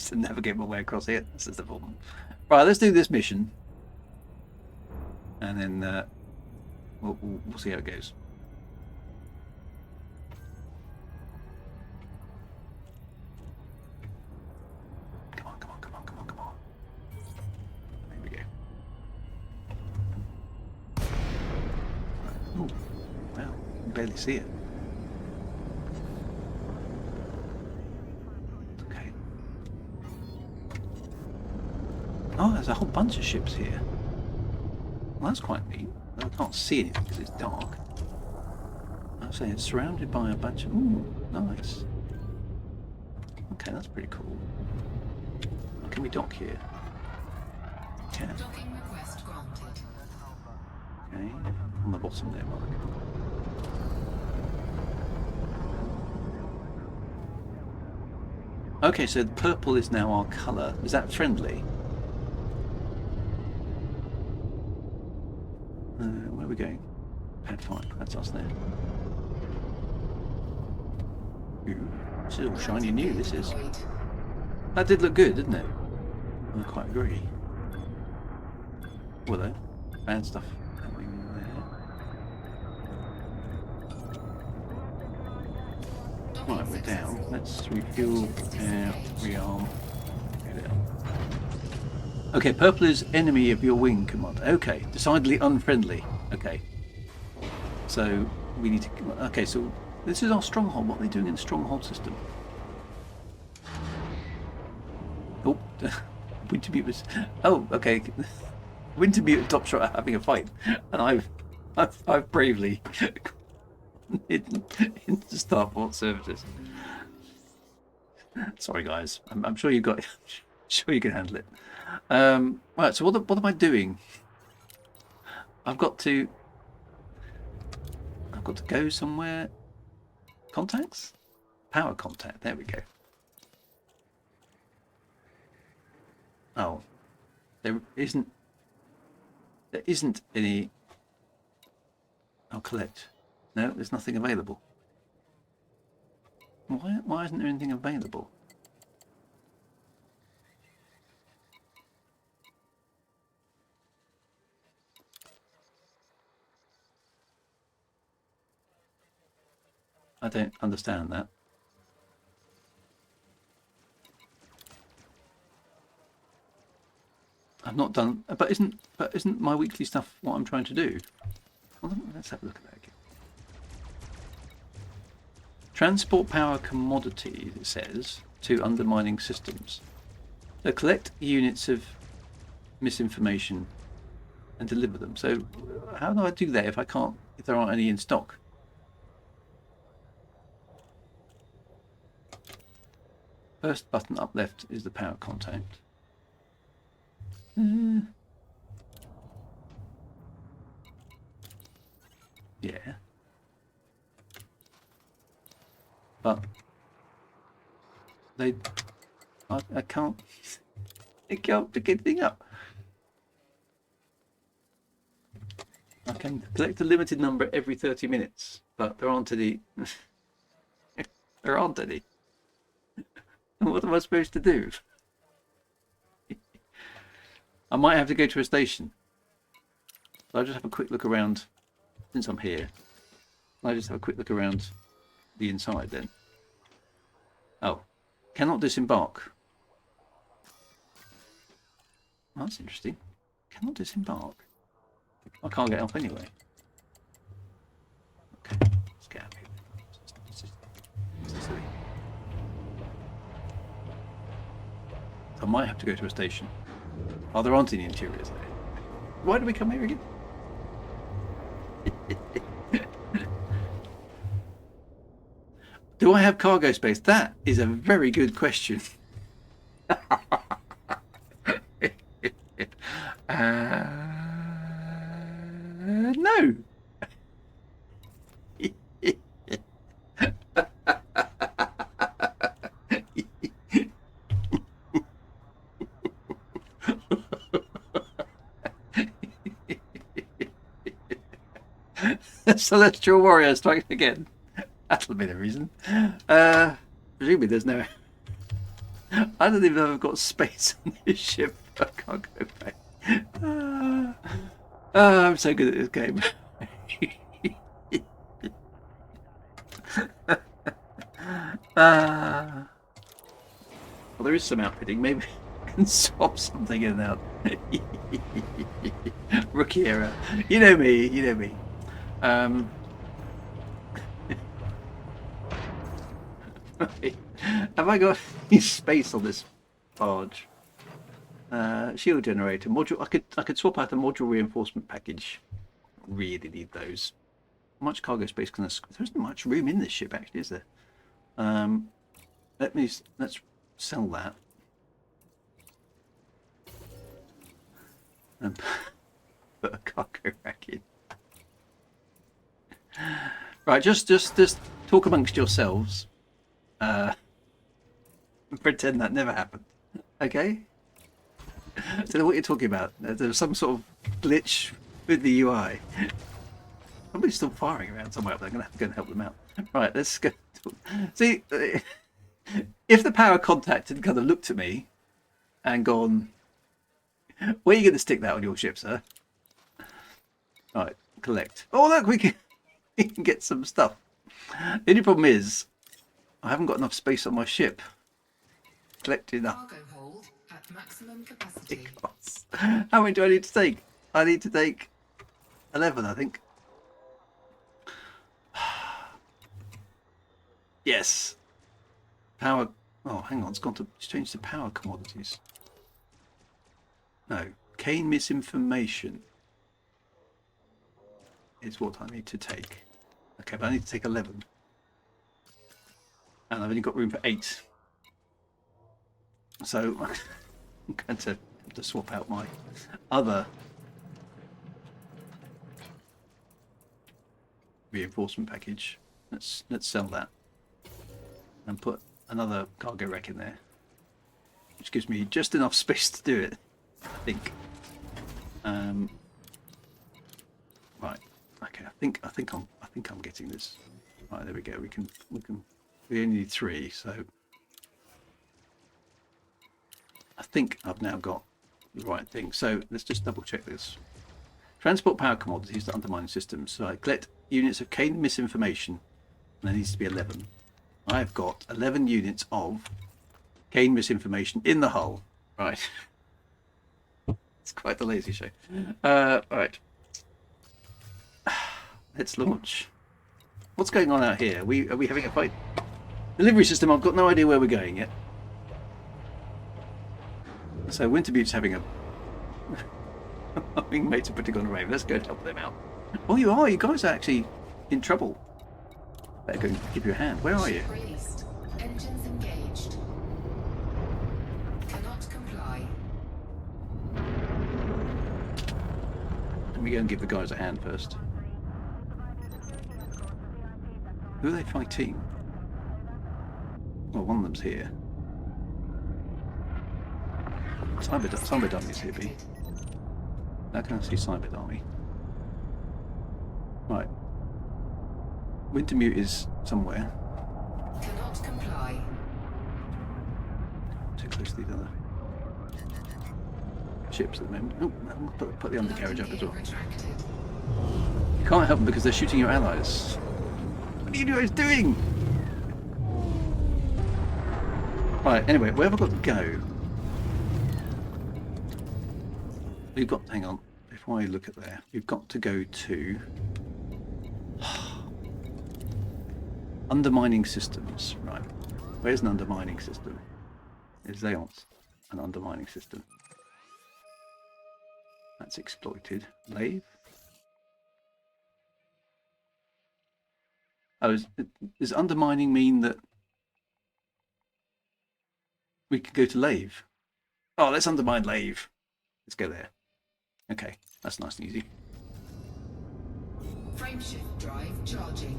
to navigate my way across here. This is the problem. Right. Let's do this mission, and then we'll see how it goes. Come on! Come on! Come on! Come on! Come on! There we go. Oh, wow! You can barely see it. Okay. Oh, there's a whole bunch of ships here. Well, that's quite neat. I can't see anything because it's dark. I'm saying it's surrounded by a bunch of... Ooh, nice. Okay, that's pretty cool. Can we dock here? Yeah. Docking request granted. Okay, on the bottom there, Mark. Okay, so the purple is now our colour. Is that friendly? Where are we going? Pad 5, that's us there. Ooh, this is all shiny new, this is. Deployed. That did look good, didn't it? I quite agree. Well though, bad stuff happening there. Right, we're down. Let's refuel and rearm. Go down. Okay, purple is enemy of your wing, Commander. Okay, decidedly unfriendly. Okay. So we need to. Okay, so This is our stronghold. What are they doing in the stronghold system? Oh, Wintermute was. Oh, okay. Wintermute and Topshot are having a fight, and I've bravely hidden into Starport services. Sorry, guys. I'm sure you got. Sure you can handle it. Right. So what am I doing? I've got to go somewhere. Contacts? Power contact. There we go. Oh, there isn't any. I'll collect. No, there's nothing available. Why isn't there anything available? I don't understand that. I've not done, but isn't my weekly stuff what I'm trying to do? Well, let's have a look at that again. Transport power commodities, it says, to undermining systems. So collect units of misinformation and deliver them. So how do I do that if there aren't any in stock? First button up left is the power contact. Yeah. But I can't pick anything up. I can collect a limited number every 30 minutes, but there aren't any. There aren't any. What am I supposed to do? I might have to go to a station. I'll just have a quick look around since I'm here. I'll just have a quick look around the inside then. Oh, cannot disembark. Oh, that's interesting. Cannot disembark. I can't get up anyway. Okay, let's get out of here. This is silly. I might have to go to a station. Oh, there aren't any interiors there. Why do we come here again? Do I have cargo space? That is a very good question. No. Celestial Warrior strikes again. That'll be the reason. Presumably there's no... I don't even know if I've got space on this ship for cargo bay. I'm so good at this game. Well, there is some outfitting. Maybe I can swap something in and out. Rookie era. You know me. You know me. Have I got any space on this barge? Shield generator module. I could swap out the module reinforcement package. Really need those. How much cargo space can I? There isn't much room in this ship, actually, is there? Let's sell that. And put a cargo rack in. Right, just talk amongst yourselves. Pretend that never happened. Okay? I don't know what you're talking about. There's some sort of glitch with the UI. Somebody's still firing around somewhere, but I'm going to have to go and help them out. Right, let's go. See, if the power contact had kind of looked at me and gone, where are you going to stick that on your ship, sir? Right, collect. Oh, look, we can get some stuff. The only problem is, I haven't got enough space on my ship. Collect enough. Cargo hold at maximum capacity. How many do I need to take? I need to take 11, I think. Yes. Power. Oh, hang on. It's changed to power commodities. No. Cane misinformation is what I need to take. Okay, but I need to take 11. And I've only got room for 8. So I'm going to have to swap out my other reinforcement package. Let's sell that and put another cargo rack in there, which gives me just enough space to do it, I think. Right. Okay. I think I'm getting this. Right. There we go. We only need 3, so I think I've now got the right thing. So let's just double check this. Transport power commodities to undermining systems. So I collect units of cane misinformation. And there needs to be 11. I've got 11 units of cane misinformation in the hull. Right. It's quite the lazy show. Right. Let's launch. What's going on out here? Are we having a fight? Delivery system, I've got no idea where we're going yet. So Winterbute's having a having mates are putting on a rave. Let's go help them out. Oh, you are. You guys are actually in trouble. Better go and give you a hand. Where are you? Released. Engines engaged. Cannot comply. Let me go and give the guys a hand first. Who are they fighting? Well, one of them's here. Cyber Dummy's here, B. Now can I see Cyber Dummy? Right. Wintermute is somewhere. Cannot comply. Too close to these other ships at the moment. Oh, I'll put the undercarriage up as well. Retracted. You can't help them because they're shooting your allies. What are you guys doing? Right, anyway, where have I got to go? We've got, hang on, before I look at there, we've got to go to undermining systems. Right, where's an undermining system? Is Zeon's an undermining system? That's exploited. Lave? Oh, does undermining mean that we could go to Lave? Oh, let's undermine Lave. Let's go there. Okay, that's nice and easy. Frameshift drive charging.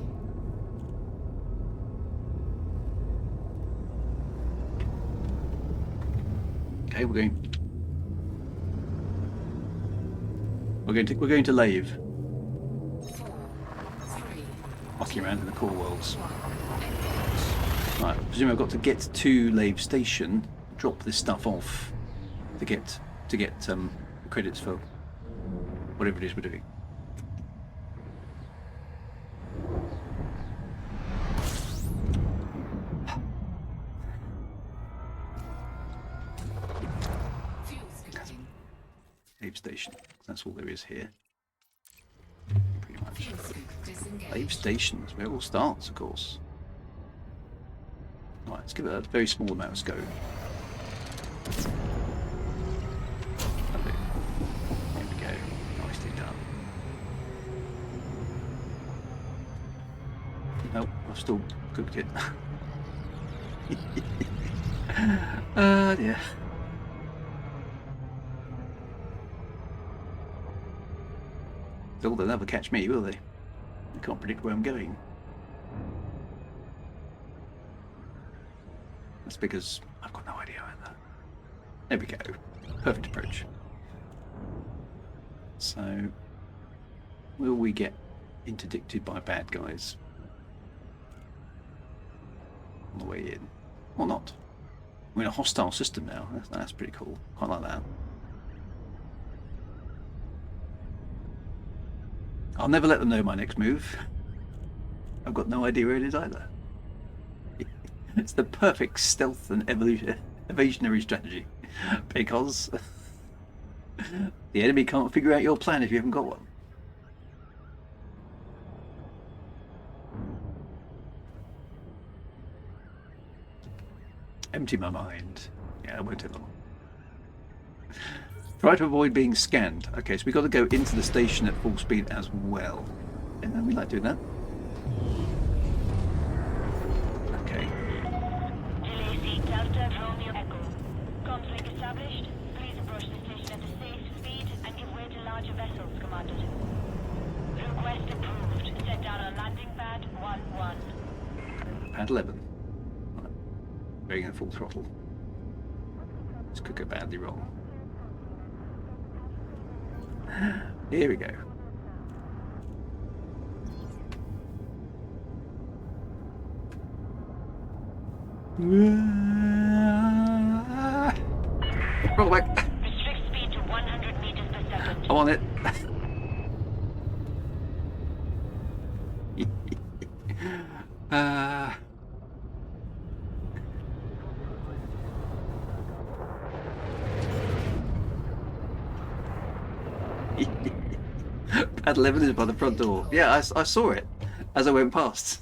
Okay, we're going to Lave. 4, 3, Walking around in the core worlds. 1. Engage. Right, I presume I've got to get to Lave Station, drop this stuff off to get credits for whatever it is we're doing. Fuel scooping. Lave Station. That's all there is here. Pretty much. Fuel scoop disengaged. Lave Station is where it all starts, of course. Right, let's give it a very small amount of scope. Lovely. There we go. Nicely done. Nope, I've still cooked it. Dear. They'll never catch me, will they? They can't predict where I'm going. That's because I've got no idea either. There we go. Perfect approach. So, will we get interdicted by bad guys on the way in? Or not? We're in a hostile system now. That's pretty cool. Quite like that. I'll never let them know my next move. I've got no idea where it is either. It's the perfect stealth and evasionary strategy, because the enemy can't figure out your plan if you haven't got one. Empty my mind. Yeah, it won't take long. Try to avoid being scanned. Okay, so we've got to go into the station at full speed as well. Yeah, we like doing that. Okay. LAC Delta Romeo Echo. Conflict established. Please approach the station at a safe speed and give way to larger vessels, Commander. Request approved. Set down on landing pad 1-1. Pad 11. Right. Going at full throttle. This could go badly wrong. Here we go. Roll back. Restrict speed to 100 meters per second. I'm on it. Pad 11 is by the front door. Yeah, I saw it as I went past.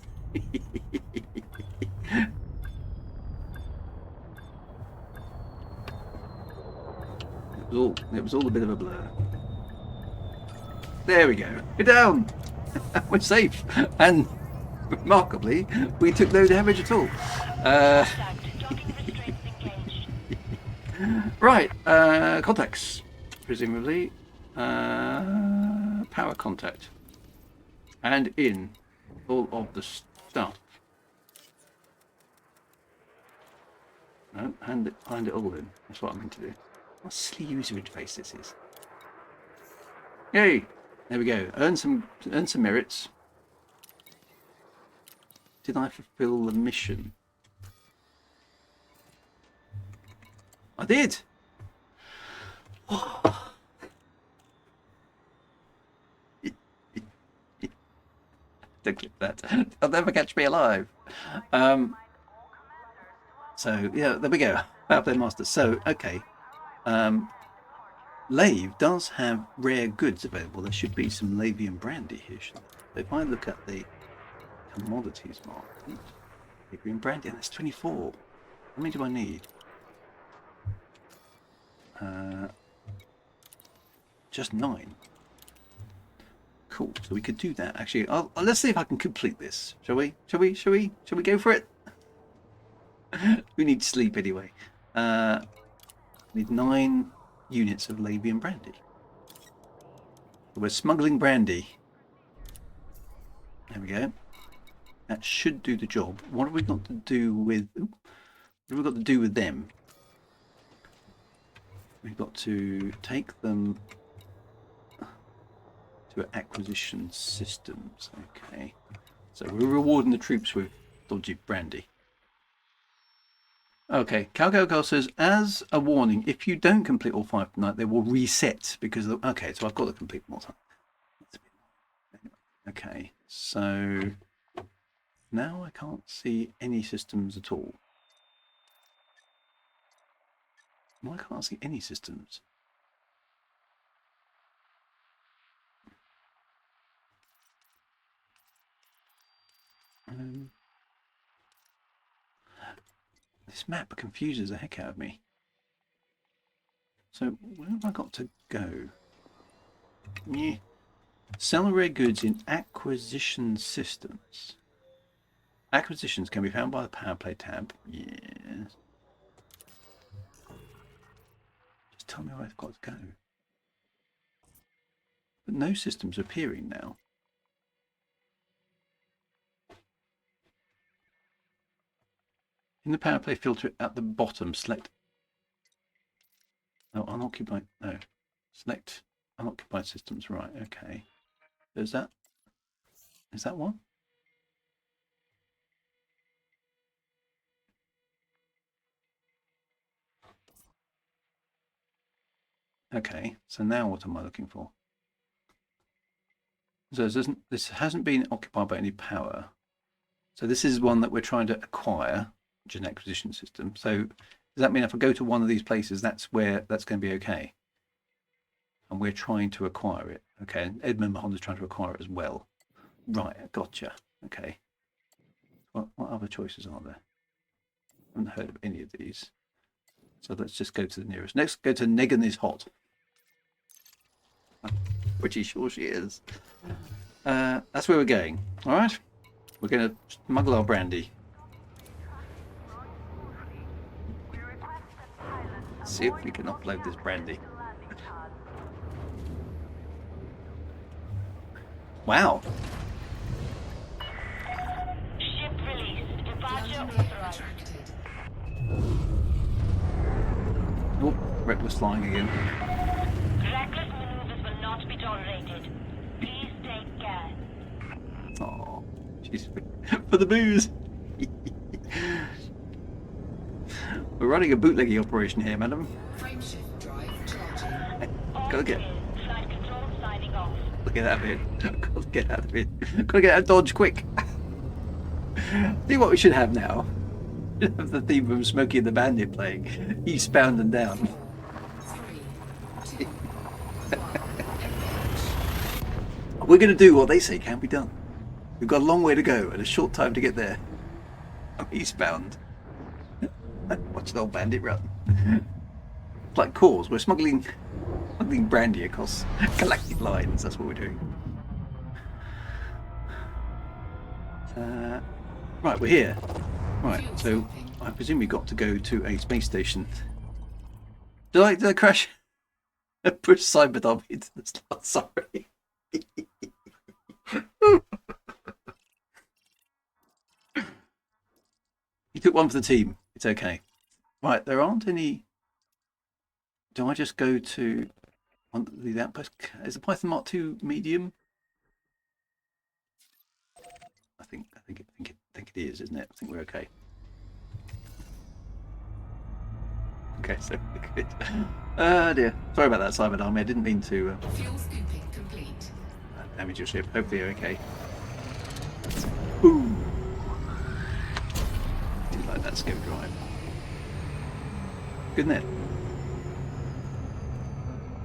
It was all a bit of a blur. There we go. We're down. We're safe. And remarkably, we took no damage at all. Contact. Docking restraints engaged. Right. Contacts, presumably. Power contact. And in all of the stuff. No, hand it all in. That's what I meant to do. What a silly user interface this is. Yay! There we go. Earn some merits. Did I fulfill the mission? I did! Don't clip that. They'll never catch me alive. So, yeah, there we go. Powerplay Master. So, okay. Lave does have rare goods available. There should be some Lavian brandy here. If I look at the commodities market, Lavian brandy, and that's 24. How many do I need? Just 9. Cool. So we could do that. Actually, let's see if I can complete this. Shall we? Shall we go for it? We need sleep anyway. Need 9 units of Lavian brandy. We're smuggling brandy. There we go. That should do the job. What have we got to do with? What have we got to do with them? We've got to take them to acquisition systems. Okay. So we're rewarding the troops with dodgy brandy. Okay, Calgo says, as a warning, if you don't complete all 5 tonight, they will reset because of the, okay, so I've got to complete more time. Okay, so now I can't see any systems at all. Why can't I see any systems? This map confuses the heck out of me. So where have I got to go? Yeah. Sell rare goods in acquisition systems. Acquisitions can be found by the Powerplay tab. Yes. Just tell me where I've got to go. But no systems are appearing now. In the Powerplay filter at the bottom, select. Oh, unoccupied. No, select unoccupied systems. Right. Okay. Is that one? Okay. So now what am I looking for? So this hasn't been occupied by any power. So this is one that we're trying to acquire. Which is an acquisition system. So does that mean if I go to one of these places, that's going to be okay? And we're trying to acquire it. Okay, and Edmund Mahon is trying to acquire it as well. Right, gotcha. Okay. What other choices are there? haven't heard of any of these. So let's just go to the nearest. Next, go to Negan is hot. I'm pretty sure she is. That's where we're going. All right. We're going to smuggle our brandy. See if we can upload this brandy. Wow. Ship released. Departure Landing gear authorized. retracted. Oh, reckless flying again. Reckless maneuvers will not be tolerated. Please take care. Oh, she's for the booze. We're running a bootlegging operation here, madam. Frameshift drive charging. Gotta get, Clear. Flight control signing off. get out of here. Gotta get out of here. Gotta get out of Dodge quick. See what we should have now? We should have the theme from Smokey and the Bandit playing. Eastbound and down. 3, 2, 1. We're gonna do what they say can be done. We've got a long way to go and a short time to get there. I'm eastbound. Watch the old bandit run. It's like cause. We're smuggling brandy across galactic lines. That's what we're doing. Right, we're here. Right, so I presume we got to go to a space station. Did I crash? Push Cyberdom into the slot. Sorry. You took one for the team. It's okay. Right, there aren't any. Do I just go to the outpost? Is the Python Mark II medium? I think it is, isn't it? I think we're okay. Okay, so we're good. Dear. Sorry about that, Simon Army. I didn't mean to Fuel scooping complete. damage your ship. Hopefully you're okay. Boom. Do like that scope drive. Good, isn't it?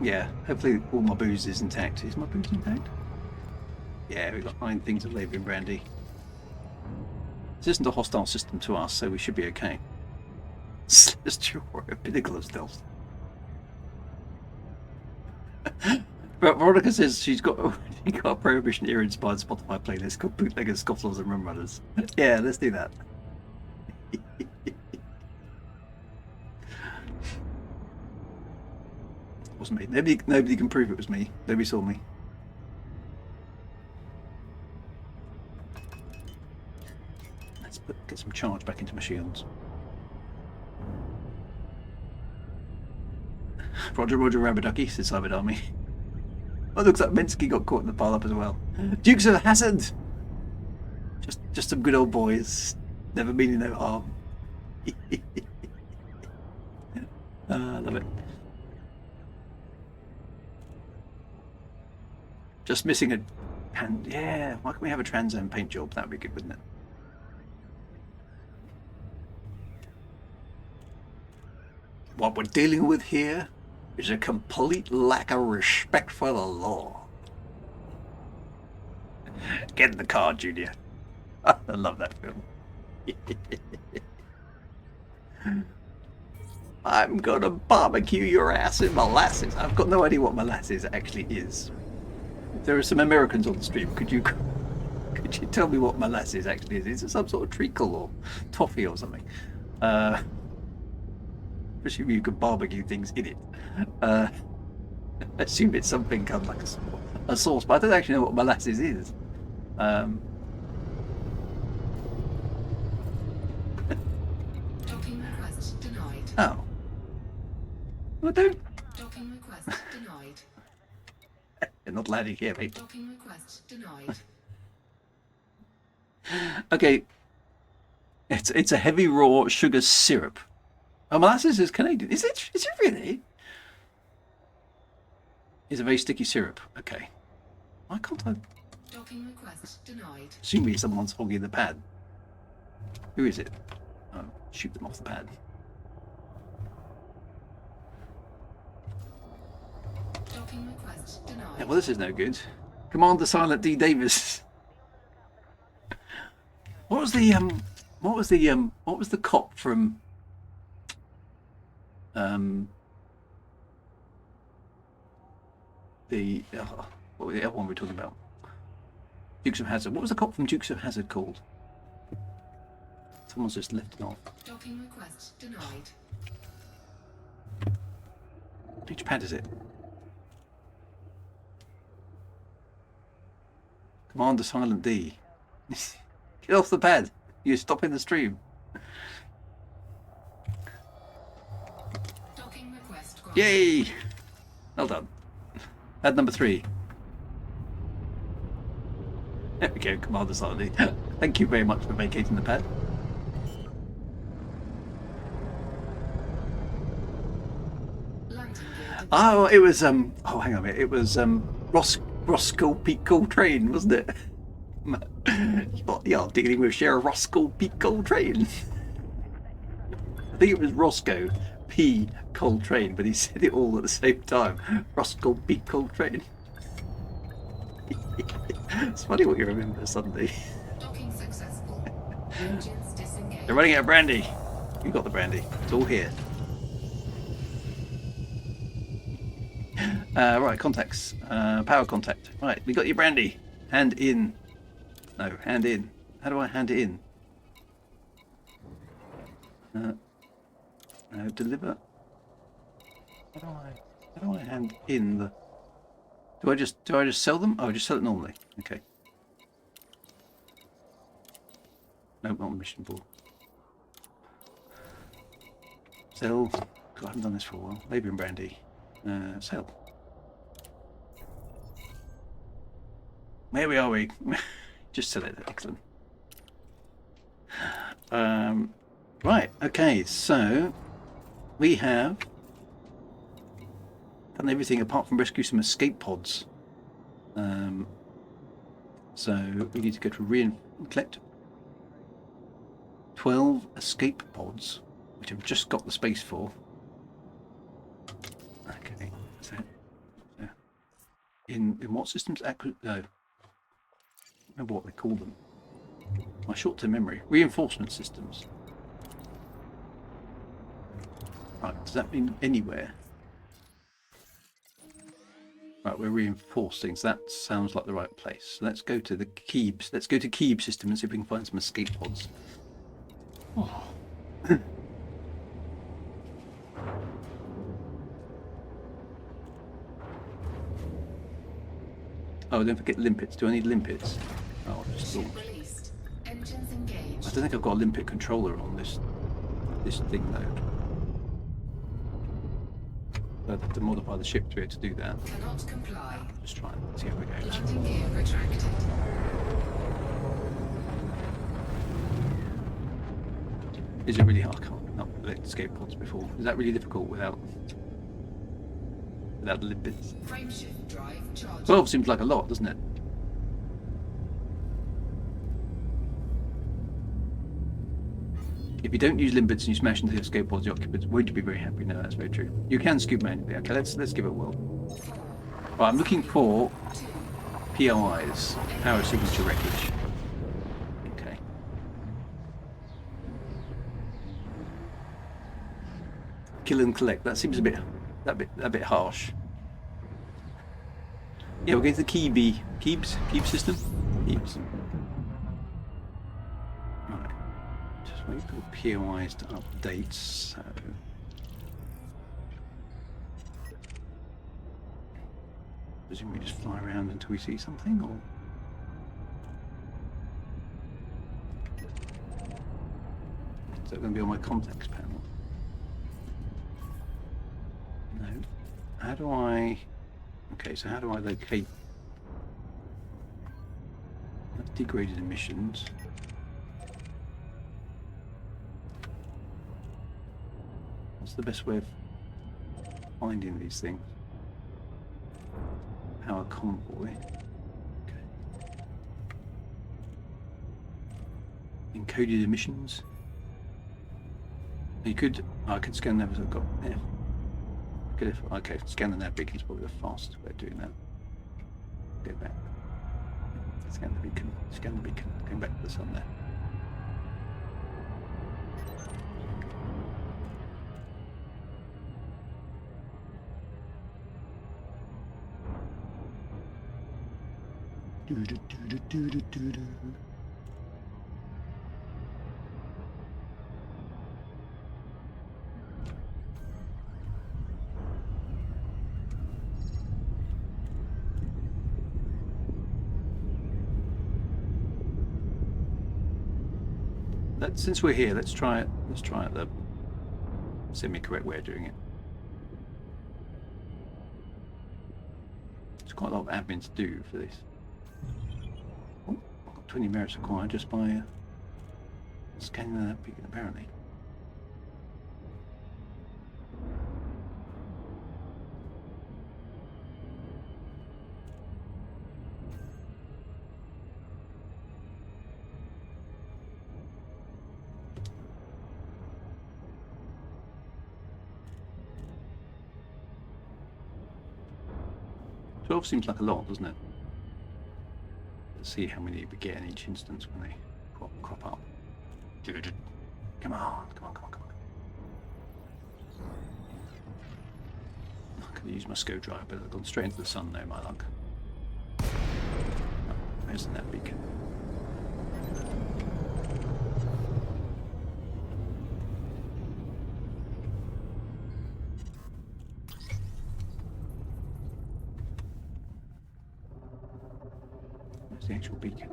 Yeah, hopefully all my booze is intact. Is my booze intact? Yeah, we've got 9 things of labouring brandy. This isn't a hostile system to us, so we should be okay. Celestial Warrior, pinnacle of stealth. But Veronica says she got a Prohibition era inspired Spotify playlist called Bootleggers, Scofflaws and Rum Runners. Yeah, let's do that. It wasn't me. Nobody can prove it was me. Nobody saw me. Let's get some charge back into my shields. Roger, Rubber Ducky, says Cyber Army. Oh, looks like Minsky got caught in the pile up as well. Dukes of Hazzard! Just some good old boys. Never meaning no harm. I love it. Just missing a... Yeah, why can't we have a Transom paint job? That would be good, wouldn't it? What we're dealing with here is a complete lack of respect for the law. Get in the car, Junior. I love that film. I'm gonna barbecue your ass in molasses. I've got no idea what molasses actually is. If there are some Americans on the stream, could you tell me what molasses actually is? Is it some sort of treacle or toffee or something? Assume you could barbecue things in it. Assume it's something kind of like a sauce, but I don't actually know what molasses is. Docking request denied. Oh. Well, don't. Docking request denied. You're not landing here, mate. Docking request denied. Okay. It's a heavy raw sugar syrup. Oh, molasses is Canadian. Is it really? It's a very sticky syrup. Okay. Why can't I? Docking request denied. Assuming someone's hogging the pad. Who is it? Oh, shoot them off the pad. Docking request denied. Yeah, well, this is no good. Commander Silent D. Davis. What was the what was the cop from the what was the other one we were talking about? Dukes of Hazzard. What was the cop from Dukes of Hazzard called? Someone's just left it off. Docking request denied. Which pad is it? Commander Silent D. Get off the pad. You're stopping the stream. Docking request granted. Yay! Well done. Pad number 3. There we go, Commander Silent D. Thank you very much for vacating the pad. Landing gear Oh, it was hang on a minute. It was Roscoe Pete Coltrane, wasn't it? You're dealing with Sheriff Roscoe Pete Coltrane. I think it was Roscoe P. Coltrane, but he said it all at the same time. Roscoe Pete Coltrane. It's funny what you remember suddenly. docking successful. Engines disengaged. They're running out of brandy. You got the brandy. It's all here. Right, contacts. Power contact. Right, we got your brandy. Hand in. No, hand in. How do I hand it in? Deliver. How do I hand in the? Do I just sell them? Oh, I just sell it normally. Okay. No, not on mission board. Sell. God, I haven't done this for a while. Labour and brandy. Sell. Where are we? Just sell it. Excellent. Right. Okay. So we have done everything apart from rescue some escape pods. So we need to go to collect 12 escape pods, which I've just got the space for. Okay. So in what systems? No. Remember what they call them. My short-term memory. Reinforcement systems. Right, does that mean anywhere? Right, we're reinforcing, so that sounds like the right place. So let's go to the Keebs. Let's go to Keeb system and see if we can find some escape pods. Oh. Oh, don't forget limpets. Do I need limpets? Oh, just Ship released. Engines I engaged. don't think I've got a limpet controller on this thing though. I'd have to modify the ship to be able to do that. Cannot comply. Just try and see how it goes. Landing gear retracted. Is it really hard? I can't not collect escape pods before. Is that really difficult without the limpets? Frameshift drive charged. 12 seems like a lot, doesn't it? If you don't use limpets and you smash into the escape pods, the occupants won't be very happy. No, that's very true. You can scoop manually. Okay, let's give it a whirl. Right, I'm looking for POIs, power signature wreckage. Okay. Kill and collect. That seems a bit harsh. Yeah, we'll go to the Keeb system. Keebs. Right. Just wait for POIs to update. So. Presume we just fly around until we see something, or. Is that going to be on my contacts panel? No. How do I... Okay, so how do I locate... That's degraded emissions. What's the best way of finding these things? Power convoy. Okay. Encoded emissions. You could... I could scan them as I've got... Yeah. Okay, scan the nav beacon is probably the fastest way of doing that. Go back. Scan the beacon, going back to the sun there. Do-do-do-do-do-do-do. Since we're here, let's try it. Let's try it the semi-correct way of doing it. It's quite a lot of admin to do for this. Oh, I've got 20 merits acquired just by scanning that beacon, apparently. Twelve seems like a lot, doesn't it? Let's see how many we get in each instance when they crop up. Come on, come on, come on, come on. I could use my screwdriver, but I've gone straight into the sun now, my luck. Oh, there's that beacon. The actual beacon.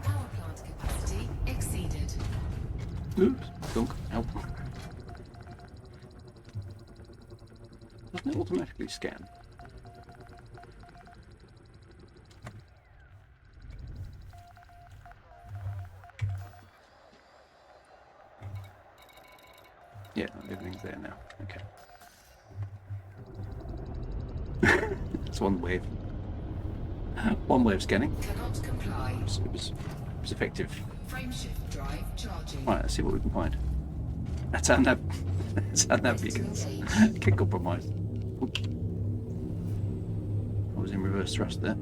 Power plant capacity exceeded. Oops, dunk, help. Doesn't it automatically scan? Yeah, everything's there now. Okay. That's one way of scanning. Cannot comply. It was effective. Frameshift drive charging. Right, let's see what we can find. That's how that beacons. Get compromised. Oops. I was in reverse thrust there.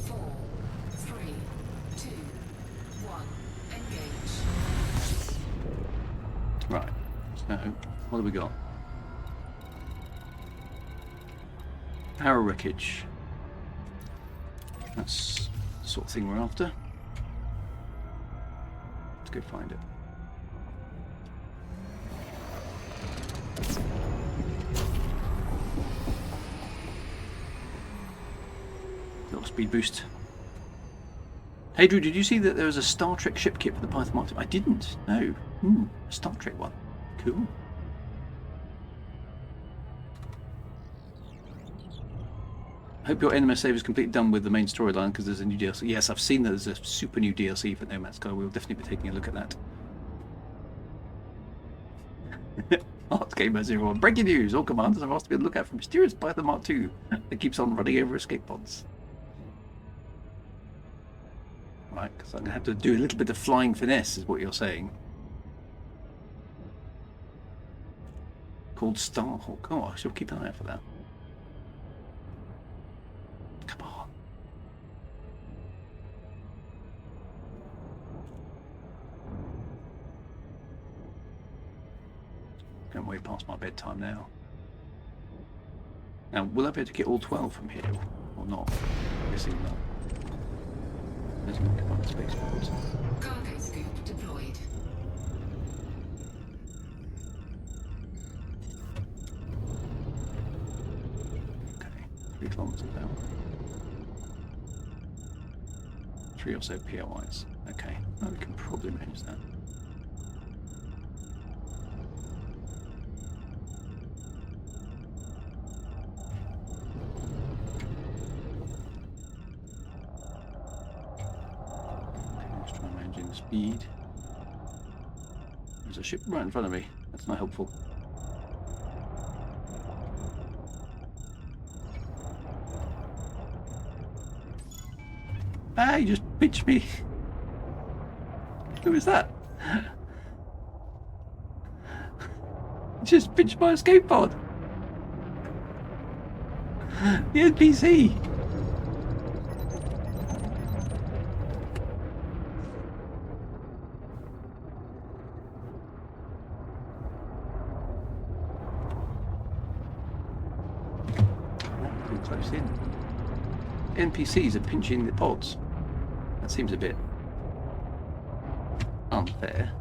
Four, three, two, one. Engage. Right. So, what have we got? Power wreckage. That's the sort of thing we're after. Let's go find it. Little speed boost. Hey Drew, did you see that there was a Star Trek ship kit for the Python Mark II? I didn't. No. A Star Trek one. Cool. Hope your NMS save is completely done with the main storyline because there's a new DLC. Yes, I've seen that there's a super new DLC for No Man's Sky. We'll definitely be taking a look at that. Art Gamer 01. Breaking news! All commanders have asked to be on the lookout for mysterious Python Mark II that keeps on running over escape pods. Right, because I'm going to have to do a little bit of flying finesse, is what you're saying. Called Starhawk. Oh, I shall keep an eye out for that. Come on. Going way past my bedtime now. Now, will I be able to get all 12 from here or not? Obviously not. There's no command space pods. Cargo scoop deployed. Okay, 3 kilometers out. 3 or so POIs. Okay, well, we can probably manage that. Let's try managing the speed. There's a ship right in front of me. That's not helpful. Ah, you just pitched me. Who was that? Just pinched my escape pod. The NPC. Pretty close in. NPCs are pinching the pods. That seems a bit unfair.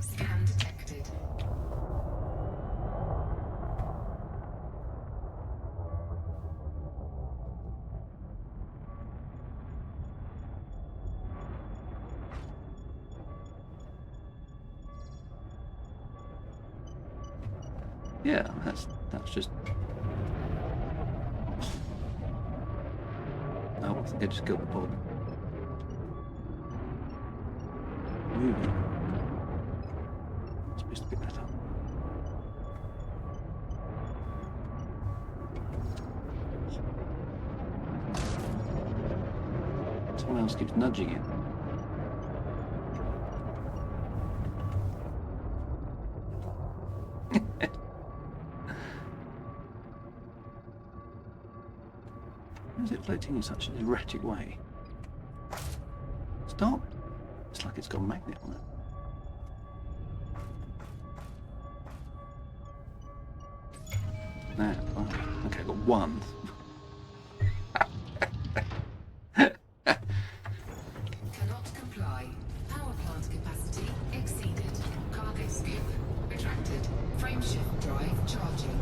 Scan detected. Yeah, that's just. Oh, I think I just killed the pod. Moving. Supposed to pick that up. Someone else keeps nudging it. Why is it floating in such an erratic way? Stop! It's like it's got a magnet on it. There, oh, okay, I've got one. Cannot comply. Power plant capacity exceeded. Cargo scoop retracted. Frameshift drive charging.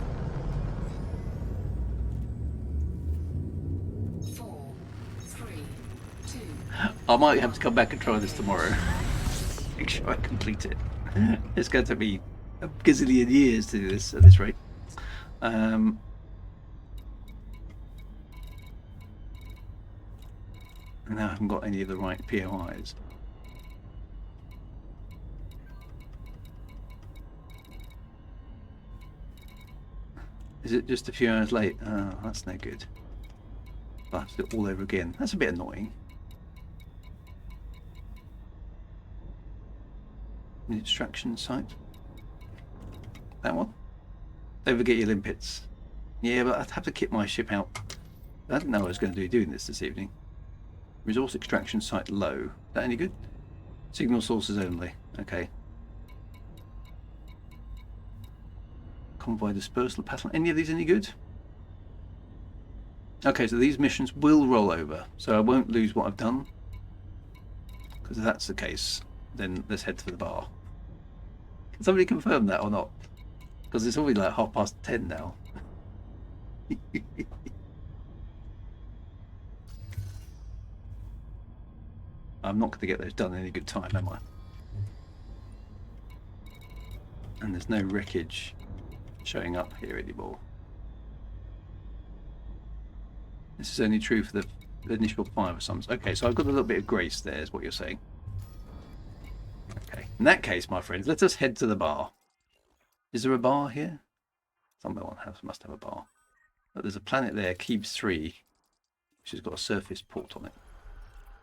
4, 3, 2. I might have to come back and try this tomorrow. Make sure I complete it. It's going to be a gazillion years to do this at this rate. And now I haven't got any of the right POIs. Is it just a few hours late? Oh, that's no good. I'll have to do it all over again. That's a bit annoying. The extraction site. That one? Don't forget your limpets. Yeah, but I'd have to kit my ship out. I didn't know I was going to be doing this evening. Resource extraction site low. Is that any good? Signal sources only. Okay. Convoy dispersal pattern. Any of these any good? Okay, so these missions will roll over, so I won't lose what I've done. Because if that's the case, then let's head for the bar. Can somebody confirm that or not? Because it's already like 10:30 now. I'm not going to get those done in any good time, am I? And there's no wreckage showing up here anymore. This is only true for the initial 5 sums. Okay, so I've got a little bit of grace there, is what you're saying. Okay, in that case, my friends, let us head to the bar. Is there a bar here? Someone must have a bar. But there's a planet there, Keebs 3, which has got a surface port on it.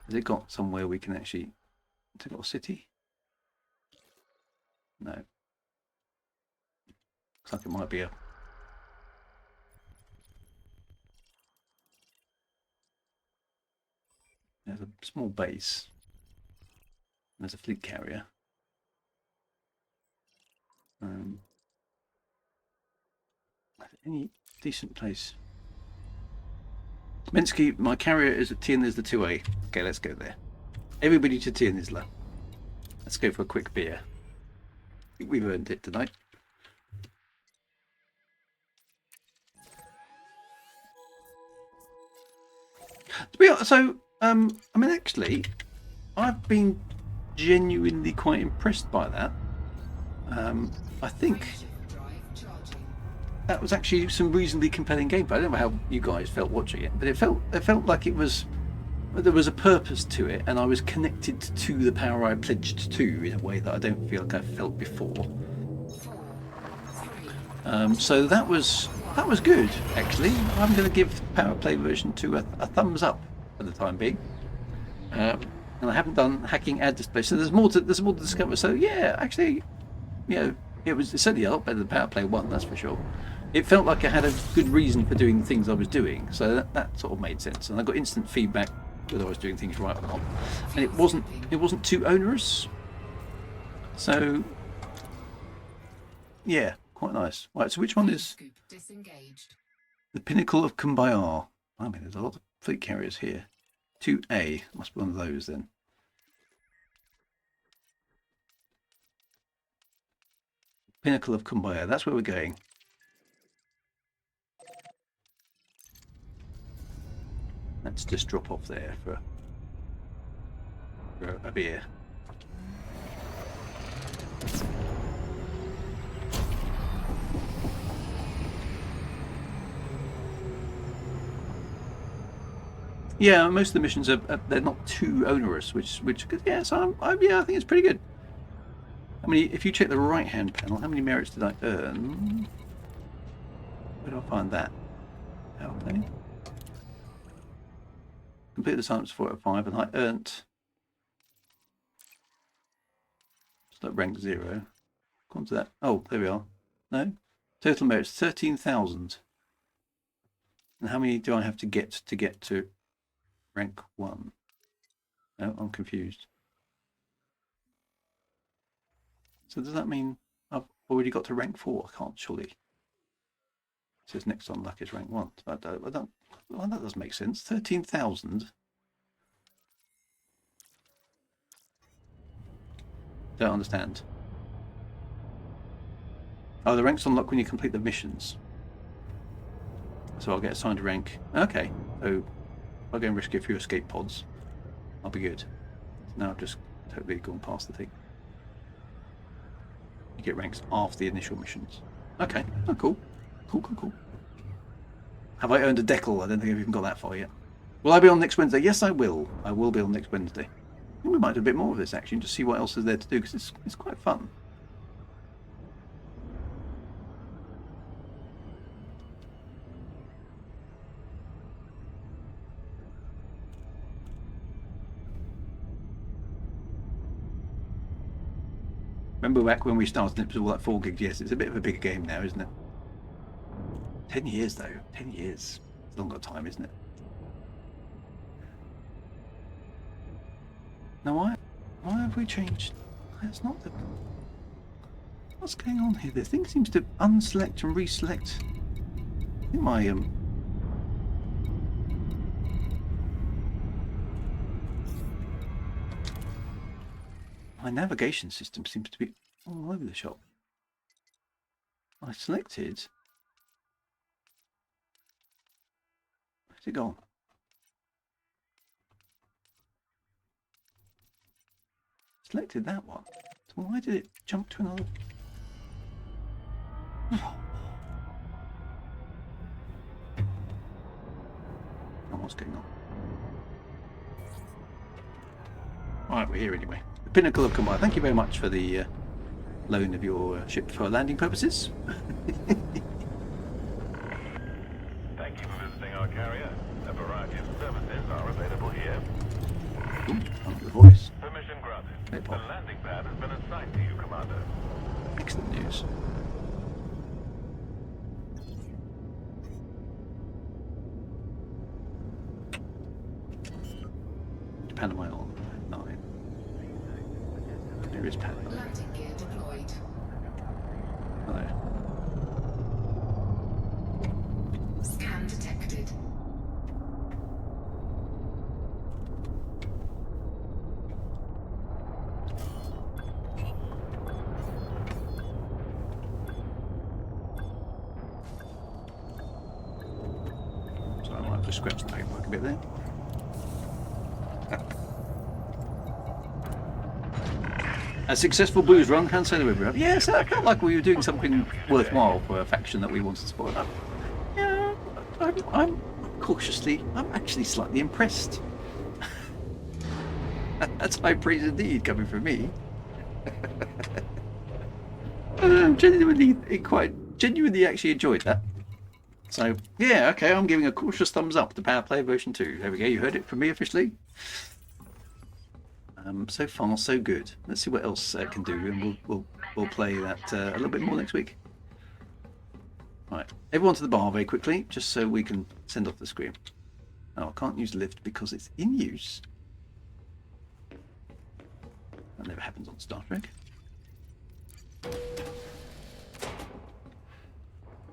Has it got somewhere we can actually... Has it got a city? No. Looks like it might be a... There's a small base. There's a fleet carrier. Any decent place? Minsky, my carrier is at Tierney's the 2A. Okay, let's go there. Everybody to Tierney's. Let's go for a quick beer. I think we've earned it tonight. To be honest, so I mean, actually, I've been genuinely quite impressed by that. I think that was actually some reasonably compelling gameplay. I don't know how you guys felt watching it, but it felt like there was a purpose to it, and I was connected to the power I pledged to in a way that I don't feel like I've felt before. So that was good actually. I'm going to give Powerplay version 2 a thumbs up for the time being. And I haven't done hacking ad display, so there's more to discover. So yeah, actually, it was certainly a lot better than Powerplay 1, that's for sure. It felt like I had a good reason for doing the things I was doing, so that sort of made sense. And I got instant feedback whether I was doing things right or not, and it wasn't too onerous. So yeah, quite nice. Right, so which one is Scoop disengaged. the Pinnacle of Kumbaya? I mean, there's a lot of fleet carriers here. 2A must be one of those then. Pinnacle of Kumbaya, that's where we're going. Let's just drop off there for a beer. Yeah, most of the missions are they're not too onerous, which yeah, so yeah, I think it's pretty good. I mean, if you check the right-hand panel, how many merits did I earn? Where do I find that? Powerplay. Complete the assignments 4 out of 5, and I earned. It's like rank 0. Come to that. Oh, there we are. No, total merits 13,000. And how many do I have to get to rank 1? No, I'm confused. So does that mean I've already got to rank 4? I can't surely. It says next on luck is rank 1. I don't. Well, that doesn't make sense. 13,000. Don't understand. Oh, the ranks unlock when you complete the missions. So I'll get assigned a rank. Okay, so if I go and rescue a few escape pods, I'll be good. Now I've just totally gone past the thing. You get ranks after the initial missions. Okay, oh, cool. Cool. Have I earned a decal? I don't think I've even got that far yet. Will I be on next Wednesday? Yes, I will. I will be on next Wednesday. I think we might do a bit more of this action, just see what else is there to do, because it's quite fun. Remember back when we started, it was all like 4 gigs. Yes, it's a bit of a bigger game now, isn't it? 10 years though. 10 years. It's a longer time, isn't it? Now why have we changed? That's not the. What's going on here? The thing seems to unselect and reselect. I think my navigation system seems to be all over the shop. I selected. Where's it gone? Selected that one. So why did it jump to another? Oh, what's going on? Right, we're here anyway. The Pinnacle of Kumbaya. Thank you very much for the loan of your ship for landing purposes. Thank you for visiting our carrier. A variety of services are available here. Ooh, I like the voice. Permission granted. Hey, The Bob. landing pad has been assigned to you, Commander. Excellent news. Japan am I on? 9. There is Panama. Landing gear deployed. Hello. Scan detected. So I might have to scratch the paperwork a bit there. A successful booze run, Han Solo everyone. Yes, I felt like we were doing something worthwhile for a faction that we wanted to support. Yeah, I'm actually slightly impressed. That's high praise indeed, coming from me. I'm genuinely quite genuinely actually enjoyed that. So yeah, okay, I'm giving a cautious thumbs up to Powerplay version 2. There we go. You heard it from me officially. So far, so good. Let's see what else can do, and we'll play that a little bit more next week. Right, everyone to the bar very quickly, just so we can send off the screen. Oh, I can't use lift because it's in use. That never happens on Star Trek.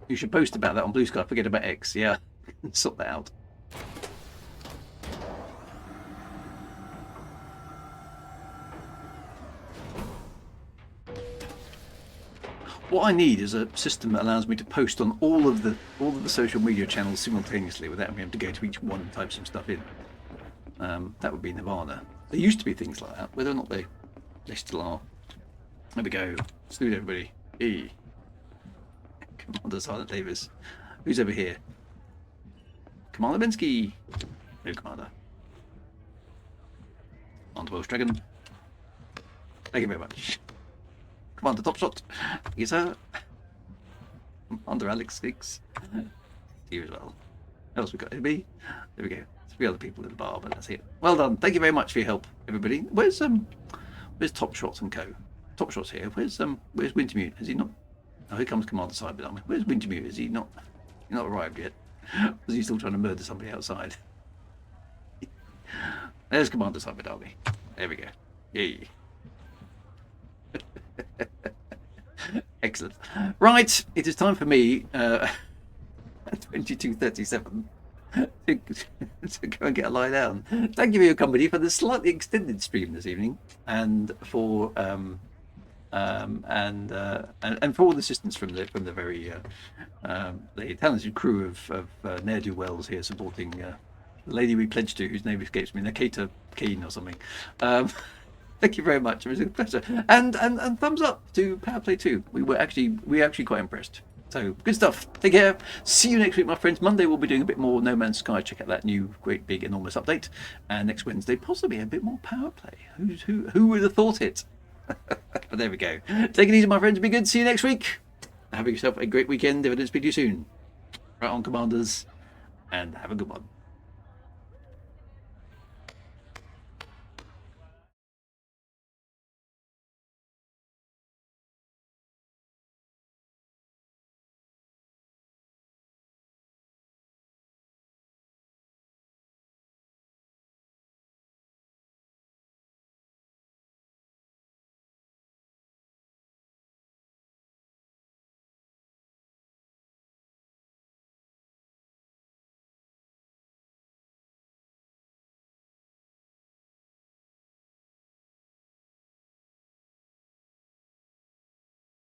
You should post about that on Blue Sky. Forget about X. Yeah, sort that out. What I need is a system that allows me to post on all of the social media channels simultaneously without me having to go to each one and type some stuff in. That would be Nirvana. There used to be things like that. Whether or not they still are. There we go. Salute everybody. E. Commander Silent Davis. Who's over here? Commander Bensky. No commander. Commander Welsh Dragon. Thank you very much. Commander Topshot. Yes, sir. Commander Alex Skiggs. You as well. What else we got? Me. There we go. 3 other people in the bar, but that's it. Well done. Thank you very much for your help, everybody. Where's Topshot and Co? Topshot's here. Where's Wintermute? Is he not? Oh, here comes Commander Cyber Army. Where's Wintermute? Is he not? He's not arrived yet. Was he still trying to murder somebody outside? There's Commander Cyber Army. There we go. Yay. Excellent. Right, it is time for me, 22:37, to go and get a lie down. Thank you for your company for the slightly extended stream this evening, and for and for all the assistance from the very the talented crew of ne'er-do-wells here supporting the lady we pledged to, whose name escapes me, Nakata Keen or something. Thank you very much. It was a pleasure. And thumbs up to Powerplay 2. We were actually quite impressed. So good stuff. Take care. See you next week, my friends. Monday we'll be doing a bit more No Man's Sky. Check out that new great big enormous update. And next Wednesday possibly a bit more Powerplay. Who would have thought it? But there we go. Take it easy, my friends. Be good. See you next week. Have yourself a great weekend. If I don't speak to you soon. Right on, commanders. And have a good one.